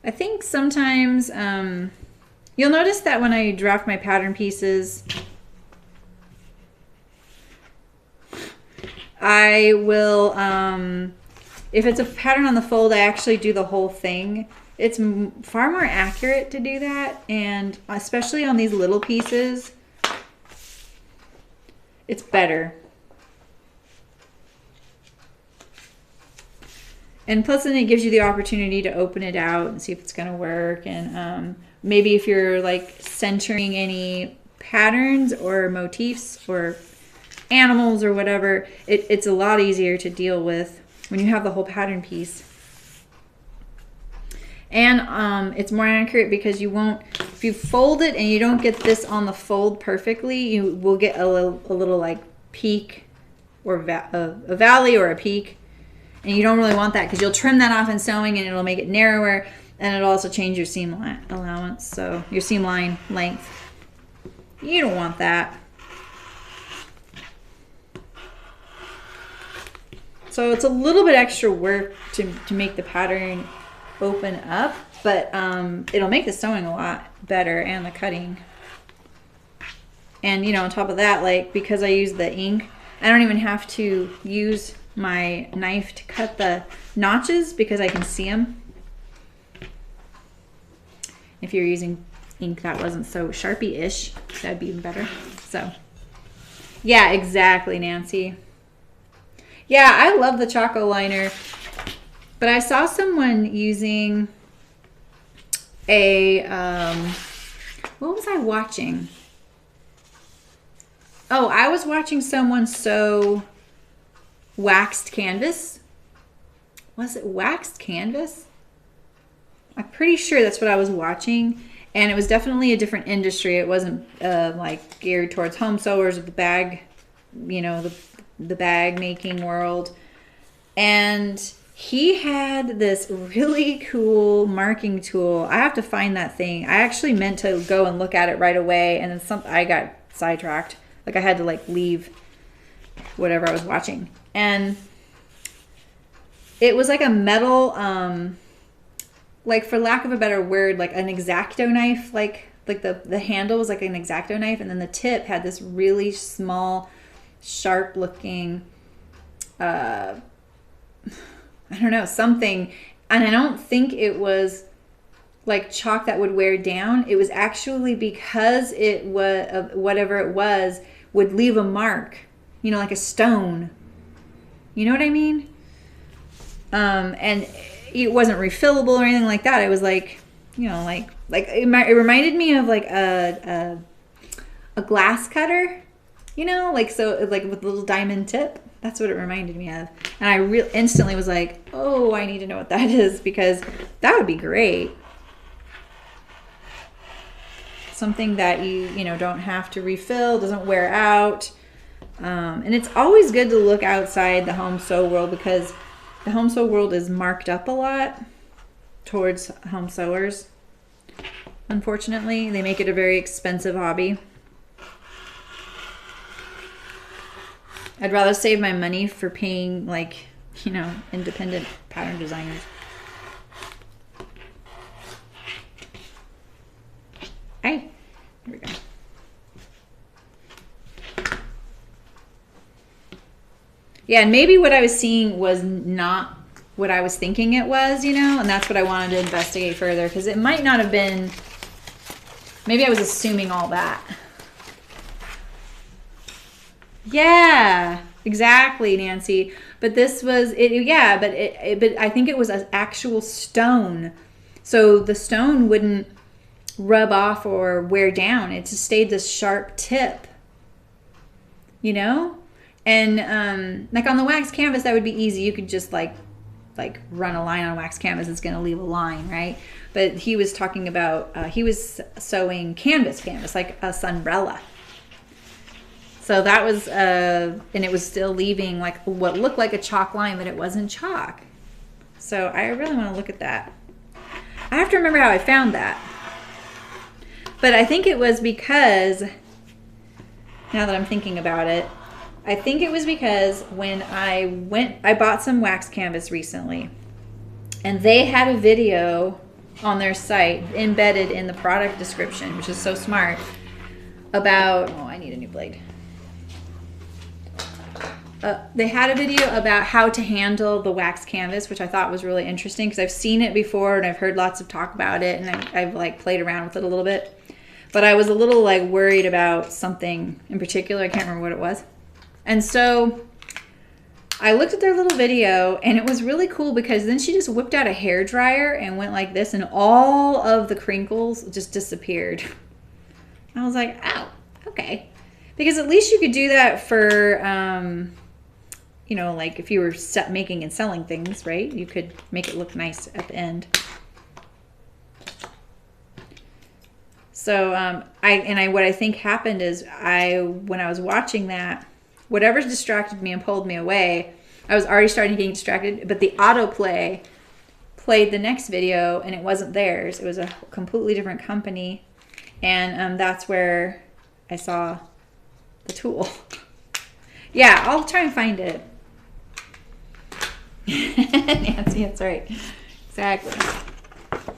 Speaker 1: I think sometimes you'll notice that when I draft my pattern pieces, I will, if it's a pattern on the fold, I actually do the whole thing. It's far more accurate to do that, and especially on these little pieces, it's better. And plus then it gives you the opportunity to open it out and see if it's going to work. And maybe if you're like centering any patterns or motifs or animals or whatever, it's a lot easier to deal with when you have the whole pattern piece. And it's more accurate because you won't, if you fold it and you don't get this on the fold perfectly, you will get a little like peak or a valley or a peak. And you don't really want that because you'll trim that off in sewing and it'll make it narrower, and it'll also change your seam allowance, so your seam line length. You don't want that. So it's a little bit extra work to make the pattern open up, but it'll make the sewing a lot better and the cutting. And you know, on top of that, like because I use the ink, I don't even have to use my knife to cut the notches because I can see them. If you're using ink that wasn't so Sharpie-ish, that'd be even better. So yeah, exactly, Nancy. Yeah, I love the Choco liner, but I saw someone using a what was I watching? Oh, I was watching someone sew waxed canvas. Was it waxed canvas? I'm pretty sure that's what I was watching, and it was definitely a different industry. It wasn't like geared towards home sewers with the bag, you know, the bag making world. And he had this really cool marking tool. I have to find that thing. I actually meant to go and look at it right away, and then I got sidetracked. Like I had to like leave whatever I was watching. And it was like a metal, like for lack of a better word, like an X-Acto knife, like the handle was like an X-Acto knife, and then the tip had this really small, sharp looking, I don't know, something. And I don't think it was like chalk that would wear down. It was actually because it was, whatever it was, would leave a mark, you know, like a stone. You know what I mean? And it wasn't refillable or anything like that. It was like, you know, like it reminded me of like a glass cutter, you know, like so like with a little diamond tip. That's what it reminded me of. And I instantly was like, oh, I need to know what that is, because that would be great. Something that you know don't have to refill, doesn't wear out. And it's always good to look outside the home sew world, because the home sew world is marked up a lot towards home sewers. Unfortunately, they make it a very expensive hobby. I'd rather save my money for paying, like, you know, independent pattern designers. Here we go. Yeah, and maybe what I was seeing was not what I was thinking it was, you know, and that's what I wanted to investigate further, because it might not have been, maybe I was assuming all that. Yeah, exactly, Nancy. But this was it. Yeah, but I think it was an actual stone, so the stone wouldn't rub off or wear down. It just stayed this sharp tip, you know. And like on the wax canvas, that would be easy. You could just like run a line on wax canvas. It's going to leave a line, right? But he was talking about he was sewing canvas like a sunbrella. So that was, and it was still leaving like what looked like a chalk line, but it wasn't chalk. So I really want to look at that. I have to remember how I found that. But I think it was because, now that I'm thinking about it, I think it was because when I bought some wax canvas recently, and they had a video on their site embedded in the product description, which is so smart, about, oh, I need a new blade. They had a video about how to handle the wax canvas, which I thought was really interesting because I've seen it before and I've heard lots of talk about it, and I've like played around with it a little bit. But I was a little like worried about something in particular. I can't remember what it was. And so I looked at their little video, and it was really cool because then she just whipped out a hairdryer and went like this, and all of the crinkles just disappeared. I was like, oh, okay. Because at least you could do that for, you know, like if you were making and selling things, right? You could make it look nice at the end. So what I think happened is when I was watching that, whatever distracted me and pulled me away, I was already starting to get distracted, but the autoplay played the next video and it wasn't theirs. It was a completely different company. And that's where I saw the tool. Yeah, I'll try and find it. Nancy, that's right. Exactly.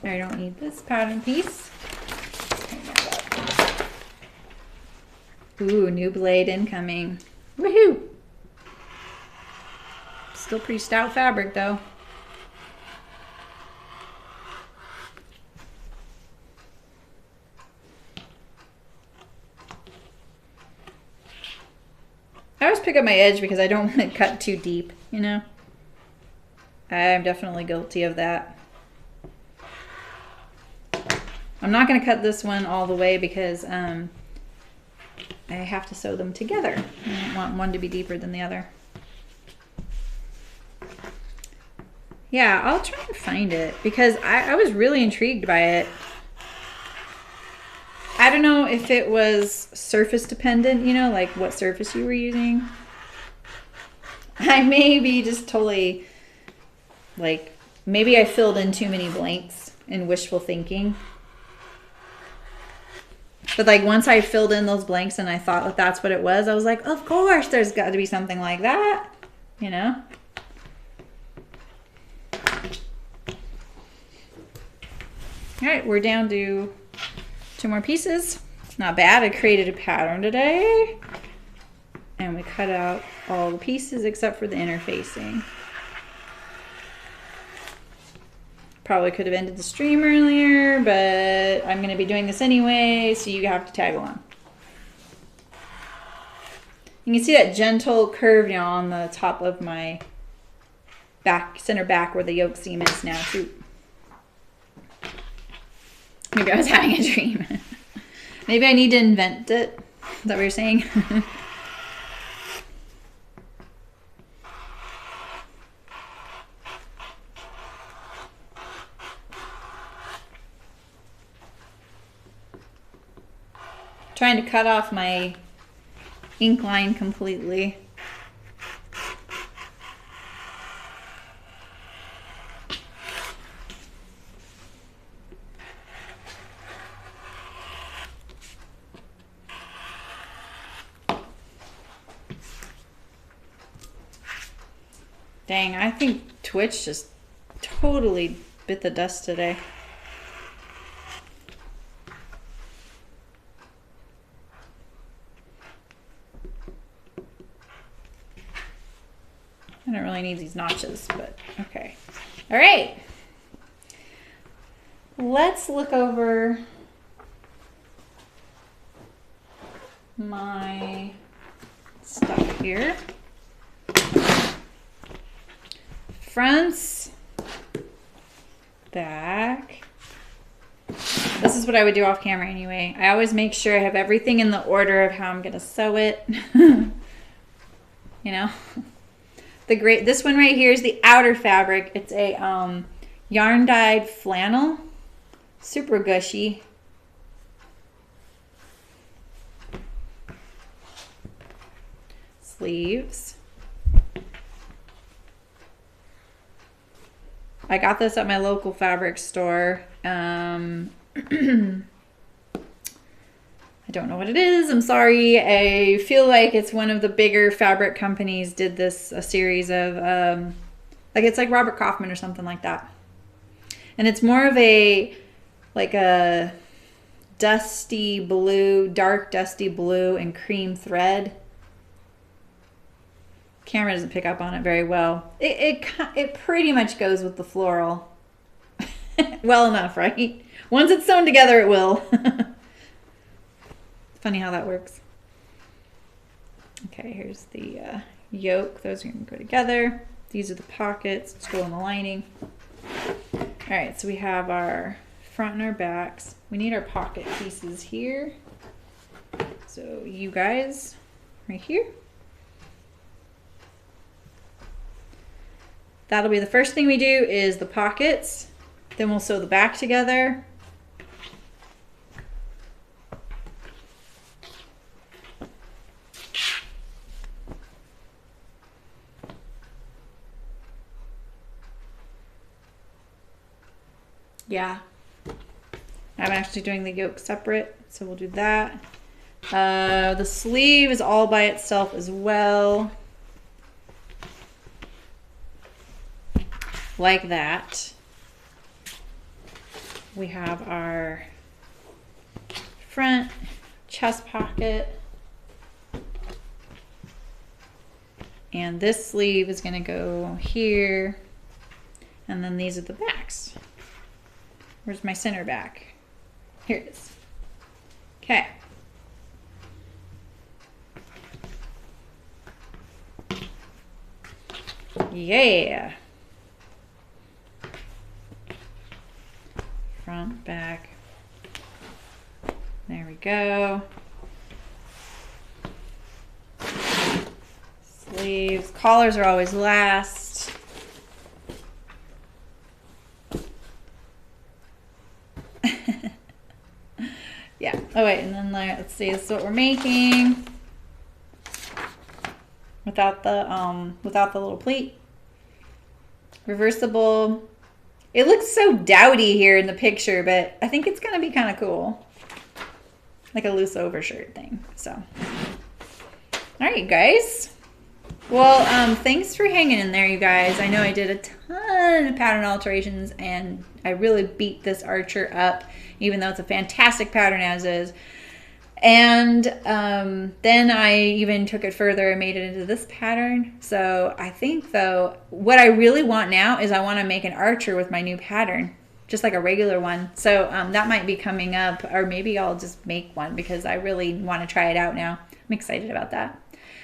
Speaker 1: I don't need this pattern piece. Ooh, new blade incoming. Woohoo! Still pretty stout fabric though. I always pick up my edge because I don't want to cut too deep, you know? I'm definitely guilty of that. I'm not going to cut this one all the way because I have to sew them together. I don't want one to be deeper than the other. Yeah, I'll try and find it because I was really intrigued by it. I don't know if it was surface dependent, you know, like what surface you were using. I may be just totally, like, maybe I filled in too many blanks in wishful thinking. But like once I filled in those blanks and I thought that that's what it was, I was like, of course there's got to be something like that, you know? All right, we're down to 2 more pieces. Not bad. I created a pattern today. And we cut out all the pieces except for the interfacing. Probably could have ended the stream earlier, but I'm going to be doing this anyway, so you have to tag along. You can see that gentle curve now on the top of my back, center back where the yoke seam is now too. Maybe I was having a dream. Maybe I need to invent it. Is that what you're saying? Trying to cut off my ink line completely. Dang, I think Twitch just totally bit the dust today. I don't really need these notches, but okay. All right. Let's look over my stuff here. Fronts, back. This is what I would do off camera anyway. I always make sure I have everything in the order of how I'm gonna sew it. You know, this one right here is the outer fabric. It's a yarn dyed flannel, super gushy. Sleeves. I got this at my local fabric store. I don't know what it is. I'm sorry. I feel like it's one of the bigger fabric companies did this, a series of, like it's like Robert Kaufman or something like that. And it's more of a, like a dusty blue, dark dusty blue and cream thread. Camera doesn't pick up on it very well. It pretty much goes with the floral. Well enough, right? Once it's sewn together, it will. Funny how that works. Okay, here's the yoke. Those are going to go together. These are the pockets. Let's go in the lining. All right, so we have our front and our backs. We need our pocket pieces here. So you guys, right here. That'll be the first thing we do is the pockets. Then we'll sew the back together. Yeah. I'm actually doing the yoke separate, so we'll do that. The sleeve is all by itself as well. Like that. We have our front chest pocket. And this sleeve is going to go here. And then these are the backs. Where's my center back? Here it is. Okay. Yeah. Front, back. There we go. Sleeves. Collars are always last. Yeah. Oh wait, and then let's see. This is what we're making without the little pleat. Reversible. It looks so dowdy here in the picture, but I think it's gonna be kind of cool, like a loose overshirt thing. So, all right, guys. Well, thanks for hanging in there, you guys. I know I did a ton of pattern alterations, and I really beat this Archer up, even though it's a fantastic pattern as is. And then I even took it further and made it into this pattern. So I think, though, what I really want now is I want to make an Archer with my new pattern, just like a regular one. So that might be coming up, or maybe I'll just make one because I really want to try it out now. I'm excited about that.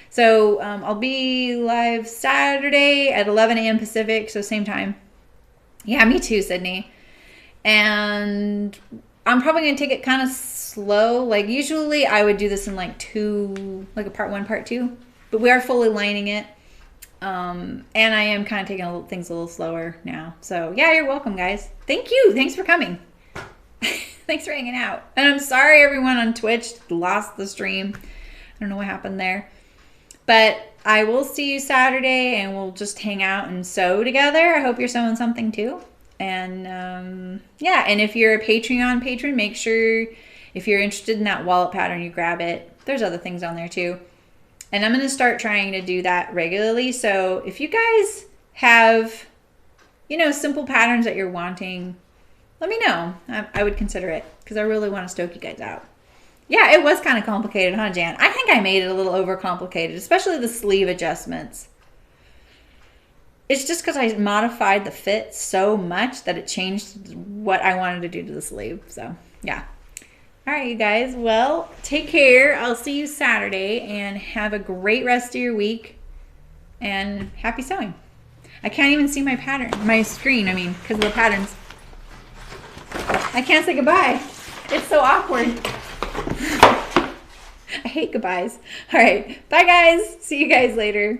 Speaker 1: So I'll be live Saturday at 11 a.m. Pacific, so same time. Yeah, me too, Sydney. And I'm probably going to take it kind of slow. Like usually I would do this in like a part 1, part 2. But we are fully lining it. And I am kind of taking things a little slower now. So yeah, you're welcome, guys. Thank you. Thanks for coming. Thanks for hanging out. And I'm sorry everyone on Twitch lost the stream. I don't know what happened there. But I will see you Saturday and we'll just hang out and sew together. I hope you're sewing something too. And yeah, and if you're a Patreon patron, make sure if you're interested in that wallet pattern, you grab it. There's other things on there too. And I'm going to start trying to do that regularly. So if you guys have, you know, simple patterns that you're wanting, let me know. I would consider it because I really want to stoke you guys out. Yeah, it was kind of complicated, huh, Jan? I think I made it a little overcomplicated, especially the sleeve adjustments. It's just because I modified the fit so much that it changed what I wanted to do to the sleeve. So, yeah. All right, you guys. Well, take care. I'll see you Saturday, and have a great rest of your week. And happy sewing. I can't even see my pattern, my screen, I mean, because of the patterns. I can't say goodbye. It's so awkward. I hate goodbyes. All right. Bye, guys. See you guys later.